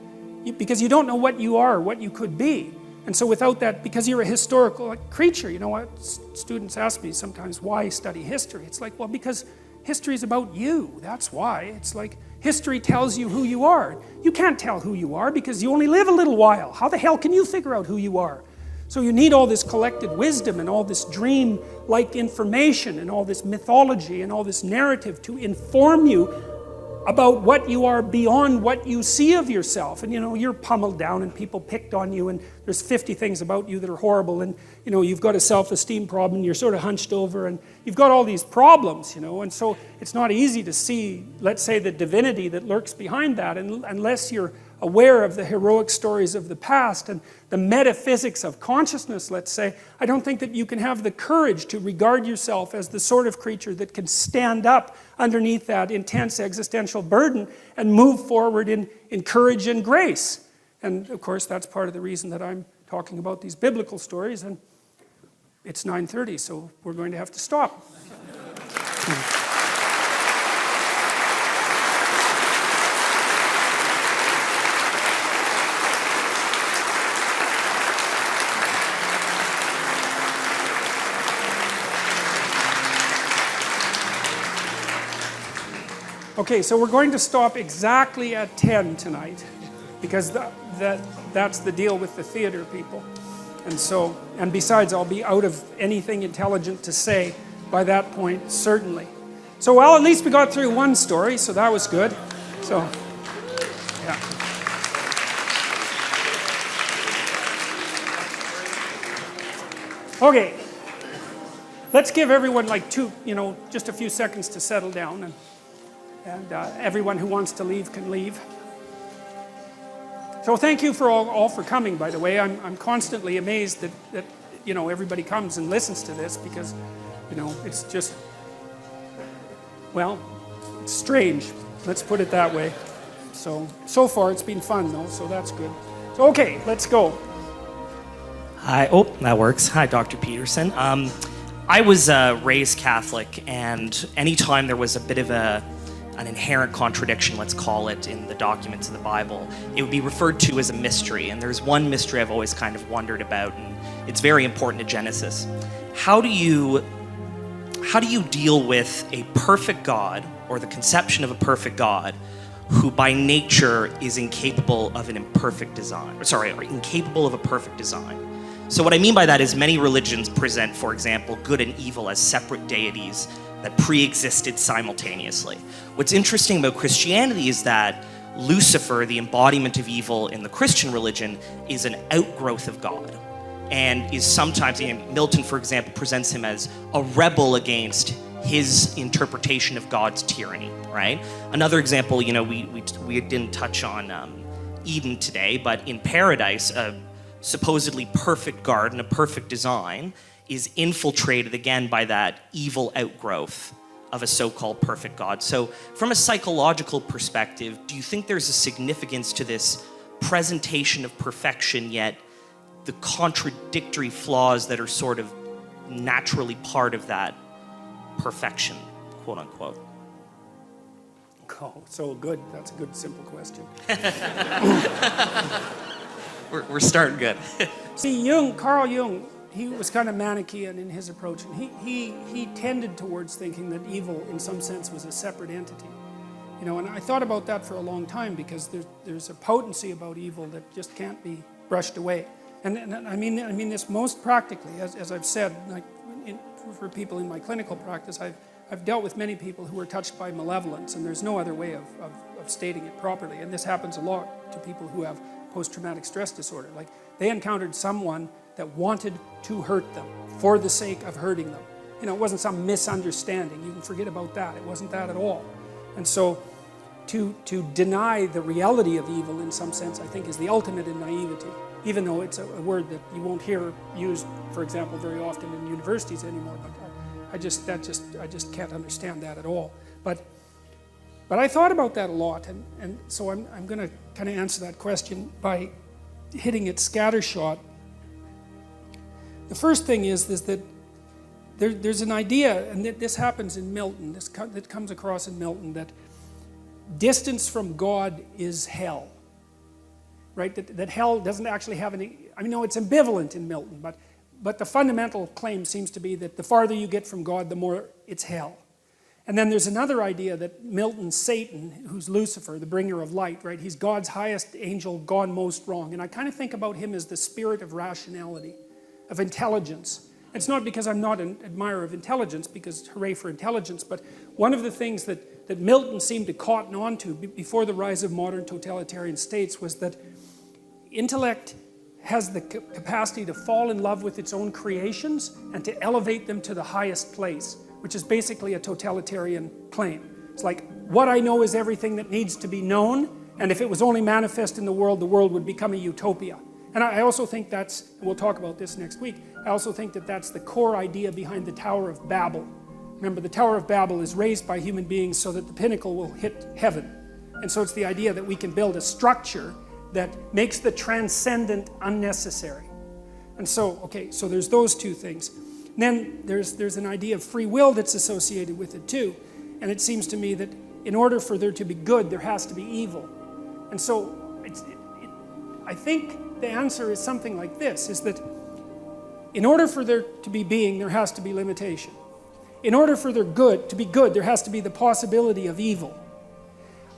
because you don't know what you are, what you could be. And so without that, because you're a historical creature, what students ask me sometimes, why study history? It's like, well, because history is about you, that's why. It's like, history tells you who you are. You can't tell who you are because you only live a little while. How the hell can you figure out who you are? So you need all this collected wisdom and all this dream-like information and all this mythology and all this narrative to inform you about what you are beyond what you see of yourself. And you're pummeled down and people picked on you, and there's 50 things about you that are horrible, and you've got a self-esteem problem, and you're sort of hunched over, and you've got all these problems, and so it's not easy to see, let's say, the divinity that lurks behind that, unless you're aware of the heroic stories of the past and the metaphysics of consciousness, let's say, I don't think that you can have the courage to regard yourself as the sort of creature that can stand up underneath that intense existential burden and move forward in courage and grace. And of course, that's part of the reason that I'm talking about these biblical stories, and it's 9:30, so we're going to have to stop. Okay, so we're going to stop exactly at 10 tonight, because that's the deal with the theater people. And besides, I'll be out of anything intelligent to say by that point, certainly. So, well, at least we got through one story, so that was good. So, yeah. Okay, let's give everyone like just a few seconds to settle down, and everyone who wants to leave can leave. So thank you for all for coming, by the way. I'm constantly amazed that everybody comes and listens to this, because it's just, well, it's strange. Let's put it that way. So far it's been fun though, so that's good. So okay, let's go. Hi, that works. Hi, Dr. Peterson. I was raised Catholic, and anytime there was a bit of an inherent contradiction, let's call it, in the documents of the Bible, it would be referred to as a mystery. And there's one mystery I've always kind of wondered about, and it's very important to Genesis. How do you deal with a perfect God, or the conception of a perfect God, who by nature is incapable of an imperfect design? Incapable of a perfect design. So what I mean by that is many religions present, for example, good and evil as separate deities that pre-existed simultaneously. What's interesting about Christianity is that Lucifer, the embodiment of evil in the Christian religion, is an outgrowth of God, and is sometimes, Milton, for example, presents him as a rebel against his interpretation of God's tyranny, right? Another example, we didn't touch on Eden today, but in paradise, a supposedly perfect garden, a perfect design, is infiltrated again by that evil outgrowth of a so-called perfect God. So from a psychological perspective, do you think there's a significance to this presentation of perfection, yet the contradictory flaws that are sort of naturally part of that perfection, quote unquote? Oh, so good. That's a good, simple question. We're starting good. See, Carl Jung, he was kind of Manichaean in his approach, and he tended towards thinking that evil, in some sense, was a separate entity. And I thought about that for a long time, because there's a potency about evil that just can't be brushed away. And I mean this most practically, as I've said, like for people in my clinical practice, I've dealt with many people who are touched by malevolence, and there's no other way of stating it properly. And this happens a lot to people who have post-traumatic stress disorder. Like, they encountered someone that wanted to hurt them for the sake of hurting them. It wasn't some misunderstanding. You can forget about that. It wasn't that at all. And so to deny the reality of evil, in some sense, I think is the ultimate in naivety, even though it's a word that you won't hear used, for example, very often in universities anymore. But I just can't understand that at all. But I thought about that a lot, and so I'm going to kind of answer that question by hitting it scattershot. The first thing is that there's an idea, and this happens in Milton, that comes across in Milton, that distance from God is hell, right? That hell doesn't actually have any, no, it's ambivalent in Milton, but the fundamental claim seems to be that the farther you get from God, the more it's hell. And then there's another idea that Milton's Satan, who's Lucifer, the bringer of light, right? He's God's highest angel, gone most wrong. And I kind of think about him as the spirit of rationality, of intelligence. It's not because I'm not an admirer of intelligence, because hooray for intelligence, but one of the things that Milton seemed to cotton on to before the rise of modern totalitarian states was that intellect has the capacity to fall in love with its own creations and to elevate them to the highest place, which is basically a totalitarian claim. It's like, what I know is everything that needs to be known, And if it was only manifest in the world would become a utopia. And I also think that's, and we'll talk about this next week, I also think that that's the core idea behind the Tower of Babel. Remember, the Tower of Babel is raised by human beings so that the pinnacle will hit heaven. And so it's the idea that we can build a structure that makes the transcendent unnecessary. And so, okay, so there's those two things. And then there's an idea of free will that's associated with it too. And it seems to me that in order for there to be good, there has to be evil. And so I think the answer is something like this, is that in order for there to be being, there has to be limitation. In order for there to be good, there has to be the possibility of evil.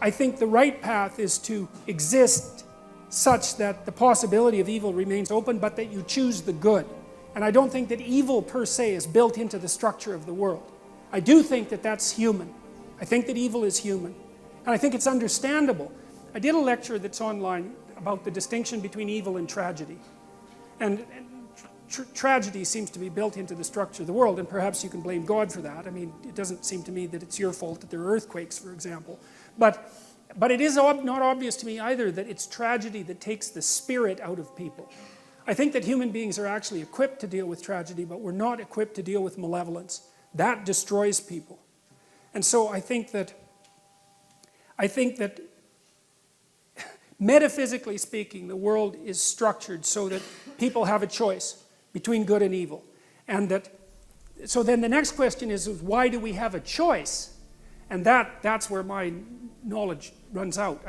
I think the right path is to exist such that the possibility of evil remains open, but that you choose the good. And I don't think that evil per se is built into the structure of the world. I do think that that's human. I think that evil is human. And I think it's understandable. I did a lecture that's online about the distinction between evil and tragedy. And tragedy seems to be built into the structure of the world, and perhaps you can blame God for that. I mean, it doesn't seem to me that it's your fault that there are earthquakes, for example. But it is not obvious to me either that it's tragedy that takes the spirit out of people. I think that human beings are actually equipped to deal with tragedy, but we're not equipped to deal with malevolence. That destroys people. And so I think that metaphysically speaking, the world is structured so that people have a choice between good and evil. So then the next question is why do we have a choice? And that's where my knowledge runs out.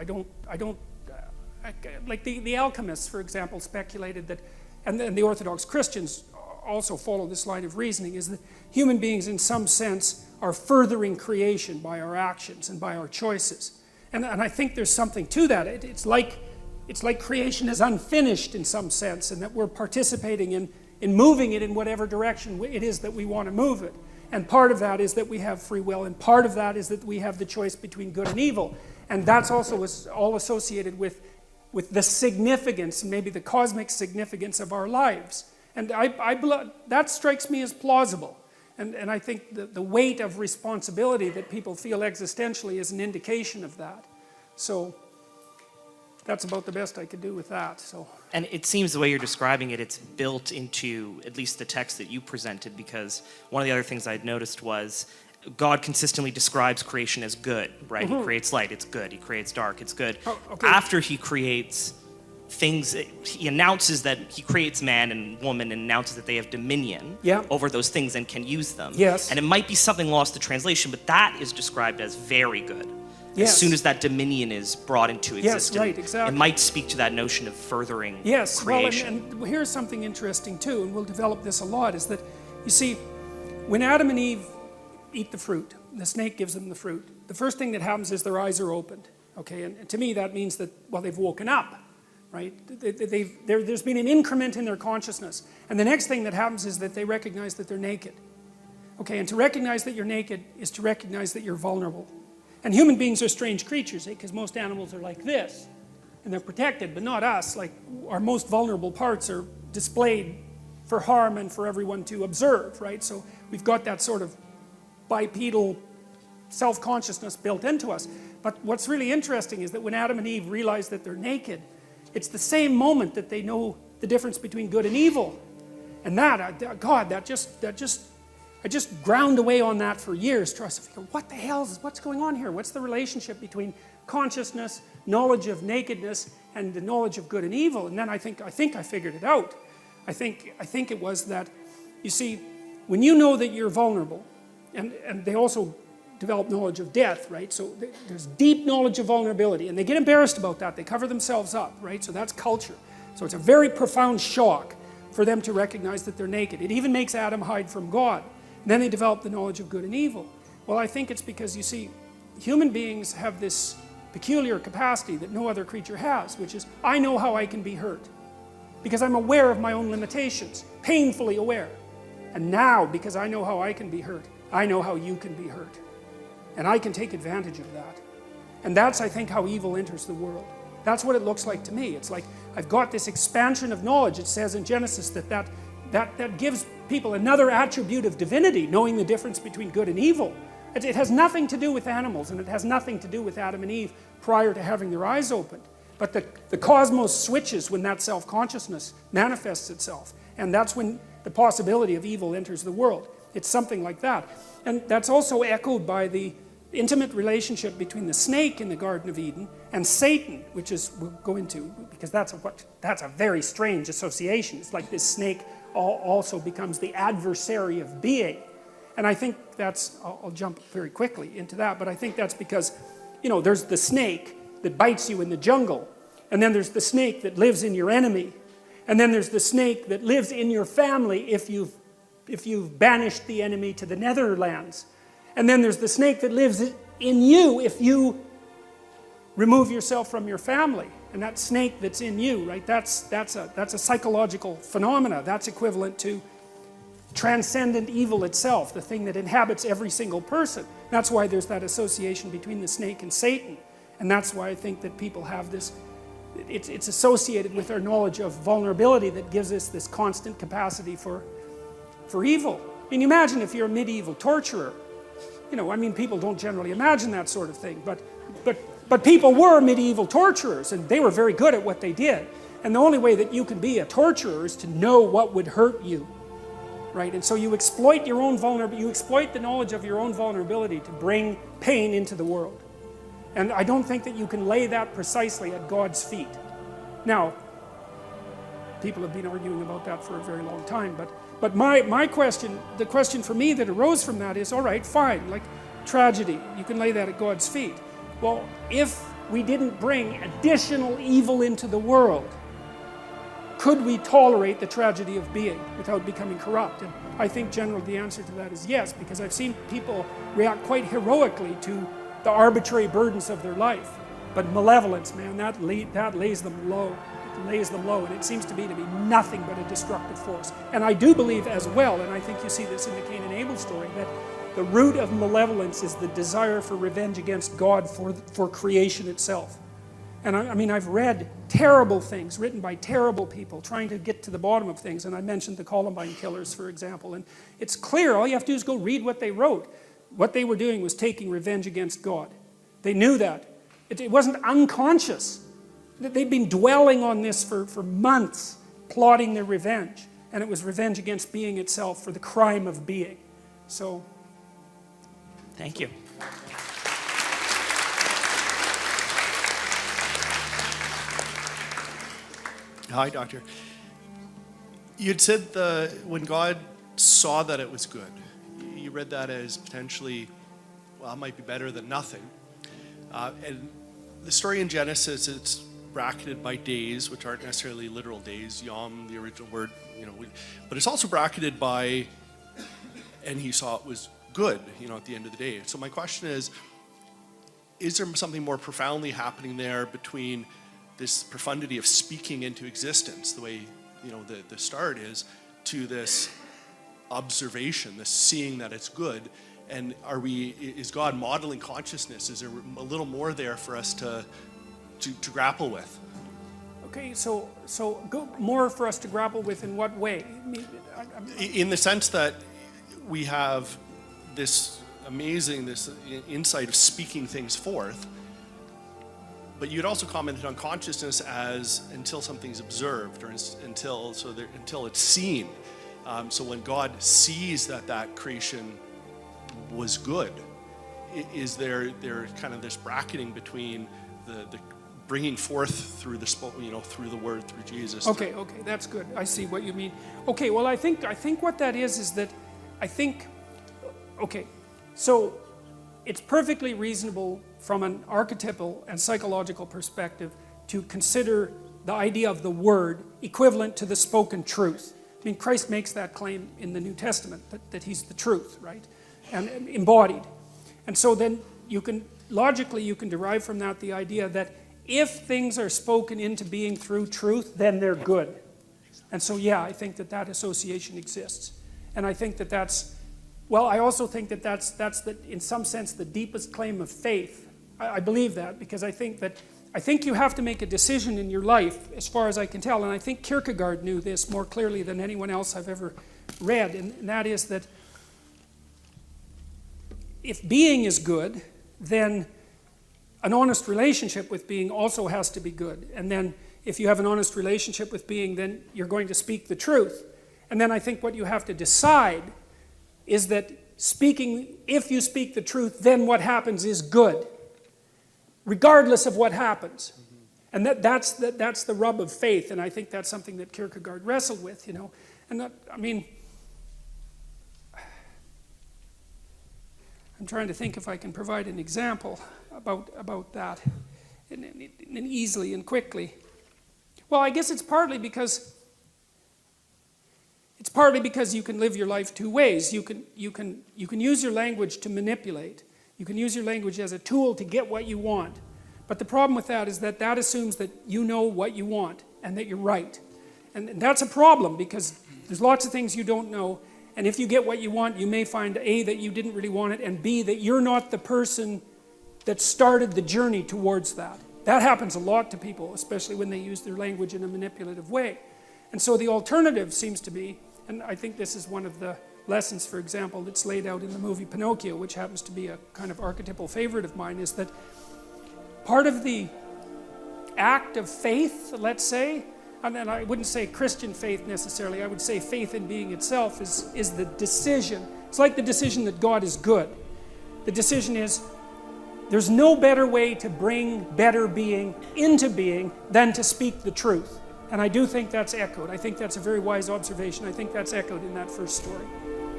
Like the alchemists, for example, speculated that, and the Orthodox Christians also follow this line of reasoning, is that human beings in some sense are furthering creation by our actions and by our choices. And I think there's something to that. It's like creation is unfinished in some sense, and that we're participating in moving it in whatever direction it is that we want to move it. And part of that is that we have free will, and part of that is that we have the choice between good and evil. And that's also all associated with the significance, maybe the cosmic significance of our lives. And that strikes me as plausible. And I think the weight of responsibility that people feel existentially is an indication of that. So that's about the best I could do with that. So. And it seems the way you're describing it, it's built into at least the text that you presented, because one of the other things I'd noticed was God consistently describes creation as good, right? Mm-hmm. He creates light, it's good. He creates dark, it's good. Oh, okay. After he creates things, he announces that he creates man and woman and announces that they have dominion over those things and can use them. Yes. And it might be something lost to translation, but that is described as very good. Yes. As soon as that dominion is brought into existence, yes, right, exactly. It might speak to that notion of furthering Well, creation. and here's something interesting too, and we'll develop this a lot, is that, you see, when Adam and Eve eat the fruit, the snake gives them the fruit, the first thing that happens is their eyes are opened, okay? And to me that means that, well, they've woken up, right? There's been an increment in their consciousness. And the next thing that happens is that they recognize that they're naked. Okay, and to recognize that you're naked is to recognize that you're vulnerable. And human beings are strange creatures, because most animals are like this, and they're protected, but not us. Like, our most vulnerable parts are displayed for harm and for everyone to observe, right? So we've got that sort of bipedal self-consciousness built into us. But what's really interesting is that when Adam and Eve realize that they're naked, it's the same moment that they know the difference between good and evil. And I just ground away on that for years, trying to figure, what's going on here? What's the relationship between consciousness, knowledge of nakedness, and the knowledge of good and evil? And then I think I figured it out. I think it was that, you see, when you know that you're vulnerable, and they also develop knowledge of death, right? So there's deep knowledge of vulnerability, and they get embarrassed about that. They cover themselves up, right? So that's culture. So it's a very profound shock for them to recognize that they're naked. It even makes Adam hide from God. And then they develop the knowledge of good and evil. Well, I think it's because, you see, human beings have this peculiar capacity that no other creature has, which is, I know how I can be hurt. Because I'm aware of my own limitations, painfully aware. And now, because I know how I can be hurt, I know how you can be hurt. And I can take advantage of that. And that's, I think, how evil enters the world. That's what it looks like to me. It's like, I've got this expansion of knowledge. It says in Genesis that gives people another attribute of divinity, knowing the difference between good and evil. It has nothing to do with animals, and it has nothing to do with Adam and Eve prior to having their eyes opened. But the cosmos switches when that self-consciousness manifests itself. And that's when the possibility of evil enters the world. It's something like that. And that's also echoed by the intimate relationship between the snake in the Garden of Eden and Satan, which is, we'll go into, because that's a very strange association. It's like this snake also becomes the adversary of being. And I think that's, I'll jump very quickly into that, but I think that's because, there's the snake that bites you in the jungle, and then there's the snake that lives in your enemy, and then there's the snake that lives in your family if you've banished the enemy to the Netherlands. And then there's the snake that lives in you if you remove yourself from your family. And that snake that's in you, right, that's a psychological phenomena. That's equivalent to transcendent evil itself, the thing that inhabits every single person. That's why there's that association between the snake and Satan. And that's why I think that people have this, it's associated with our knowledge of vulnerability that gives us this constant capacity for evil. I mean, imagine if you're a medieval torturer. People don't generally imagine that sort of thing, but people were medieval torturers, and they were very good at what they did. And the only way that you can be a torturer is to know what would hurt you. Right? And so you exploit your own vulnerability, you exploit the knowledge of your own vulnerability to bring pain into the world. And I don't think that you can lay that precisely at God's feet. Now, people have been arguing about that for a very long time, but my question, the question for me that arose from that is, all right, fine, like tragedy, you can lay that at God's feet. Well, if we didn't bring additional evil into the world, could we tolerate the tragedy of being without becoming corrupt? And I think generally the answer to that is yes, because I've seen people react quite heroically to the arbitrary burdens of their life. But malevolence, man, that lays them low. It lays them low, and it seems to be nothing but a destructive force. And I do believe as well, and I think you see this in the Cain and Abel story, that the root of malevolence is the desire for revenge against God for creation itself. And I've read terrible things written by terrible people trying to get to the bottom of things. And I mentioned the Columbine killers, for example. And it's clear, all you have to do is go read what they wrote. What they were doing was taking revenge against God. They knew that. It wasn't unconscious. They'd been dwelling on this for months, plotting their revenge. And it was revenge against being itself for the crime of being. So, thank you. Hi, Doctor. You'd said when God saw that it was good, you read that as potentially, well, it might be better than nothing. And the story in Genesis, it's bracketed by days, which aren't necessarily literal days, yom, the original word, but it's also bracketed by, and he saw it was good, at the end of the day. So my question is there something more profoundly happening there between this profundity of speaking into existence, the way, the start is, to this observation, this seeing that it's good? And is God modeling consciousness? Is there a little more there for us to grapple with? Okay, so more for us to grapple with in what way? In the sense that we have this insight of speaking things forth, but you'd also commented on consciousness as until something's observed, or until it's seen. So when God sees that creation was good, is there kind of this bracketing between the bringing forth through through the word, through Jesus? Okay, that's good. I see what you mean. Okay, well, I think what that is that so it's perfectly reasonable from an archetypal and psychological perspective to consider the idea of the word equivalent to the spoken truth. I mean, Christ makes that claim in the New Testament, that he's the truth, right? And embodied. And so then logically you can derive from that the idea that if things are spoken into being through truth, then they're good. And so yeah, I think that association exists. And I think I also think that's in some sense the deepest claim of faith. I believe that because I think you have to make a decision in your life, as far as I can tell, and I think Kierkegaard knew this more clearly than anyone else I've ever read, and that is that if being is good, then an honest relationship with being also has to be good. And then if you have an honest relationship with being, then you're going to speak the truth. And then I think what you have to decide is that if you speak the truth, then what happens is good, regardless of what happens. And that's the rub of faith, and I think that's something that Kierkegaard wrestled with, you know. And that, I mean, I'm trying to think if I can provide an example about that, and easily and quickly. Well, I guess it's partly because you can live your life two ways. You can use your language to manipulate. You can use your language as a tool to get what you want. But the problem with that is that assumes that you know what you want and that you're right. And that's a problem because there's lots of things you don't know. And if you get what you want, you may find A, that you didn't really want it, and B, that you're not the person that started the journey towards that. That happens a lot to people, especially when they use their language in a manipulative way. And so the alternative seems to be, and I think this is one of the lessons, for example, that's laid out in the movie Pinocchio, which happens to be a kind of archetypal favorite of mine, is that part of the act of faith, let's say, and I wouldn't say Christian faith necessarily, I would say faith in being itself is the decision. It's like the decision that God is good. The decision is, there's no better way to bring better being into being than to speak the truth. And I do think that's echoed. I think that's a very wise observation. I think that's echoed in that first story.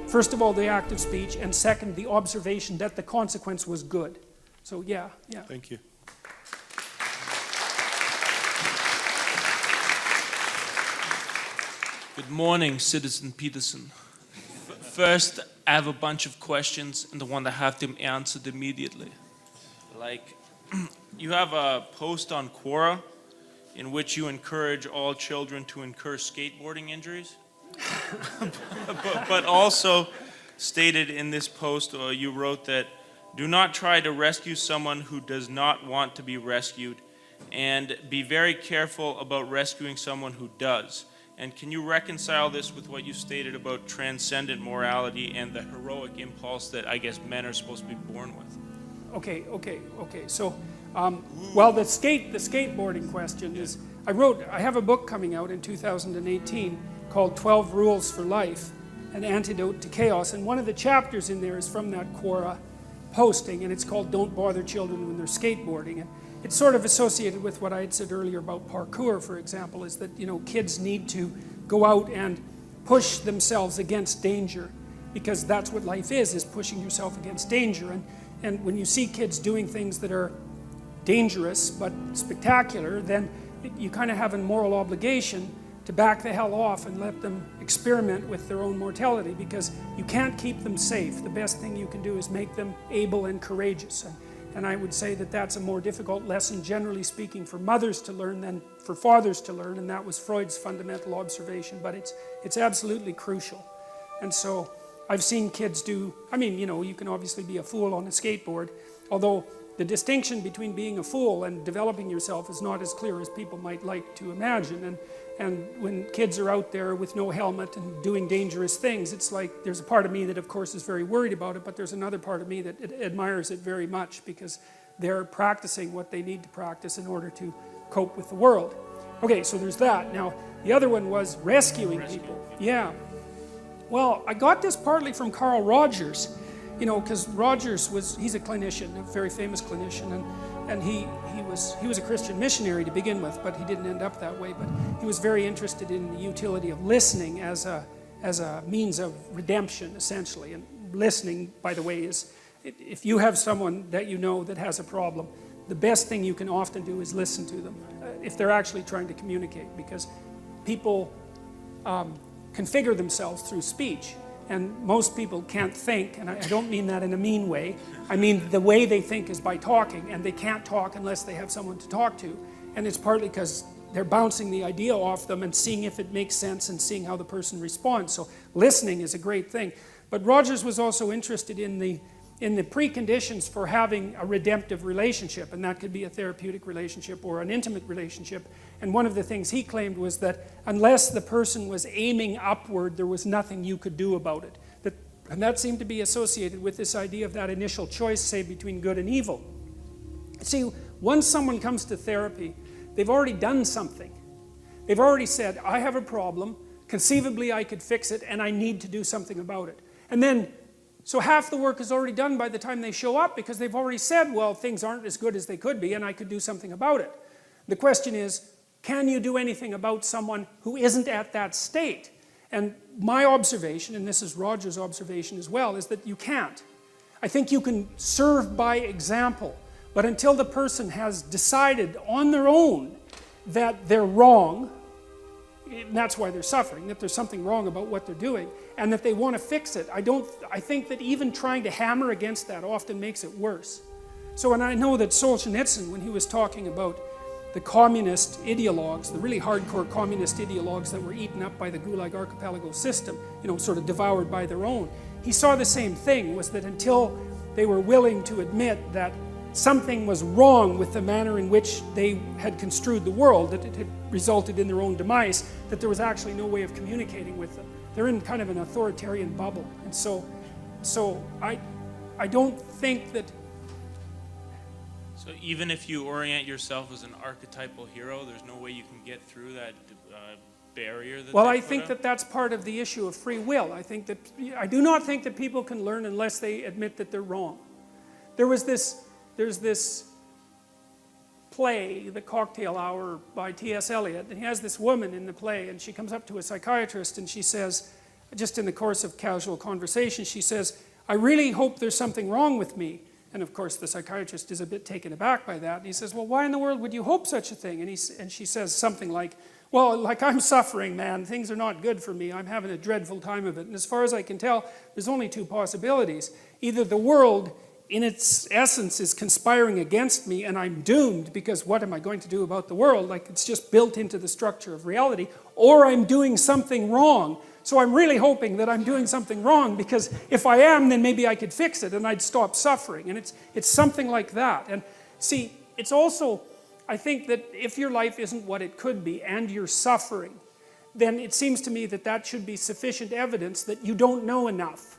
First of all, the act of speech, and second, the observation that the consequence was good. So yeah. Thank you. Good morning, Citizen Peterson. First, I have a bunch of questions and I want to have them answered immediately. Like, you have a post on Quora in which you encourage all children to incur skateboarding injuries. but also stated in this post, you wrote that do not try to rescue someone who does not want to be rescued, and be very careful about rescuing someone who does. And can you reconcile this with what you stated about transcendent morality and the heroic impulse that I guess men are supposed to be born with? Okay. So, well, the skateboarding question is, I have a book coming out in 2018 called 12 Rules for Life, An Antidote to Chaos. And one of the chapters in there is from that Quora posting, and it's called Don't Bother Children When They're Skateboarding. And it's sort of associated with what I had said earlier about parkour, for example, is that, you know, kids need to go out and push themselves against danger, because that's what life is pushing yourself against danger. And when you see kids doing things that are dangerous but spectacular, then you kind of have a moral obligation to back the hell off and let them experiment with their own mortality, because you can't keep them safe. The best thing you can do is make them able and courageous. And I would say that that's a more difficult lesson, generally speaking, for mothers to learn than for fathers to learn, and that was Freud's fundamental observation, but it's absolutely crucial. And so I've seen kids do, I mean, you know, you can obviously be a fool on a skateboard, although the distinction between being a fool and developing yourself is not as clear as people might like to imagine. And when kids are out there with no helmet and doing dangerous things, it's like there's a part of me that, of course, is very worried about it, but there's another part of me that admires it very much, because they're practicing what they need to practice in order to cope with the world. Okay, so there's that. Now, the other one was rescuing people. Yeah. Well, I got this partly from Carl Rogers, you know, because Rogers he's a clinician, a very famous clinician, and he was a Christian missionary to begin with, but he didn't end up that way. But he was very interested in the utility of listening as a means of redemption, essentially. And listening, by the way, is if you have someone that you know that has a problem, the best thing you can often do is listen to them if they're actually trying to communicate, because people configure themselves through speech. And most people can't think, and I don't mean that in a mean way. I mean the way they think is by talking, and they can't talk unless they have someone to talk to. And it's partly because they're bouncing the idea off them and seeing if it makes sense and seeing how the person responds. So listening is a great thing. But Rogers was also interested in the preconditions for having a redemptive relationship, and that could be a therapeutic relationship or an intimate relationship. And one of the things he claimed was that unless the person was aiming upward, there was nothing you could do about it. That And that seemed to be associated with this idea of that initial choice, say, between good and evil. See, once someone comes to therapy, they've already done something. They've already said, I have a problem, conceivably I could fix it, and I need to do something about it. And then, so half the work is already done by the time they show up, because they've already said, well, things aren't as good as they could be, and I could do something about it. The question is, can you do anything about someone who isn't at that state? And my observation, and this is Roger's observation as well, is that you can't. I think you can serve by example, but until the person has decided on their own that they're wrong, and that's why they're suffering, that there's something wrong about what they're doing, and that they want to fix it, I think that even trying to hammer against that often makes it worse. So, and I know that Solzhenitsyn, when he was talking about the communist ideologues, the really hardcore communist ideologues that were eaten up by the Gulag Archipelago system, sort of devoured by their own, he saw the same thing, was that until they were willing to admit that something was wrong with the manner in which they had construed the world, that it had resulted in their own demise, that there was actually no way of communicating with them. They're in kind of an authoritarian bubble. And so I don't think that... So even if you orient yourself as an archetypal hero, there's no way you can get through that barrier that Well, they I put think up? that that's part of the issue of free will. I do not think that people can learn unless they admit that they're wrong. There's this play, The Cocktail Hour by T.S. Eliot, and he has this woman in the play, and she comes up to a psychiatrist and she says, just in the course of casual conversation, she says, I really hope there's something wrong with me. And of course the psychiatrist is a bit taken aback by that, and he says, well, why in the world would you hope such a thing? And she says something like, well, like, I'm suffering, man, things are not good for me, I'm having a dreadful time of it, and as far as I can tell, there's only two possibilities. Either the world in its essence is conspiring against me and I'm doomed, because what am I going to do about the world? Like, it's just built into the structure of reality. Or I'm doing something wrong. So I'm really hoping that I'm doing something wrong, because if I am, then maybe I could fix it and I'd stop suffering. And it's something like that. And see, it's also, I think that if your life isn't what it could be and you're suffering, then it seems to me that that should be sufficient evidence that you don't know enough.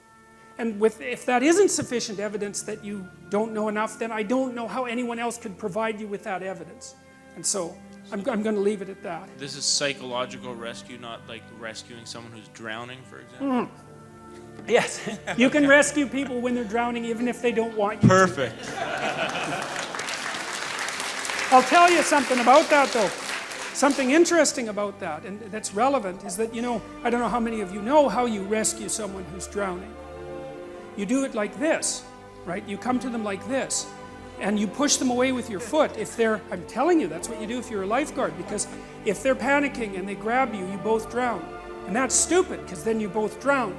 And if that isn't sufficient evidence that you don't know enough, then I don't know how anyone else could provide you with that evidence. And so I'm going to leave it at that. This is psychological rescue, not like rescuing someone who's drowning, for example. Yes, you can rescue people when they're drowning even if they don't want you Perfect. I'll tell you something about that, though. Something interesting about that, and that's relevant, is that, I don't know how many of you know how you rescue someone who's drowning. You do it like this, right? You come to them like this, and you push them away with your foot. I'm telling you, that's what you do if you're a lifeguard, because if they're panicking and they grab you, you both drown. And that's stupid, because then you both drown,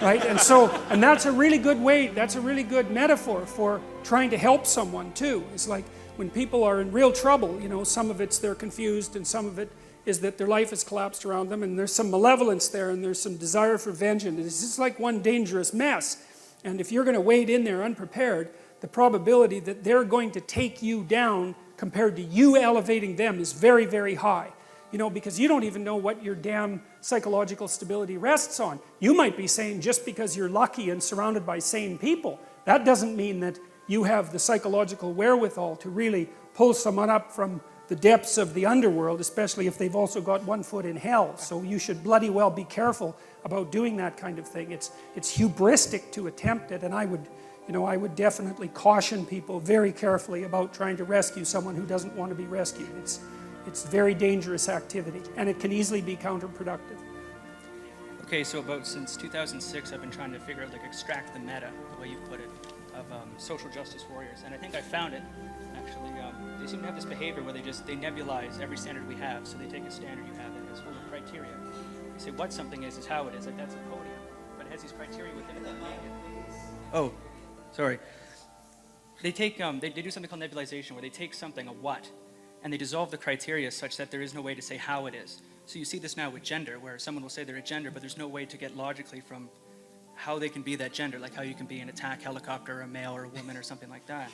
right? And that's a really good way, that's a really good metaphor for trying to help someone too. It's like when people are in real trouble, some of it's they're confused, and some of it is that their life has collapsed around them, and there's some malevolence there, and there's some desire for vengeance. It's just like one dangerous mess. And if you're going to wade in there unprepared, the probability that they're going to take you down compared to you elevating them is very, very high. Because you don't even know what your damn psychological stability rests on. You might be saying, just because you're lucky and surrounded by sane people, that doesn't mean that you have the psychological wherewithal to really pull someone up from the depths of the underworld, especially if they've also got one foot in hell. So you should bloody well be careful about doing that kind of thing. It's hubristic to attempt it, and I would definitely caution people very carefully about trying to rescue someone who doesn't want to be rescued. It's very dangerous activity, and it can easily be counterproductive. Okay, so since 2006, I've been trying to figure out, extract the meta, the way you put it, of social justice warriors, and I think I found it. Actually, they seem to have this behavior where they nebulize every standard we have. So they take a standard you have and it's full of criteria. They say what something is how it is. Like, that's a podium, but it has these criteria within it that make it. Oh, sorry. They take they do something called nebulization, where they take something, a what, and they dissolve the criteria such that there is no way to say how it is. So you see this now with gender, where someone will say they're a gender, but there's no way to get logically from how they can be that gender, like how you can be an attack helicopter, a male or a woman or something like that.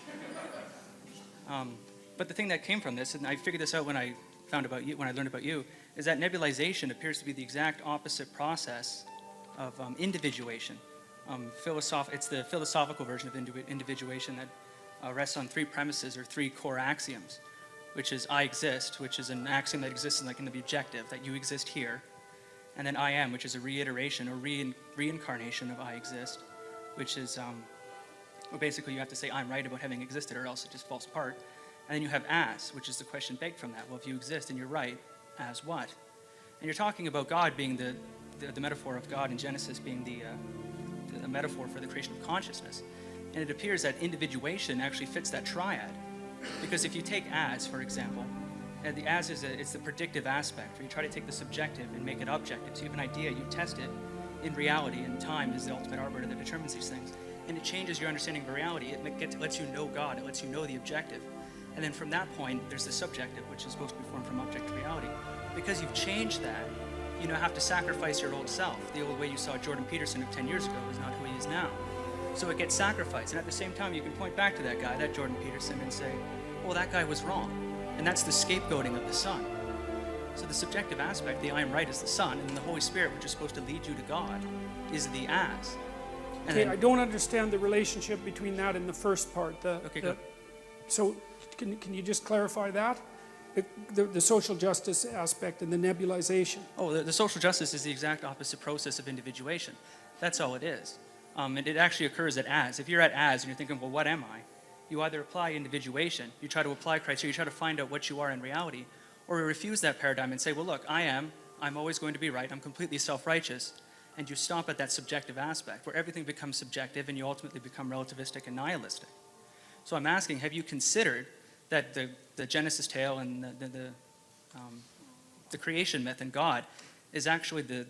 But the thing that came from this, and I figured this out when I learned about you, is that nebulization appears to be the exact opposite process of individuation. It's the philosophical version of individuation that rests on three premises or three core axioms, which is I exist, which is an axiom that exists in the objective, that you exist here. And then I am, which is a reiteration or reincarnation of I exist, which is, well, basically you have to say I'm right about having existed or else it just falls apart. And then you have as, which is the question begged from that. Well, if you exist and you're right, as what? And you're talking about God being the metaphor of God in Genesis being the metaphor for the creation of consciousness. And it appears that individuation actually fits that triad. Because if you take as, for example, and the as it's the predictive aspect, where you try to take the subjective and make it objective. So you have an idea, you test it in reality, and time is the ultimate arbiter that determines these things. And it changes your understanding of reality. It lets you know God, it lets you know the objective. And then from that point, there's the subjective, which is supposed to be formed from objective reality. Because you've changed that, you now have to sacrifice your old self. The old way you saw Jordan Peterson of 10 years ago is not who he is now. So it gets sacrificed. And at the same time, you can point back to that guy, that Jordan Peterson, and say, well, that guy was wrong. And that's the scapegoating of the Son. So the subjective aspect, the I am right, is the Son, and then the Holy Spirit, which is supposed to lead you to God, is the as. And Okay, then, I don't understand the relationship between that and the first part. Go. So can you just clarify that? The social justice aspect and the nebulization. Oh, the social justice is the exact opposite process of individuation. That's all it is. And it actually occurs at as. If you're at as and you're thinking, well, what am I? You either apply individuation, you try to apply criteria, you try to find out what you are in reality, or you refuse that paradigm and say, well, look, I'm always going to be right, I'm completely self-righteous, and you stop at that subjective aspect, where everything becomes subjective and you ultimately become relativistic and nihilistic. So I'm asking, have you considered that the Genesis tale and the creation myth and God is actually the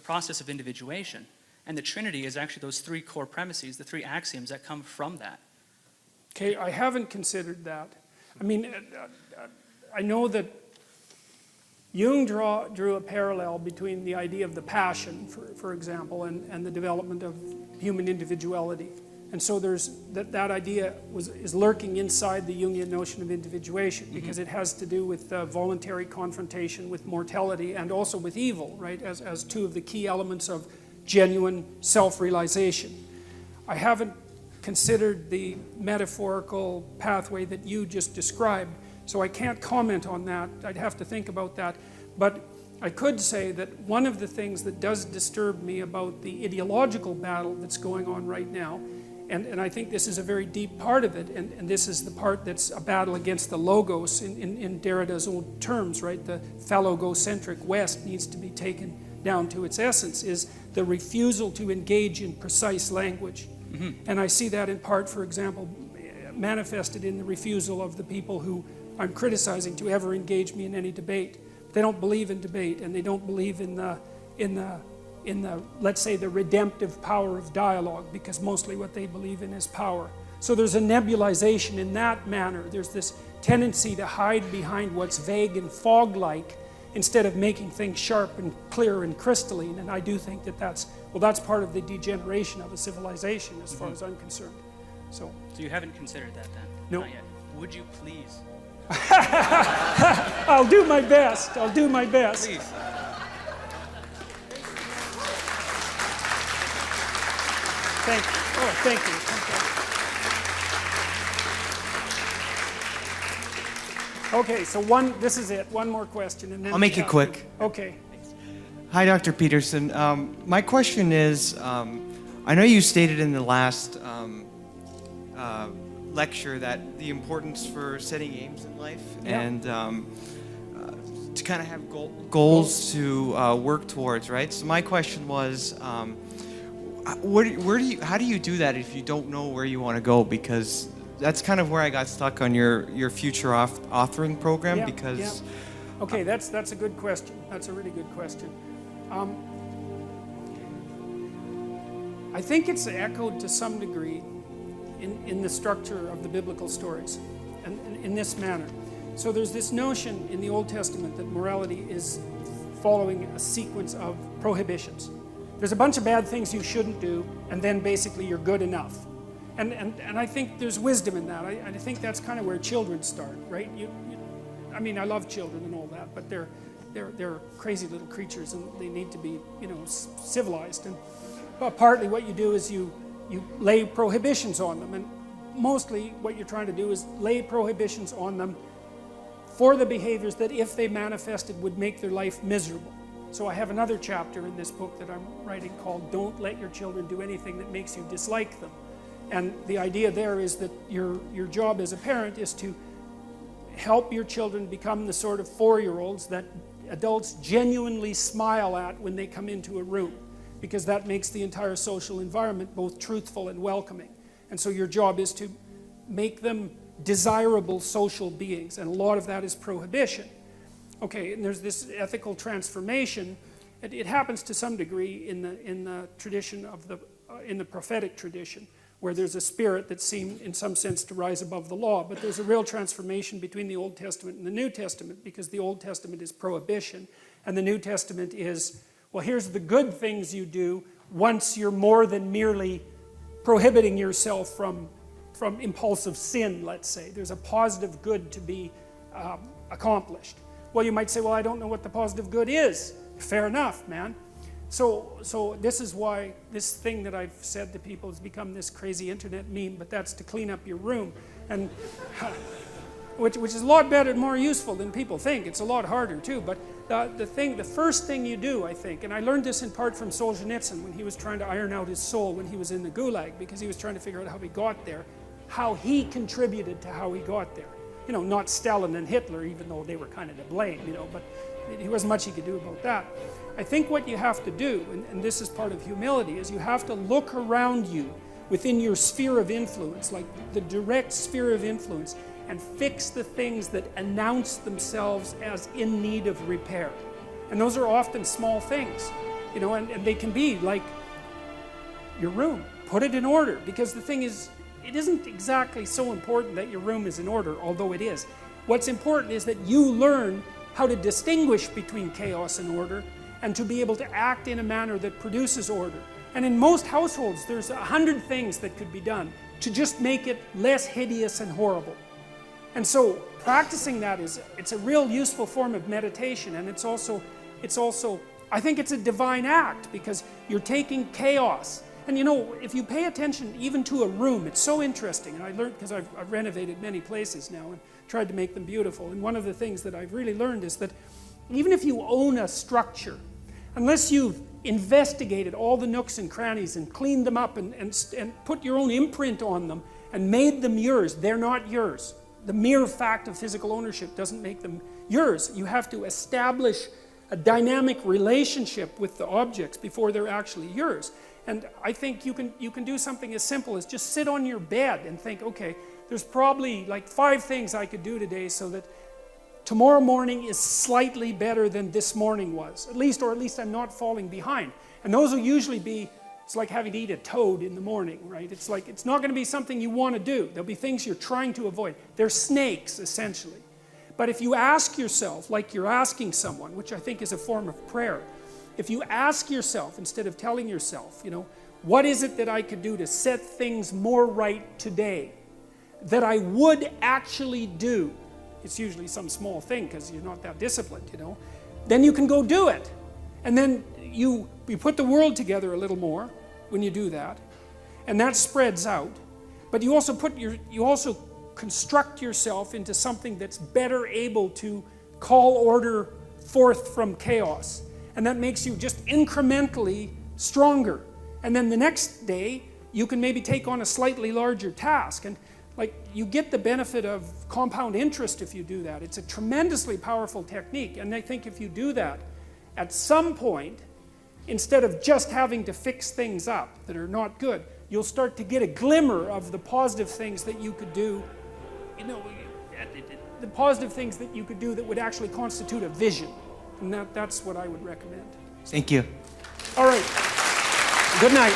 process of individuation, and the Trinity is actually those three core premises, the three axioms that come from that. Okay, I haven't considered that. I mean, I know that Jung drew a parallel between the idea of the passion, for example, and the development of human individuality. And so there's that idea is lurking inside the Jungian notion of individuation, because it has to do with voluntary confrontation with mortality and also with evil, right, as two of the key elements of genuine self-realization. I haven't considered the metaphorical pathway that you just described, so I can't comment on that. I'd have to think about that. But I could say that one of the things that does disturb me about the ideological battle that's going on right now, and I think this is a very deep part of it, and this is the part that's a battle against the logos in Derrida's own terms, right? The phallogocentric West needs to be taken down to its essence, is the refusal to engage in precise language. And I see that in part, for example, manifested in the refusal of the people who I'm criticizing to ever engage me in any debate. They don't believe in debate, and they don't believe in the let's say the redemptive power of dialogue, because mostly what they believe in is power. So there's a nebulization in that manner. There's this tendency to hide behind what's vague and fog-like instead of making things sharp and clear and crystalline. And I do think that that's part of the degeneration of a civilization as far as I'm concerned. So you haven't considered that then? No. Not yet. Would you please? I'll do my best. I'll do my best. Please. Thank you. Oh, thank you. Okay, so this is it. One more question, and then I'll make it quick. Okay. Hi, Dr. Peterson. My question is, I know you stated in the last lecture that the importance for setting aims in life and to kind of have goals to work towards, right? So my question was, how do you do that if you don't know where you want to go? Because that's kind of where I got stuck on your future authoring program. Okay, that's a good question. That's a really good question. I think it's echoed to some degree in the structure of the biblical stories, and in this manner. So there's this notion in the Old Testament that morality is following a sequence of prohibitions. There's a bunch of bad things you shouldn't do, and then basically you're good enough. And I think there's wisdom in that. I think that's kind of where children start, right? I mean, I love children and all that, but they're crazy little creatures, and they need to be, civilized. partly what you do is you lay prohibitions on them, and mostly what you're trying to do is lay prohibitions on them for the behaviors that, if they manifested, would make their life miserable. So I have another chapter in this book that I'm writing called Don't Let Your Children Do Anything That Makes You Dislike Them. And the idea there is that your job as a parent is to help your children become the sort of 4-year-olds that adults genuinely smile at when they come into a room, because that makes the entire social environment both truthful and welcoming. And so your job is to make them desirable social beings, and a lot of that is prohibition. Okay, and there's this ethical transformation. It happens to some degree in the tradition of in the prophetic tradition, where there's a spirit that seemed in some sense to rise above the law, but there's a real transformation between the Old Testament and the New Testament, because the Old Testament is prohibition and the New Testament is, well, here's the good things you do once you're more than merely prohibiting yourself from impulsive sin, let's say. There's a positive good to be accomplished. Well, you might say, well, I don't know what the positive good is. Fair enough, man. So this is why this thing that I've said to people has become this crazy internet meme, but that's to clean up your room, and which is a lot better and more useful than people think. It's a lot harder too, but the first thing you do, I think, and I learned this in part from Solzhenitsyn when he was trying to iron out his soul when he was in the Gulag, because he was trying to figure out how he got there, how he contributed to how he got there. You know, not Stalin and Hitler, even though they were kind of to blame, you know, but there wasn't much he could do about that. I think what you have to do, and this is part of humility, is you have to look around you within your sphere of influence, like the direct sphere of influence, and fix the things that announce themselves as in need of repair. And those are often small things, you know, and they can be like your room. Put it in order, because the thing is, it isn't exactly so important that your room is in order, although it is. What's important is that you learn how to distinguish between chaos and order, and to be able to act in a manner that produces order. And in most households, there's 100 things that could be done to just make it less hideous and horrible. And so practicing that it's a real useful form of meditation, and it's also, I think it's a divine act, because you're taking chaos. And you know, if you pay attention even to a room, it's so interesting. And I learned, because I've renovated many places now and tried to make them beautiful. And one of the things that I've really learned is that even if you own a structure, unless you've investigated all the nooks and crannies and cleaned them up and put your own imprint on them and made them yours, they're not yours. The mere fact of physical ownership doesn't make them yours. You have to establish a dynamic relationship with the objects before they're actually yours. And I think you can do something as simple as just sit on your bed and think, okay, there's probably like 5 things I could do today so that tomorrow morning is slightly better than this morning was, or at least I'm not falling behind. And those will usually be, it's like having to eat a toad in the morning, right? It's like, it's not going to be something you want to do. There'll be things you're trying to avoid. They're snakes, essentially. But if you ask yourself, like you're asking someone, which I think is a form of prayer, if you ask yourself, instead of telling yourself, you know, what is it that I could do to set things more right today that I would actually do? It's usually some small thing because you're not that disciplined, you know. Then you can go do it. And then you put the world together a little more when you do that. And that spreads out. But you also construct yourself into something that's better able to call order forth from chaos. And that makes you just incrementally stronger. And then the next day, you can maybe take on a slightly larger task. And like, you get the benefit of compound interest if you do that. It's a tremendously powerful technique. And I think if you do that, at some point, instead of just having to fix things up that are not good, you'll start to get a glimmer of the positive things that you could do, you know, the positive things that you could do that would actually constitute a vision. And that's what I would recommend. Thank you. All right. Good night.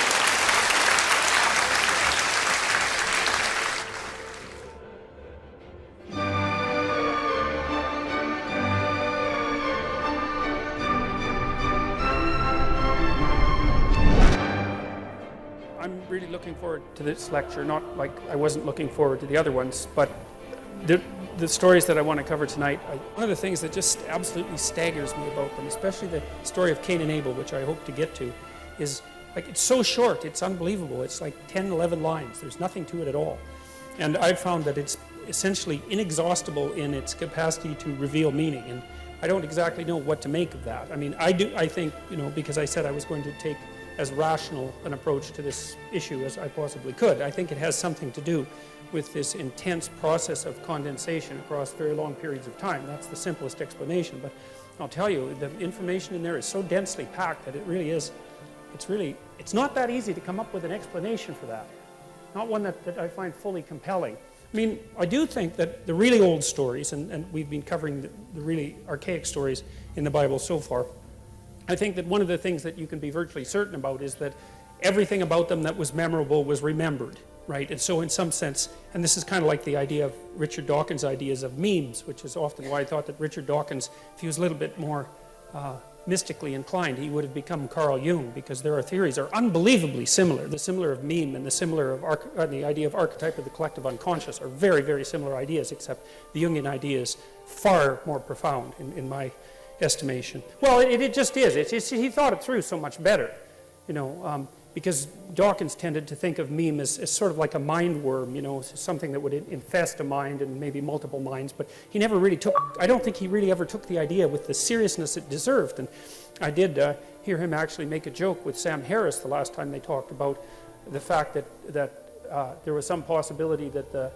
I'm really looking forward to this lecture, not like I wasn't looking forward to the other ones, but the stories that I want to cover tonight, one of the things that just absolutely staggers me about them, especially the story of Cain and Abel, which I hope to get to, is Like, it's so short, it's unbelievable. It's like 10, 11 lines. There's nothing to it at all. And I've found that it's essentially inexhaustible in its capacity to reveal meaning. And I don't exactly know what to make of that. I mean, I think, because I said I was going to take as rational an approach to this issue as I possibly could. I think it has something to do with this intense process of condensation across very long periods of time. That's the simplest explanation. But I'll tell you, the information in there is so densely packed that it really is, it's not that easy to come up with an explanation for that. Not one that I find fully compelling. I mean, I do think that the really old stories, and we've been covering the really archaic stories in the Bible so far, I think that one of the things that you can be virtually certain about is that everything about them that was memorable was remembered, right? And so in some sense, and this is kind of like the idea of Richard Dawkins' ideas of memes, which is often why I thought that Richard Dawkins, if he was a little bit more mystically inclined, he would have become Carl Jung, because their theories are unbelievably similar. The similar of meme and the similar of the idea of archetype of the collective unconscious are very, very similar ideas, except the Jungian idea is far more profound in my estimation. Well, it just is. He thought it through so much better, because Dawkins tended to think of meme as sort of like a mind worm, something that would infest a mind and maybe multiple minds, but he never really I don't think he really ever took the idea with the seriousness it deserved. And I did hear him actually make a joke with Sam Harris the last time they talked about the fact that there was some possibility that the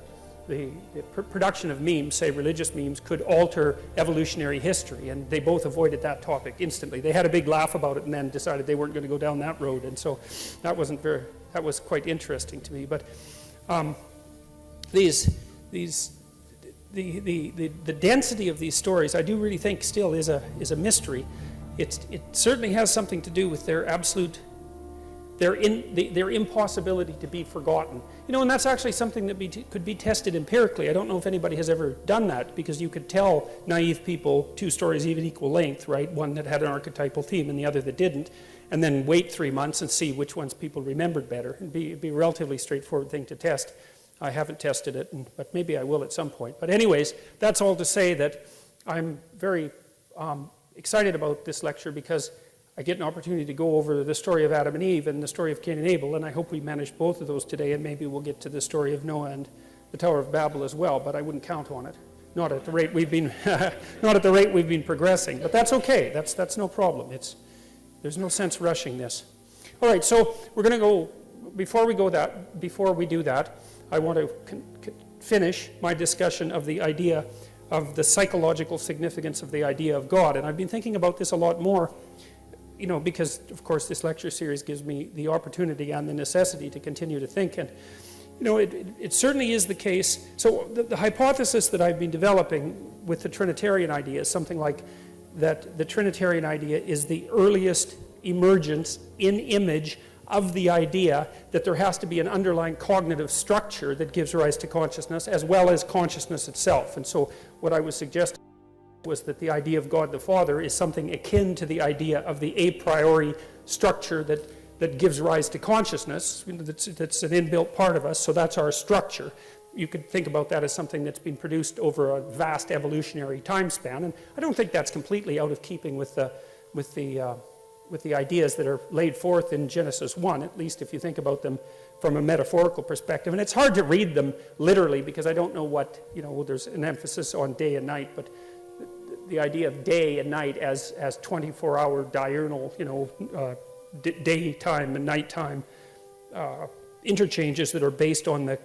production of memes, say religious memes, could alter evolutionary history, and they both avoided that topic instantly. They had a big laugh about it and then decided they weren't going to go down that road, and so that was quite interesting to me. But the density of these stories, I do really think still is a mystery. It certainly has something to do with their impossibility to be forgotten. And that's actually something that could be tested empirically. I don't know if anybody has ever done that, because you could tell naive people two stories even equal length, right? One that had an archetypal theme and the other that didn't, and then wait 3 months and see which ones people remembered better. It'd be a relatively straightforward thing to test. I haven't tested it, but maybe I will at some point. But anyways, that's all to say that I'm very excited about this lecture, because I get an opportunity to go over the story of Adam and Eve and the story of Cain and Abel, and I hope we manage both of those today, and maybe we'll get to the story of Noah and the Tower of Babel as well, but I wouldn't count on it. Not at the rate we've been progressing, but that's okay. That's no problem. There's no sense rushing this. All right, so we're going to go. Before we do that, I want to finish my discussion of the idea of the psychological significance of the idea of God, and I've been thinking about this a lot more. Because, of course, this lecture series gives me the opportunity and the necessity to continue to think. And, it certainly is the case. So the hypothesis that I've been developing with the Trinitarian idea is something like that the Trinitarian idea is the earliest emergence in image of the idea that there has to be an underlying cognitive structure that gives rise to consciousness, as well as consciousness itself. And so what I was suggesting was that the idea of God the Father is something akin to the idea of the a priori structure that gives rise to consciousness. That's an inbuilt part of us, so that's our structure. You could think about that as something that's been produced over a vast evolutionary time span, and I don't think that's completely out of keeping with the ideas that are laid forth in Genesis 1, at least if you think about them from a metaphorical perspective. And it's hard to read them literally, because I don't know what, there's an emphasis on day and night, but the idea of day and night as 24-hour diurnal, daytime and nighttime interchanges that are based on the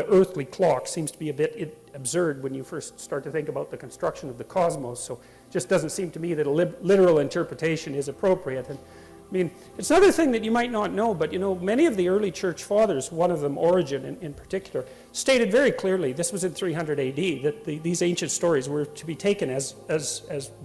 earthly clock seems to be a bit absurd when you first start to think about the construction of the cosmos. So it just doesn't seem to me that a literal interpretation is appropriate. And I mean, it's another thing that you might not know, but many of the early church fathers, one of them, Origen in particular, stated very clearly, this was in 300 AD, that these ancient stories were to be taken as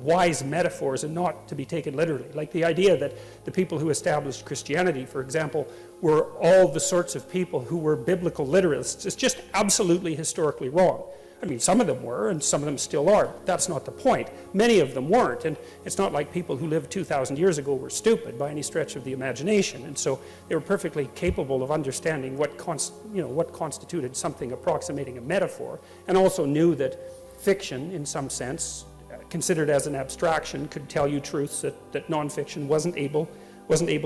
wise metaphors and not to be taken literally. Like the idea that the people who established Christianity, for example, were all the sorts of people who were biblical literalists. It's just absolutely historically wrong. I mean, some of them were, and some of them still are. That's not the point. Many of them weren't, and it's not like people who lived 2,000 years ago were stupid by any stretch of the imagination. And so they were perfectly capable of understanding what constituted something approximating a metaphor, and also knew that fiction, in some sense, considered as an abstraction, could tell you truths that nonfiction wasn't able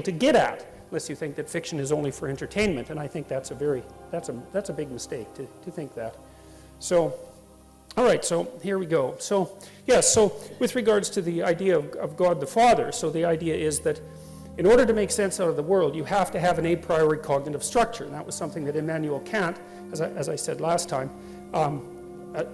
to get at. unless you think that fiction is only for entertainment, and I think that's a big mistake to think that. So, all right, so here we go. So, yes, so with regards to the idea of God the Father, so the idea is that in order to make sense out of the world, you have to have an a priori cognitive structure, and that was something that Immanuel Kant, as I said last time,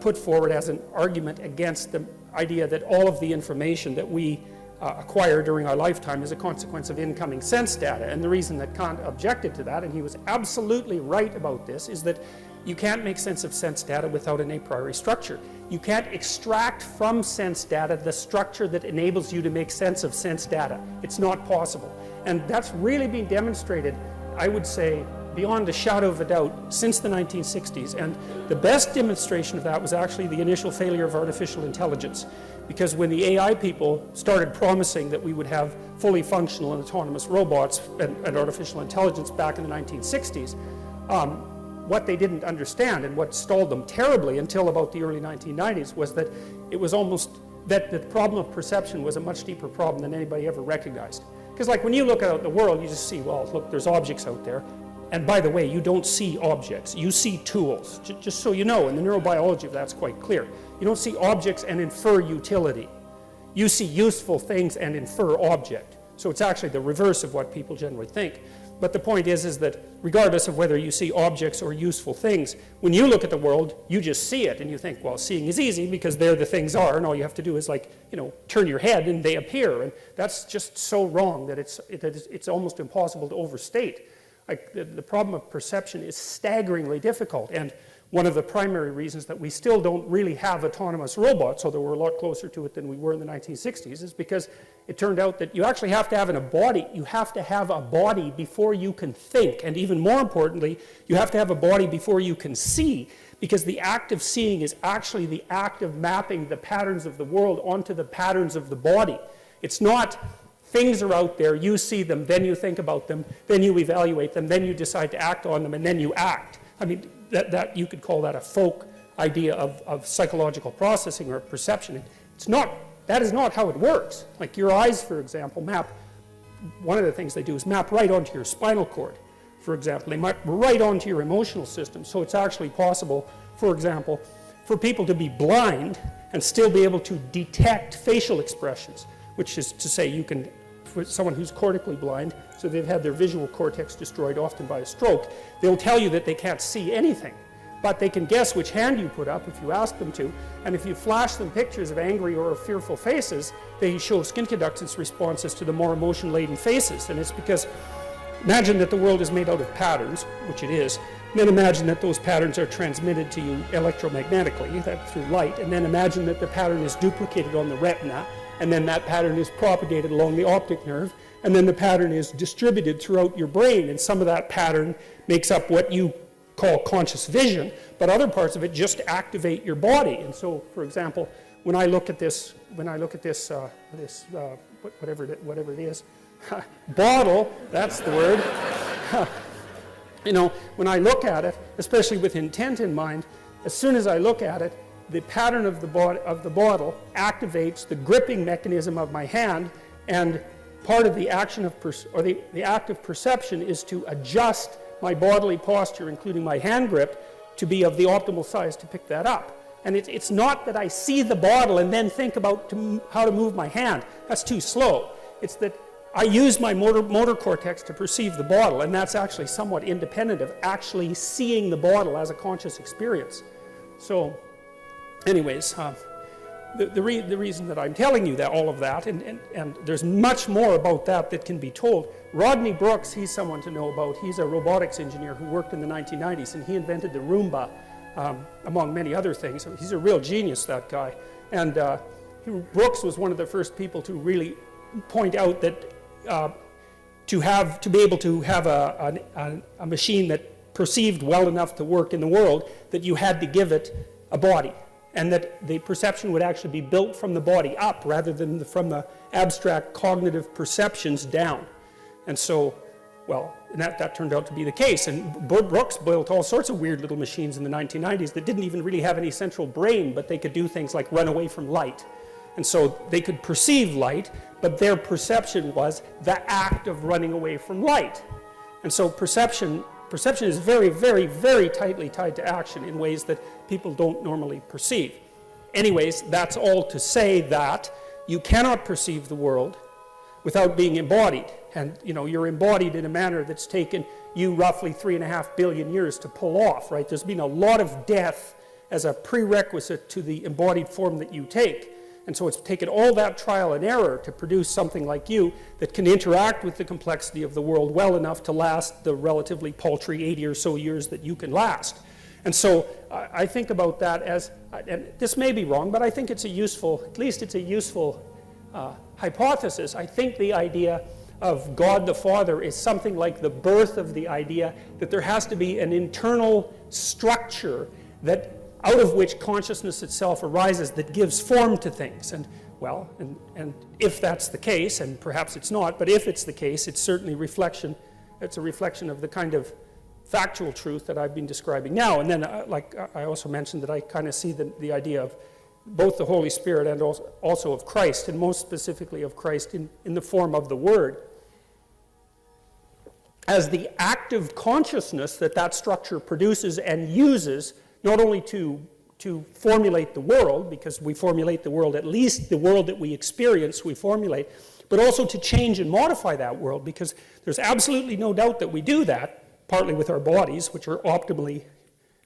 put forward as an argument against the idea that all of the information that we acquire during our lifetime is a consequence of incoming sense data. And the reason that Kant objected to that, and he was absolutely right about this, is that you can't make sense of sense data without an a priori structure. You can't extract from sense data the structure that enables you to make sense of sense data. It's not possible. And that's really been demonstrated, I would say, beyond a shadow of a doubt, since the 1960s. And the best demonstration of that was actually the initial failure of artificial intelligence. Because when the AI people started promising that we would have fully functional and autonomous robots and artificial intelligence back in the 1960s, what they didn't understand and what stalled them terribly until about the early 1990s was that it was almost that the problem of perception was a much deeper problem than anybody ever recognized. Because like when you look out the world, you just see, well, look, there's objects out there. And by the way, you don't see objects, you see tools. Just so you know, in the neurobiology of that's quite clear. You don't see objects and infer utility. You see useful things and infer object. So it's actually the reverse of what people generally think. But the point is that regardless of whether you see objects or useful things, when you look at the world, you just see it and you think, well, seeing is easy because there the things are, and all you have to do is turn your head and they appear. And that's just so wrong that it's almost impossible to overstate. Like the problem of perception is staggeringly difficult, and one of the primary reasons that we still don't really have autonomous robots, although we're a lot closer to it than we were in the 1960s, is because it turned out that you actually have to have a body. You have to have a body before you can think, and even more importantly, you have to have a body before you can see, because the act of seeing is actually the act of mapping the patterns of the world onto the patterns of the body. It's not things are out there, you see them, then you think about them, then you evaluate them, then you decide to act on them, and then you act. I mean, that you could call that a folk idea of psychological processing or perception. It's not, that is not how it works. Like your eyes, for example, map, one of the things they do is map right onto your spinal cord, for example. They map right onto your emotional system. So it's actually possible, for example, for people to be blind and still be able to detect facial expressions, which is to say you can, for someone who's cortically blind, so they've had their visual cortex destroyed often by a stroke, they'll tell you that they can't see anything, but they can guess which hand you put up if you ask them to, and if you flash them pictures of angry or fearful faces, they show skin conductance responses to the more emotion-laden faces, and it's because, imagine that the world is made out of patterns, which it is, then imagine that those patterns are transmitted to you electromagnetically, that through light, and then imagine that the pattern is duplicated on the retina, and then that pattern is propagated along the optic nerve, and then the pattern is distributed throughout your brain, and some of that pattern makes up what you call conscious vision, but other parts of it just activate your body. And so, for example, when I look at this, whatever it is, bottle, that's the word. When I look at it, especially with intent in mind, as soon as I look at it, the pattern of the bottle activates the gripping mechanism of my hand, and part of the action of the act of perception is to adjust my bodily posture, including my hand grip, to be of the optimal size to pick that up. And it's not that I see the bottle and then think about how to move my hand. That's too slow. It's that I use my motor cortex to perceive the bottle, and that's actually somewhat independent of actually seeing the bottle as a conscious experience. So, anyways, the reason that I'm telling you that all of that, and there's much more about that can be told. Rodney Brooks, he's someone to know about. He's a robotics engineer who worked in the 1990s, and he invented the Roomba, among many other things. He's a real genius, that guy. And Brooks was one of the first people to really point out that to be able to have a machine that perceived well enough to work in the world, that you had to give it a body, and that the perception would actually be built from the body up rather than from the abstract cognitive perceptions down. And so, well, that turned out to be the case. And Brooks built all sorts of weird little machines in the 1990s that didn't even really have any central brain, but they could do things like run away from light. And so they could perceive light, but their perception was the act of running away from light. And so perception is very, very, very tightly tied to action in ways that people don't normally perceive. Anyways, that's all to say that you cannot perceive the world without being embodied. And you're embodied in a manner that's taken you roughly 3.5 billion years to pull off, right? There's been a lot of death as a prerequisite to the embodied form that you take. And so it's taken all that trial and error to produce something like you that can interact with the complexity of the world well enough to last the relatively paltry 80 or so years that you can last. And so I think about that as, and this may be wrong, but I think it's a useful, at least it's a useful hypothesis. I think the idea of God the Father is something like the birth of the idea that there has to be an internal structure that out of which consciousness itself arises that gives form to things. And well, and if that's the case, and perhaps it's not, but if it's the case, it's certainly it's a reflection of the kind of factual truth that I've been describing now. And then, I also mentioned that I kind of see the idea of both the Holy Spirit and also of Christ, and most specifically of Christ in the form of the Word, as the active consciousness that structure produces and uses, not only to formulate the world, because we formulate the world, at least the world that we experience we formulate, but also to change and modify that world, because there's absolutely no doubt that we do that, partly with our bodies, which are optimally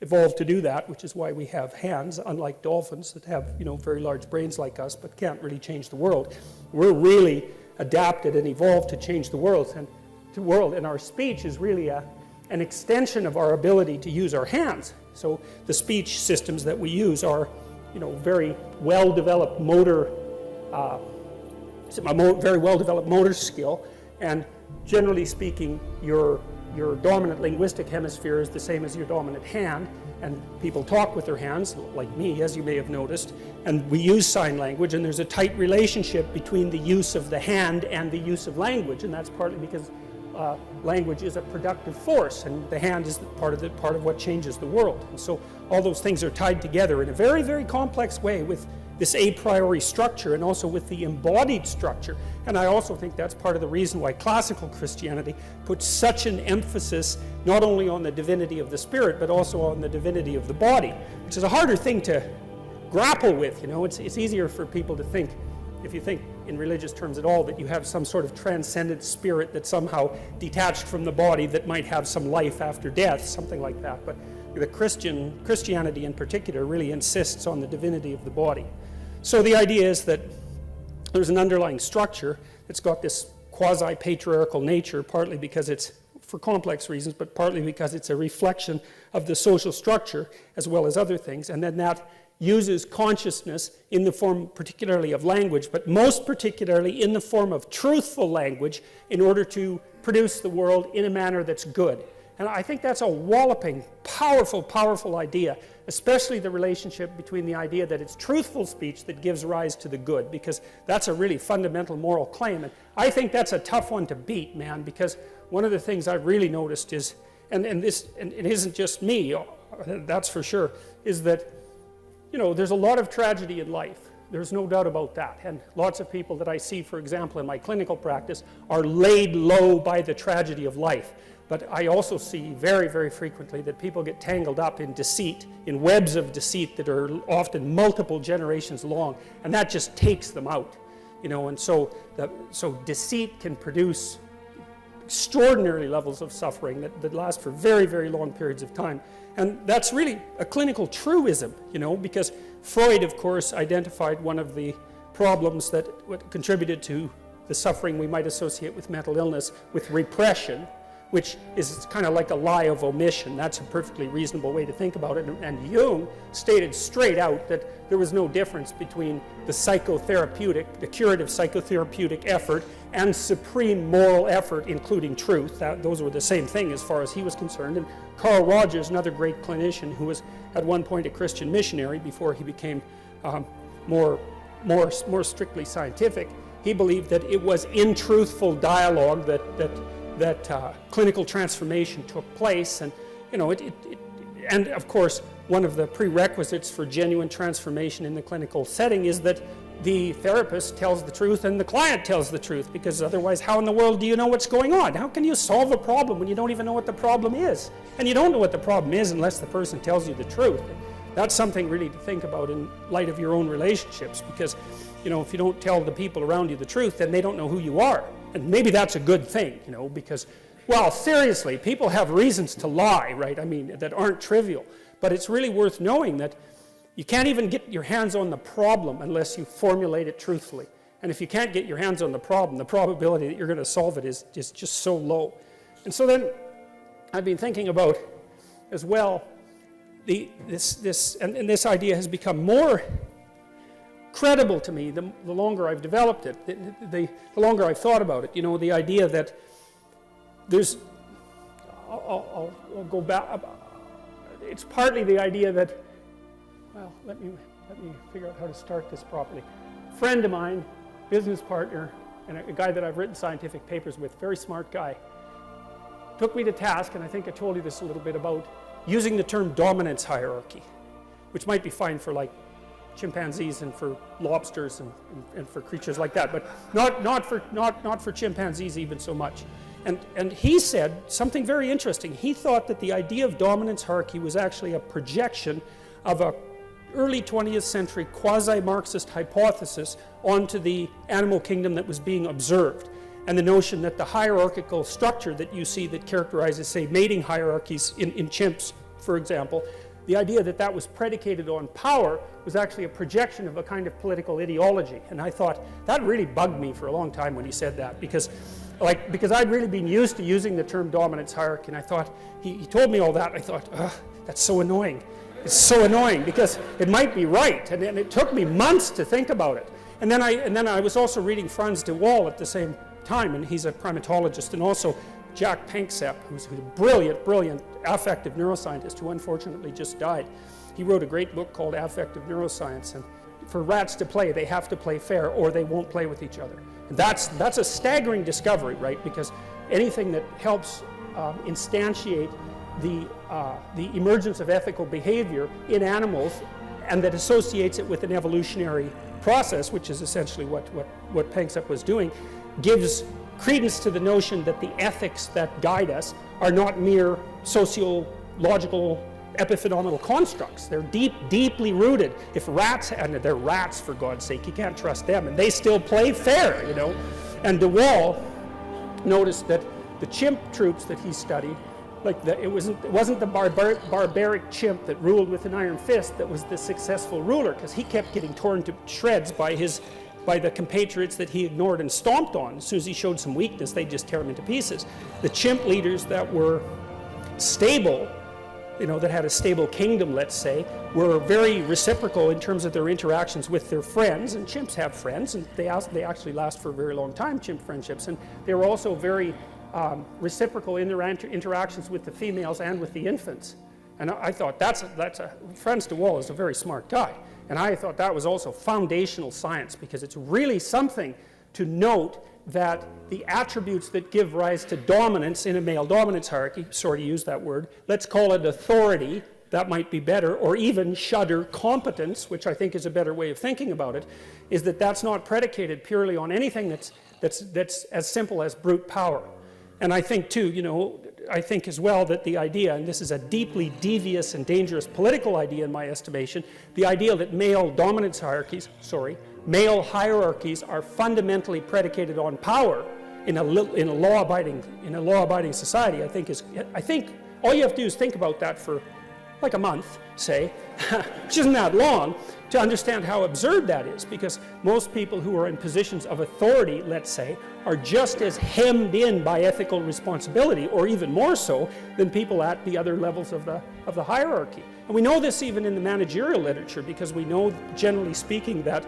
evolved to do that, which is why we have hands, unlike dolphins that have very large brains like us, but can't really change the world. We're really adapted and evolved to change the world, and our speech is really an extension of our ability to use our hands. So the speech systems that we use are, very well-developed motor, very well-developed motor skill, and generally speaking, your dominant linguistic hemisphere is the same as your dominant hand, and people talk with their hands, like me, as you may have noticed, and we use sign language, and there's a tight relationship between the use of the hand and the use of language, and that's partly because language is a productive force, and the hand is part of what changes the world. And so all those things are tied together in a very, very complex way with this a priori structure and also with the embodied structure. And I also think that's part of the reason why classical Christianity puts such an emphasis not only on the divinity of the spirit, but also on the divinity of the body, which is a harder thing to grapple with. It's easier for people to think, if you think in religious terms at all, that you have some sort of transcendent spirit that's somehow detached from the body that might have some life after death, something like that. But the Christianity in particular really insists on the divinity of the body. So the idea is that there's an underlying structure that's got this quasi-patriarchal nature, partly because it's for complex reasons, but partly because it's a reflection of the social structure as well as other things, and then that uses consciousness in the form particularly of language, but most particularly in the form of truthful language in order to produce the world in a manner that's good. And I think that's a walloping, powerful, powerful idea, especially the relationship between the idea that it's truthful speech that gives rise to the good, because that's a really fundamental moral claim. And I think that's a tough one to beat, man, because one of the things I've really noticed is, and it isn't just me, that's for sure, is that there's a lot of tragedy in life. There's no doubt about that. And lots of people that I see, for example, in my clinical practice are laid low by the tragedy of life. But I also see very, very frequently that people get tangled up in deceit, in webs of deceit that are often multiple generations long, and that just takes them out. And so deceit can produce extraordinary levels of suffering that last for very, very long periods of time. And that's really a clinical truism, because Freud, of course, identified one of the problems that contributed to the suffering we might associate with mental illness with repression, which is kind of like a lie of omission. That's a perfectly reasonable way to think about it. And Jung stated straight out that there was no difference between the psychotherapeutic, the curative psychotherapeutic effort and supreme moral effort, including truth. Those were the same thing as far as he was concerned. And Carl Rogers, another great clinician who was at one point a Christian missionary before he became more strictly scientific, he believed that it was in truthful dialogue that clinical transformation took place, and and of course one of the prerequisites for genuine transformation in the clinical setting is that the therapist tells the truth and the client tells the truth, because otherwise how in the world do you know what's going on? How can you solve a problem when you don't even know what the problem is? And you don't know what the problem is unless the person tells you the truth. That's something really to think about in light of your own relationships, because if you don't tell the people around you the truth, then they don't know who you are. And maybe that's a good thing, because, well, seriously, people have reasons to lie, right? I mean, that aren't trivial. But it's really worth knowing that you can't even get your hands on the problem unless you formulate it truthfully. And if you can't get your hands on the problem, the probability that you're going to solve it is just so low. And so then I've been thinking about, as well, this idea has become more credible to me the longer I've developed it, the longer I've thought about it. The idea that there's, I'll go back. It's partly the idea that, well, let me figure out how to start this properly. A friend of mine, business partner, and a guy that I've written scientific papers with, very smart guy, took me to task, and I think I told you this a little bit, about using the term dominance hierarchy, which might be fine for like chimpanzees and for lobsters and for creatures like that, but not for chimpanzees even so much. And he said something very interesting. He thought that the idea of dominance hierarchy was actually a projection of a early 20th century quasi-Marxist hypothesis onto the animal kingdom that was being observed. And the notion that the hierarchical structure that you see that characterizes, say, mating hierarchies in chimps, for example, the idea that that was predicated on power was actually a projection of a kind of political ideology. And I thought, that really bugged me for a long time when he said that, because I'd really been used to using the term dominance hierarchy, and I thought, he told me all that, and I thought, that's so annoying. It's so annoying, because it might be right, and it took me months to think about it. And then I was also reading Franz de Waal at the same time, and he's a primatologist, and also Jack Panksepp, who's a brilliant affective neuroscientist who unfortunately just died. He wrote a great book called Affective Neuroscience, and for rats to play, they have to play fair or they won't play with each other. And that's a staggering discovery, right? Because anything that helps instantiate the emergence of ethical behavior in animals and that associates it with an evolutionary process, which is essentially what Panksepp was doing, gives credence to the notion that the ethics that guide us are not mere sociological epiphenomenal constructs. They're deeply rooted. If rats, and they're rats for God's sake, you can't trust them, and they still play fair, And de Waal noticed that the chimp troops that he studied, it wasn't the barbaric chimp that ruled with an iron fist that was the successful ruler, because he kept getting torn to shreds by the compatriots that he ignored and stomped on. As soon as he showed some weakness, they'd just tear him into pieces. The chimp leaders that were stable, that had a stable kingdom, let's say, were very reciprocal in terms of their interactions with their friends, and chimps have friends, and they actually last for a very long time, chimp friendships, and they were also very reciprocal in their interactions with the females and with the infants. And I thought Franz de Waal is a very smart guy. And I thought that was also foundational science, because it's really something to note that the attributes that give rise to dominance in a male dominance hierarchy, sorry to use that word, let's call it authority, that might be better, or even shudder competence, which I think is a better way of thinking about it, is that that's not predicated purely on anything that's as simple as brute power. And I think too, I think as well that the idea, and this is a deeply devious and dangerous political idea in my estimation, the idea that male hierarchies are fundamentally predicated on power in a law-abiding society, I think all you have to do is think about that for like a month, say, which isn't that long, to understand how absurd that is, because most people who are in positions of authority, let's say, are just as hemmed in by ethical responsibility, or even more so, than people at the other levels of the hierarchy. And we know this even in the managerial literature, because we know, generally speaking, that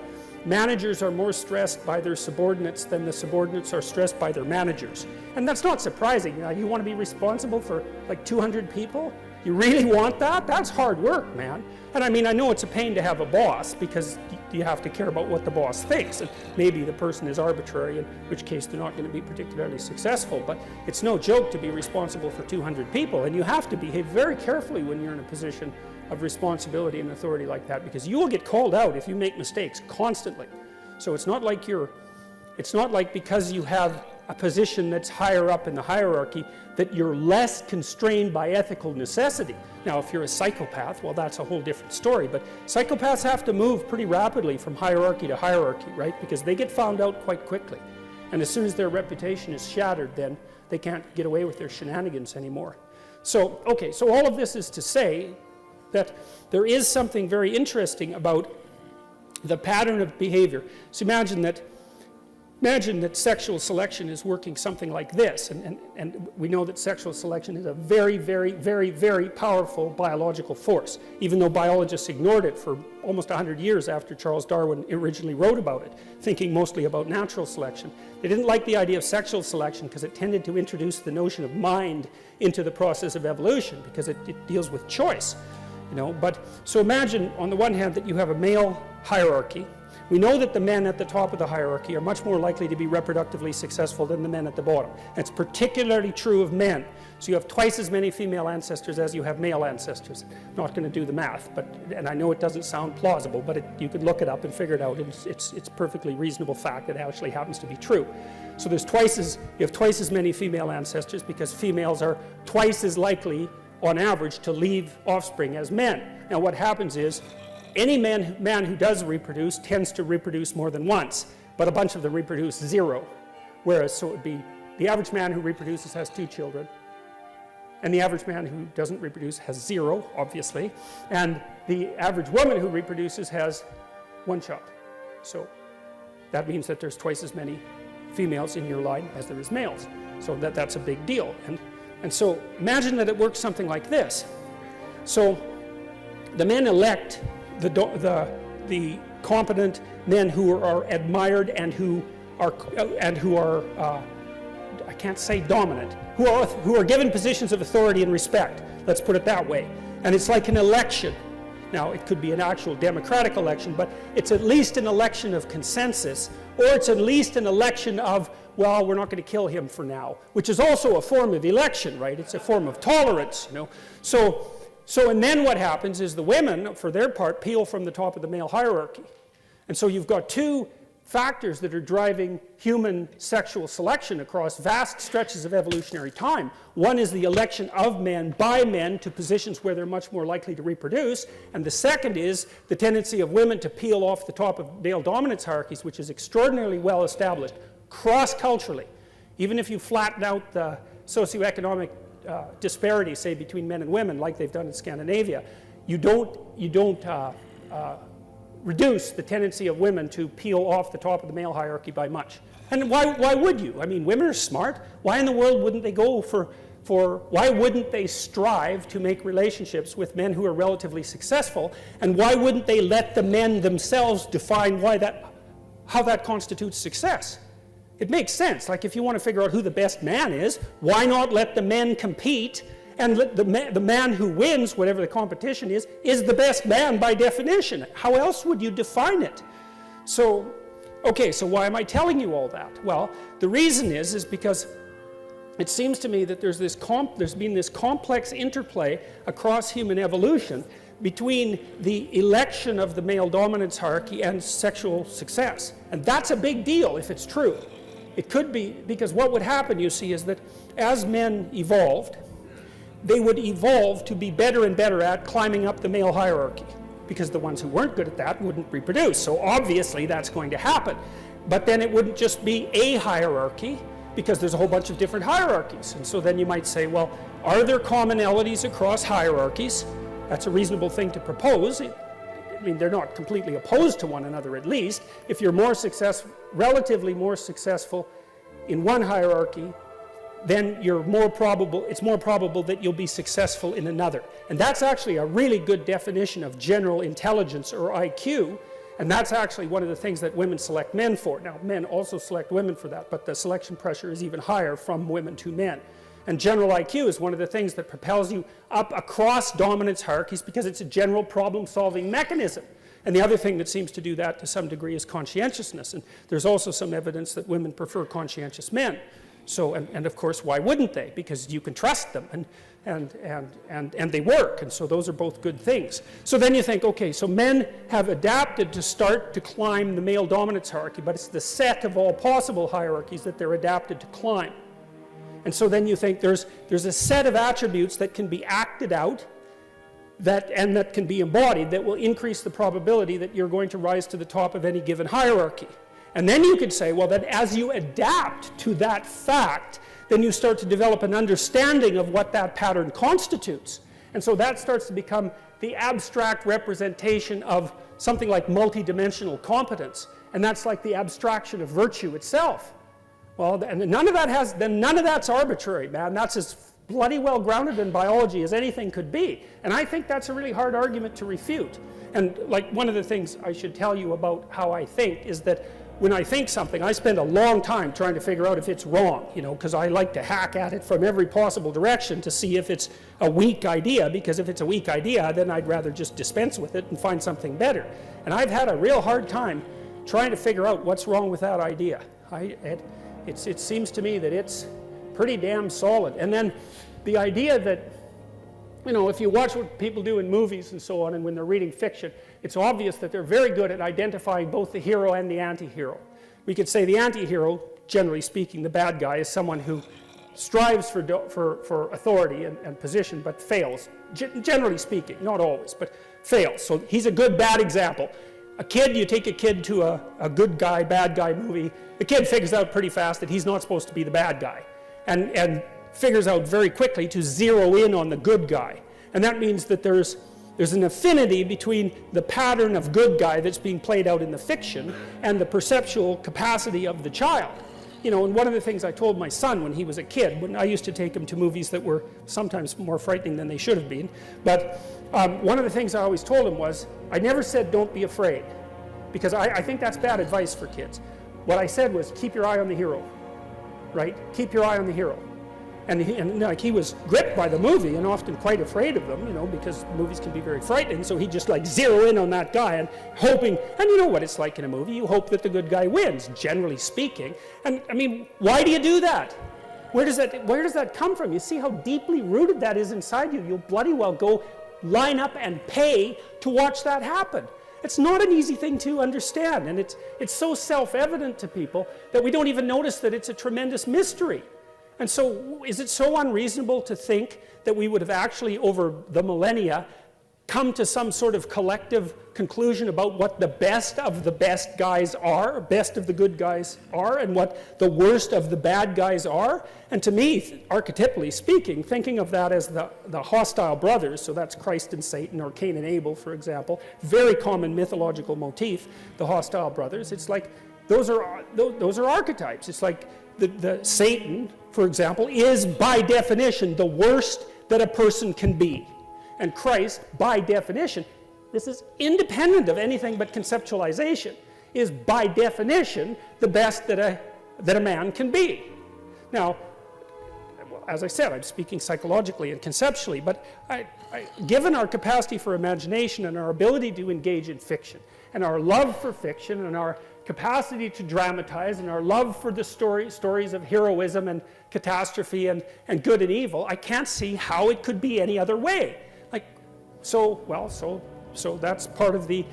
managers are more stressed by their subordinates than the subordinates are stressed by their managers. And that's not surprising. You want to be responsible for like 200 people? You really want that? That's hard work, man. And I mean, I know it's a pain to have a boss, because you have to care about what the boss thinks. And maybe the person is arbitrary, in which case they're not going to be particularly successful. But it's no joke to be responsible for 200 people. And you have to behave very carefully when you're in a position of responsibility and authority like that, because you will get called out if you make mistakes constantly. So it's not like because you have a position that's higher up in the hierarchy that you're less constrained by ethical necessity. Now, if you're a psychopath, well, that's a whole different story, but psychopaths have to move pretty rapidly from hierarchy to hierarchy, right? Because they get found out quite quickly. And as soon as their reputation is shattered, then they can't get away with their shenanigans anymore. So, okay, so all of this is to say that there is something very interesting about the pattern of behavior. So imagine that sexual selection is working something like this, and we know that sexual selection is a very, very, very, very powerful biological force, even though biologists ignored it for almost 100 years after Charles Darwin originally wrote about it, thinking mostly about natural selection. They didn't like the idea of sexual selection because it tended to introduce the notion of mind into the process of evolution, because it deals with choice, you know. But so imagine, on the one hand, that you have a male hierarchy. We know that the men at the top of the hierarchy are much more likely to be reproductively successful than the men at the bottom. That's particularly true of men. So you have twice as many female ancestors as you have male ancestors. I'm not going to do the math, and I know it doesn't sound plausible, but you could look it up and figure it out. It's a perfectly reasonable fact that actually happens to be true. So you have twice as many female ancestors because females are twice as likely, on average, to leave offspring as men. Now what happens is, any man who does reproduce tends to reproduce more than once, but a bunch of them reproduce 0. Whereas, so it would be the average man who reproduces has 2 children, and the average man who doesn't reproduce has 0, obviously, and the average woman who reproduces has 1 child. So that means that there's twice as many females in your line as there is males. So that's a big deal. And so imagine that it works something like this. So the men elect the competent men who are admired and who are I can't say dominant, who are given positions of authority and respect. Let's put it that way. And it's like an election. Now, it could be an actual democratic election, but it's at least an election of consensus, or it's at least an election of, well, we're not going to kill him for now, which is also a form of election, right? It's a form of tolerance, you know. So, and then what happens is the women, for their part, peel from the top of the male hierarchy. And so you've got 2 factors that are driving human sexual selection across vast stretches of evolutionary time. One is the election of men by men to positions where they're much more likely to reproduce. And the second is the tendency of women to peel off the top of male dominance hierarchies, which is extraordinarily well established cross-culturally. Even if you flatten out the socioeconomic disparity, say, between men and women, like they've done in Scandinavia, you don't reduce the tendency of women to peel off the top of the male hierarchy by much. And why would you? I mean, women are smart. Why in the world wouldn't they go why wouldn't they strive to make relationships with men who are relatively successful? And why wouldn't they let the men themselves define how that constitutes success? It makes sense. Like, if you want to figure out who the best man is, why not let the men compete, and let the man who wins, whatever the competition is the best man by definition. How else would you define it? So, okay, so why am I telling you all that? Well, the reason is because it seems to me that there's been this complex interplay across human evolution between the election of the male dominance hierarchy and sexual success. And that's a big deal if it's true. It could be, because what would happen, you see, is that as men evolved, they would evolve to be better and better at climbing up the male hierarchy, because the ones who weren't good at that wouldn't reproduce. So obviously that's going to happen. But then it wouldn't just be a hierarchy, because there's a whole bunch of different hierarchies. And so then you might say, well, are there commonalities across hierarchies? That's a reasonable thing to propose. I mean, they're not completely opposed to one another, at least. If you're relatively more successful in one hierarchy, then it's more probable that you'll be successful in another. And that's actually a really good definition of general intelligence, or IQ, and that's actually one of the things that women select men for. Now, men also select women for that, but the selection pressure is even higher from women to men. And general IQ is one of the things that propels you up across dominance hierarchies, because it's a general problem-solving mechanism. And the other thing that seems to do that to some degree is conscientiousness. And there's also some evidence that women prefer conscientious men. So, and of course, why wouldn't they? Because you can trust them, and they work, and so those are both good things. So then you think, okay, so men have adapted to start to climb the male dominance hierarchy, but it's the set of all possible hierarchies that they're adapted to climb. And so then you think there's a set of attributes that can be acted out, that can be embodied, that will increase the probability that you're going to rise to the top of any given hierarchy. And then you could say, well, that as you adapt to that fact, then you start to develop an understanding of what that pattern constitutes. And so that starts to become the abstract representation of something like multidimensional competence. And that's like the abstraction of virtue itself. Well, and none of that's arbitrary, man. That's as bloody well grounded in biology as anything could be. And I think that's a really hard argument to refute. And like one of the things I should tell you about how I think is that when I think something, I spend a long time trying to figure out if it's wrong, because I like to hack at it from every possible direction to see if it's a weak idea, because if it's a weak idea, then I'd rather just dispense with it and find something better. And I've had a real hard time trying to figure out what's wrong with that idea. It seems to me that it's pretty damn solid. And then the idea that, if you watch what people do in movies and so on, and when they're reading fiction, it's obvious that they're very good at identifying both the hero and the anti-hero. We could say the anti-hero, generally speaking, the bad guy, is someone who strives for authority and position, but fails. Generally speaking, not always, but fails. So he's a good, bad example. You take a kid to a good guy, bad guy movie, the kid figures out pretty fast that he's not supposed to be the bad guy, and figures out very quickly to zero in on the good guy. And that means that there's an affinity between the pattern of good guy that's being played out in the fiction and the perceptual capacity of the child. And one of the things I told my son when he was a kid, when I used to take him to movies that were sometimes more frightening than they should have been, but one of the things I always told him was, I never said don't be afraid, because I think that's bad advice for kids. What I said was, keep your eye on the hero, right? Keep your eye on the hero. And he was gripped by the movie and often quite afraid of them, because movies can be very frightening. So he'd just zero in on that guy and hoping, and you know what it's like in a movie, you hope that the good guy wins, generally speaking. And I mean, why do you do that? Where does that come from? You see how deeply rooted that is inside you. You'll bloody well go line up and pay to watch that happen. It's not an easy thing to understand, and it's so self-evident to people that we don't even notice that it's a tremendous mystery. And so is it so unreasonable to think that we would have actually, over the millennia, come to some sort of collective conclusion about what the best of the best guys are, best of the good guys are, and what the worst of the bad guys are? And to me, archetypally speaking, thinking of that as the hostile brothers, so that's Christ and Satan, or Cain and Abel, for example, very common mythological motif, the hostile brothers, it's like those are archetypes. It's like the Satan, for example, is by definition the worst that a person can be. And Christ, by definition, this is independent of anything but conceptualization, is by definition the best that a man can be. Now, as I said, I'm speaking psychologically and conceptually, but given our capacity for imagination and our ability to engage in fiction, and our love for fiction, and our capacity to dramatize, and our love for the stories of heroism and catastrophe and good and evil, I can't see how it could be any other way. So that's part of the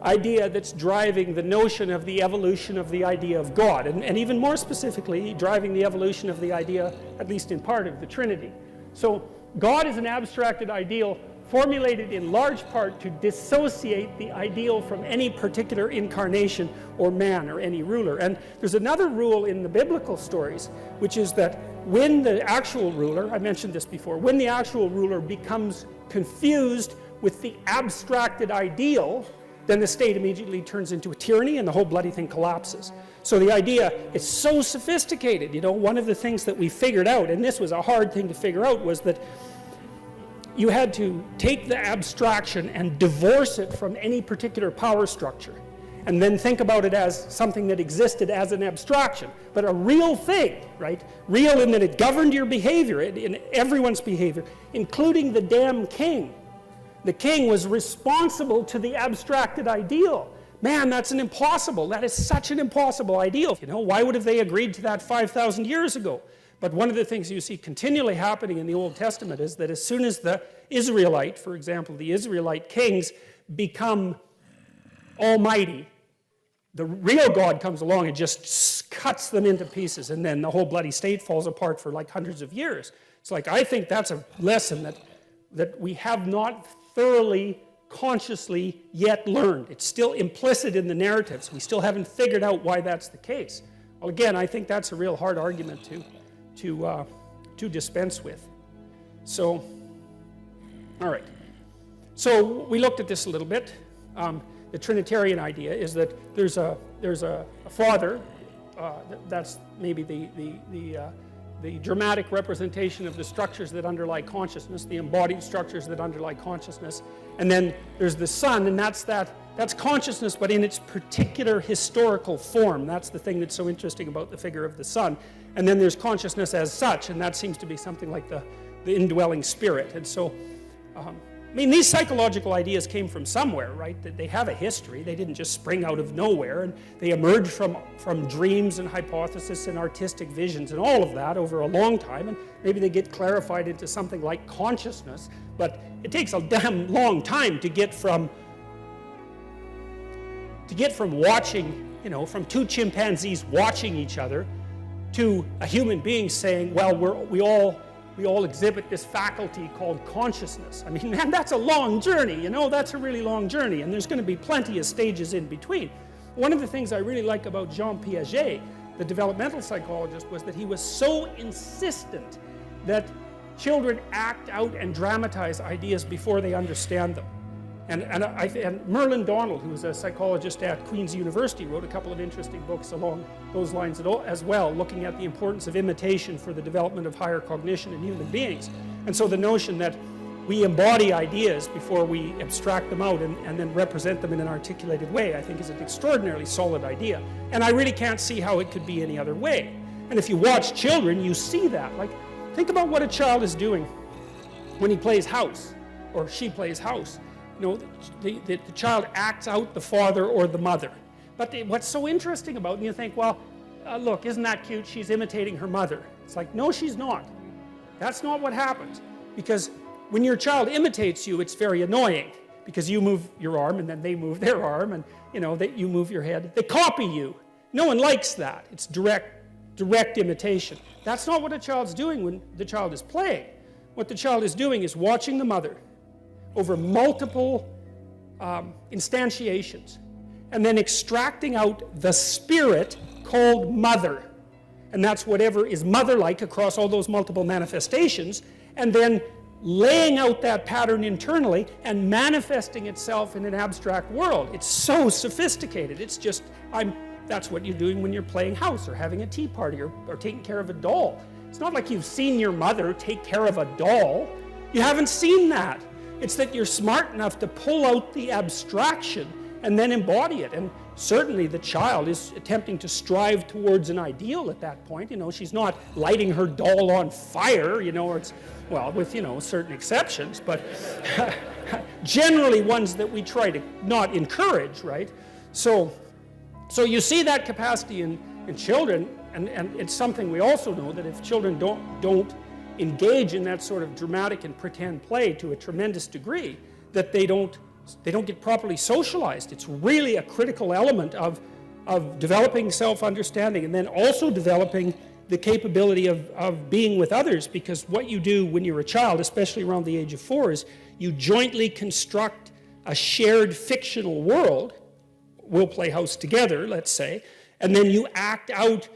idea that's driving the notion of the evolution of the idea of God, and even more specifically, driving the evolution of the idea, at least in part, of the Trinity. So God is an abstracted ideal formulated in large part to dissociate the ideal from any particular incarnation or man or any ruler. And there's another rule in the biblical stories, which is that when the actual ruler, I mentioned this before, when the actual ruler becomes confused with the abstracted ideal, then the state immediately turns into a tyranny and the whole bloody thing collapses. So the idea is so sophisticated. One of the things that we figured out, and this was a hard thing to figure out, was that you had to take the abstraction and divorce it from any particular power structure, and then think about it as something that existed as an abstraction, but a real thing, right? Real in that it governed your behavior, in everyone's behavior, including the damn king. The king was responsible to the abstracted ideal, man, that is such an impossible ideal. Why would have they agreed to that 5,000 years ago? But one of the things you see continually happening in the Old Testament is that as soon as the Israelite, for example, the Israelite kings become almighty, the real God comes along and just cuts them into pieces, and then the whole bloody state falls apart for like hundreds of years. It's like, I think that's a lesson that we have not thoroughly, consciously yet learned. It's still implicit in the narratives. We still haven't figured out why that's the case. Well, again, I think that's a real hard argument to dispense with. So, all right. So we looked at this a little bit. The Trinitarian idea is that there's a father. That's maybe the dramatic representation of the structures that underlie consciousness, the embodied structures that underlie consciousness. And then there's the Son, and that's consciousness, but in its particular historical form. That's the thing that's so interesting about the figure of the Son. And then there's consciousness as such, and that seems to be something like the indwelling spirit. And so, these psychological ideas came from somewhere, right? They have a history. They didn't just spring out of nowhere, and they emerged from dreams and hypotheses and artistic visions and all of that over a long time, and maybe they get clarified into something like consciousness, but it takes a damn long time to get from watching, from two chimpanzees watching each other to a human being saying, well, we all exhibit this faculty called consciousness. Man, that's a long journey, that's a really long journey, and there's going to be plenty of stages in between. One of the things I really like about Jean Piaget, the developmental psychologist, was that he was so insistent that children act out and dramatize ideas before they understand them. And Merlin Donald, who was a psychologist at Queen's University, wrote a couple of interesting books along those lines as well, looking at the importance of imitation for the development of higher cognition in human beings. And so the notion that we embody ideas before we abstract them out and then represent them in an articulated way, I think is an extraordinarily solid idea. And I really can't see how it could be any other way. And if you watch children, you see that. Like, think about what a child is doing when he plays house, or she plays house. The child acts out the father or the mother. But what's so interesting about it, and you think, well, look, isn't that cute? She's imitating her mother. It's like, no, she's not. That's not what happens. Because when your child imitates you, it's very annoying. Because you move your arm, and then they move their arm, and you move your head. They copy you. No one likes that. It's direct imitation. That's not what a child's doing when the child is playing. What the child is doing is watching the mother over multiple instantiations, and then extracting out the spirit called mother. And that's whatever is mother-like across all those multiple manifestations, and then laying out that pattern internally and manifesting itself in an abstract world. It's so sophisticated. It's just, that's what you're doing when you're playing house or having a tea party or taking care of a doll. It's not like you've seen your mother take care of a doll. You haven't seen that. It's that you're smart enough to pull out the abstraction and then embody it. And certainly the child is attempting to strive towards an ideal at that point. She's not lighting her doll on fire, or it's, well, with, certain exceptions, but generally ones that we try to not encourage, right? So you see that capacity in children, and it's something we also know that if children don't engage in that sort of dramatic and pretend play to a tremendous degree, that they don't get properly socialized. It's really a critical element of developing self-understanding, and then also developing the capability of being with others, because what you do when you're a child, especially around the age of 4, is you jointly construct a shared fictional world. We'll play house together, let's say, and then you act out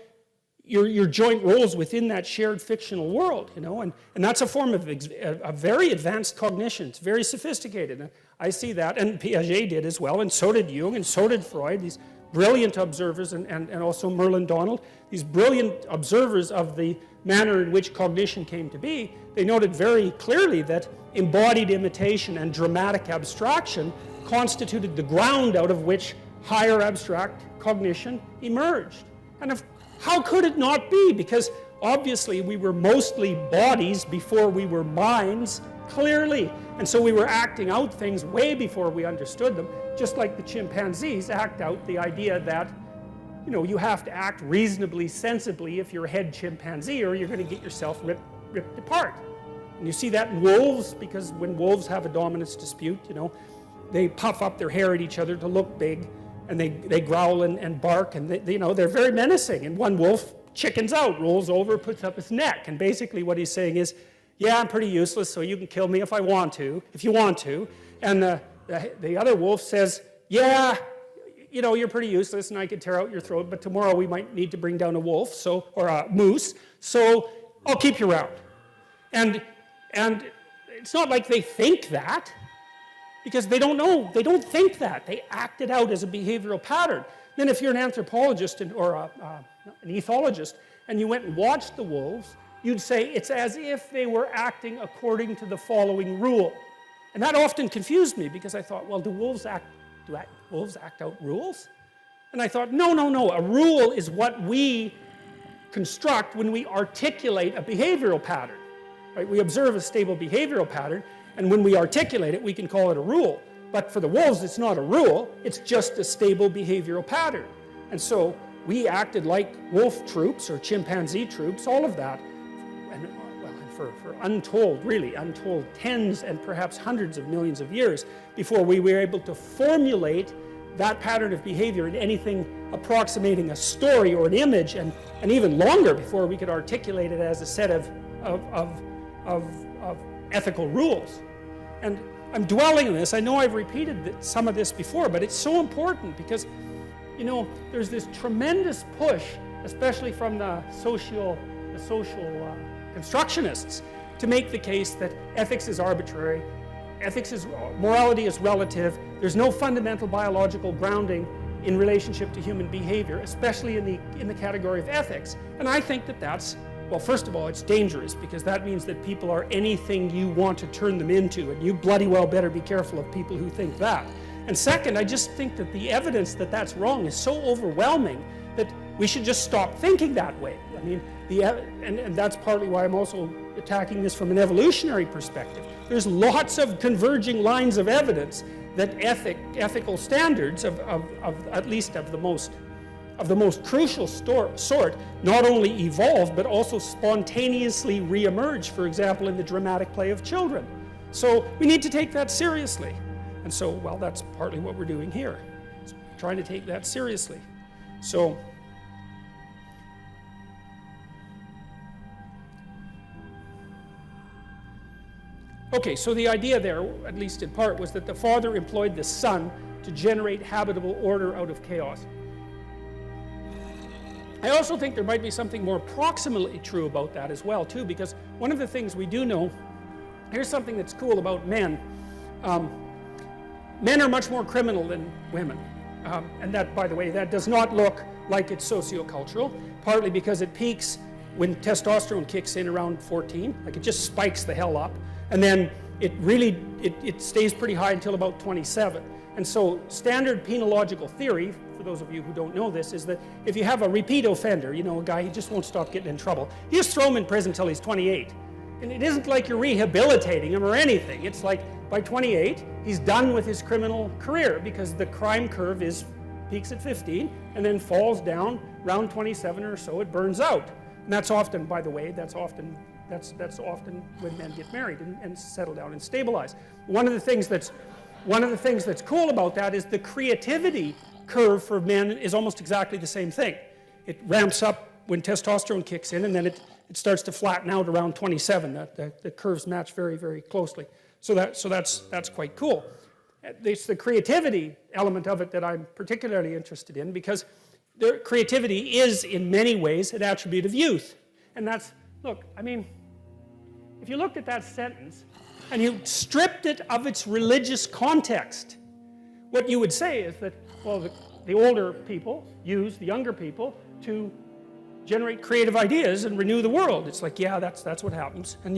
your joint roles within that shared fictional world, and that's a form of a very advanced cognition. It's very sophisticated. And I see that, and Piaget did as well, and so did Jung, and so did Freud, these brilliant observers, and also Merlin Donald, these brilliant observers of the manner in which cognition came to be. They noted very clearly that embodied imitation and dramatic abstraction constituted the ground out of which higher abstract cognition emerged. And how could it not be? Because obviously we were mostly bodies before we were minds, clearly. And so we were acting out things way before we understood them. just like the chimpanzees act out the idea that, you know, you have to act reasonably sensibly if you're a head chimpanzee, or you're going to get yourself ripped apart. And you see that in wolves, because when wolves have a dominance dispute, you know, they puff up their hair at each other to look big, and they growl and bark, and you know, they're very menacing. And one wolf chickens out, rolls over, puts up his neck, and basically what he's saying is, yeah, I'm pretty useless, so you can kill me if you want to. And the other wolf says, yeah, you know, you're pretty useless, and I could tear out your throat, but tomorrow we might need to bring down a wolf, or a moose, so I'll keep you around. And it's not like they think that, because they don't know. They don't think that. They act it out as a behavioral pattern. Then if you're an anthropologist or an ethologist, and you went and watched the wolves, you'd say it's as if they were acting according to the following rule. And that often confused me, because I thought, well, do wolves act out rules? And I thought, no. A rule is what we construct when we articulate a behavioral pattern. Right? We observe a stable behavioral pattern, and when we articulate it, we can call it a rule. But for the wolves, it's not a rule, it's just a stable behavioral pattern. And so we acted like wolf troops or chimpanzee troops, all of that, and for untold tens and perhaps hundreds of millions of years before we were able to formulate that pattern of behavior in anything approximating a story or an image, and even longer before we could articulate it as a set of ethical rules. And I'm dwelling on this. I know I've repeated some of this before, but it's so important because, you know, there's this tremendous push, especially from the social constructionists, to make the case that ethics is arbitrary, morality is relative, there's no fundamental biological grounding in relationship to human behavior, especially in the category of ethics. And I think that that's, well, first of all, it's dangerous, because that means that people are anything you want to turn them into, and you bloody well better be careful of people who think that. And second, I just think that the evidence that that's wrong is so overwhelming that we should just stop thinking that way. I mean, and that's partly why I'm also attacking this from an evolutionary perspective. There's lots of converging lines of evidence that ethical standards of at least of the most crucial sort not only evolve but also spontaneously reemerge, for example, in the dramatic play of children. So we need to take that seriously. And so, well, that's partly what we're doing here, trying to take that seriously. So, okay, so the idea there, at least in part, was that the Father employed the Son to generate habitable order out of chaos. I also think there might be something more proximally true about that as well, too, because one of the things we do know, here's something that's cool about men. Men are much more criminal than women. And that, by the way, that does not look like it's sociocultural, partly because it peaks when testosterone kicks in around 14, like it just spikes the hell up. And then it stays pretty high until about 27. And so standard penological theory, for those of you who don't know this, is that if you have a repeat offender, you know, a guy who just won't stop getting in trouble, you just throw him in prison until he's 28. And it isn't like you're rehabilitating him or anything. It's like by 28, he's done with his criminal career, because the crime curve peaks at 15 and then falls down around 27 or so, it burns out. And that's often, by the way, that's often when men get married and settle down and stabilize. One of the things that's cool about that is the creativity curve for men is almost exactly the same thing. It ramps up when testosterone kicks in, and then it starts to flatten out around 27. The curves match very, very closely. So that's quite cool. It's the creativity element of it that I'm particularly interested in, because creativity is in many ways an attribute of youth. And that's, look, I mean, if you looked at that sentence and you stripped it of its religious context, what you would say is that, well, the older people use the younger people to generate creative ideas and renew the world. It's like, yeah, that's what happens. And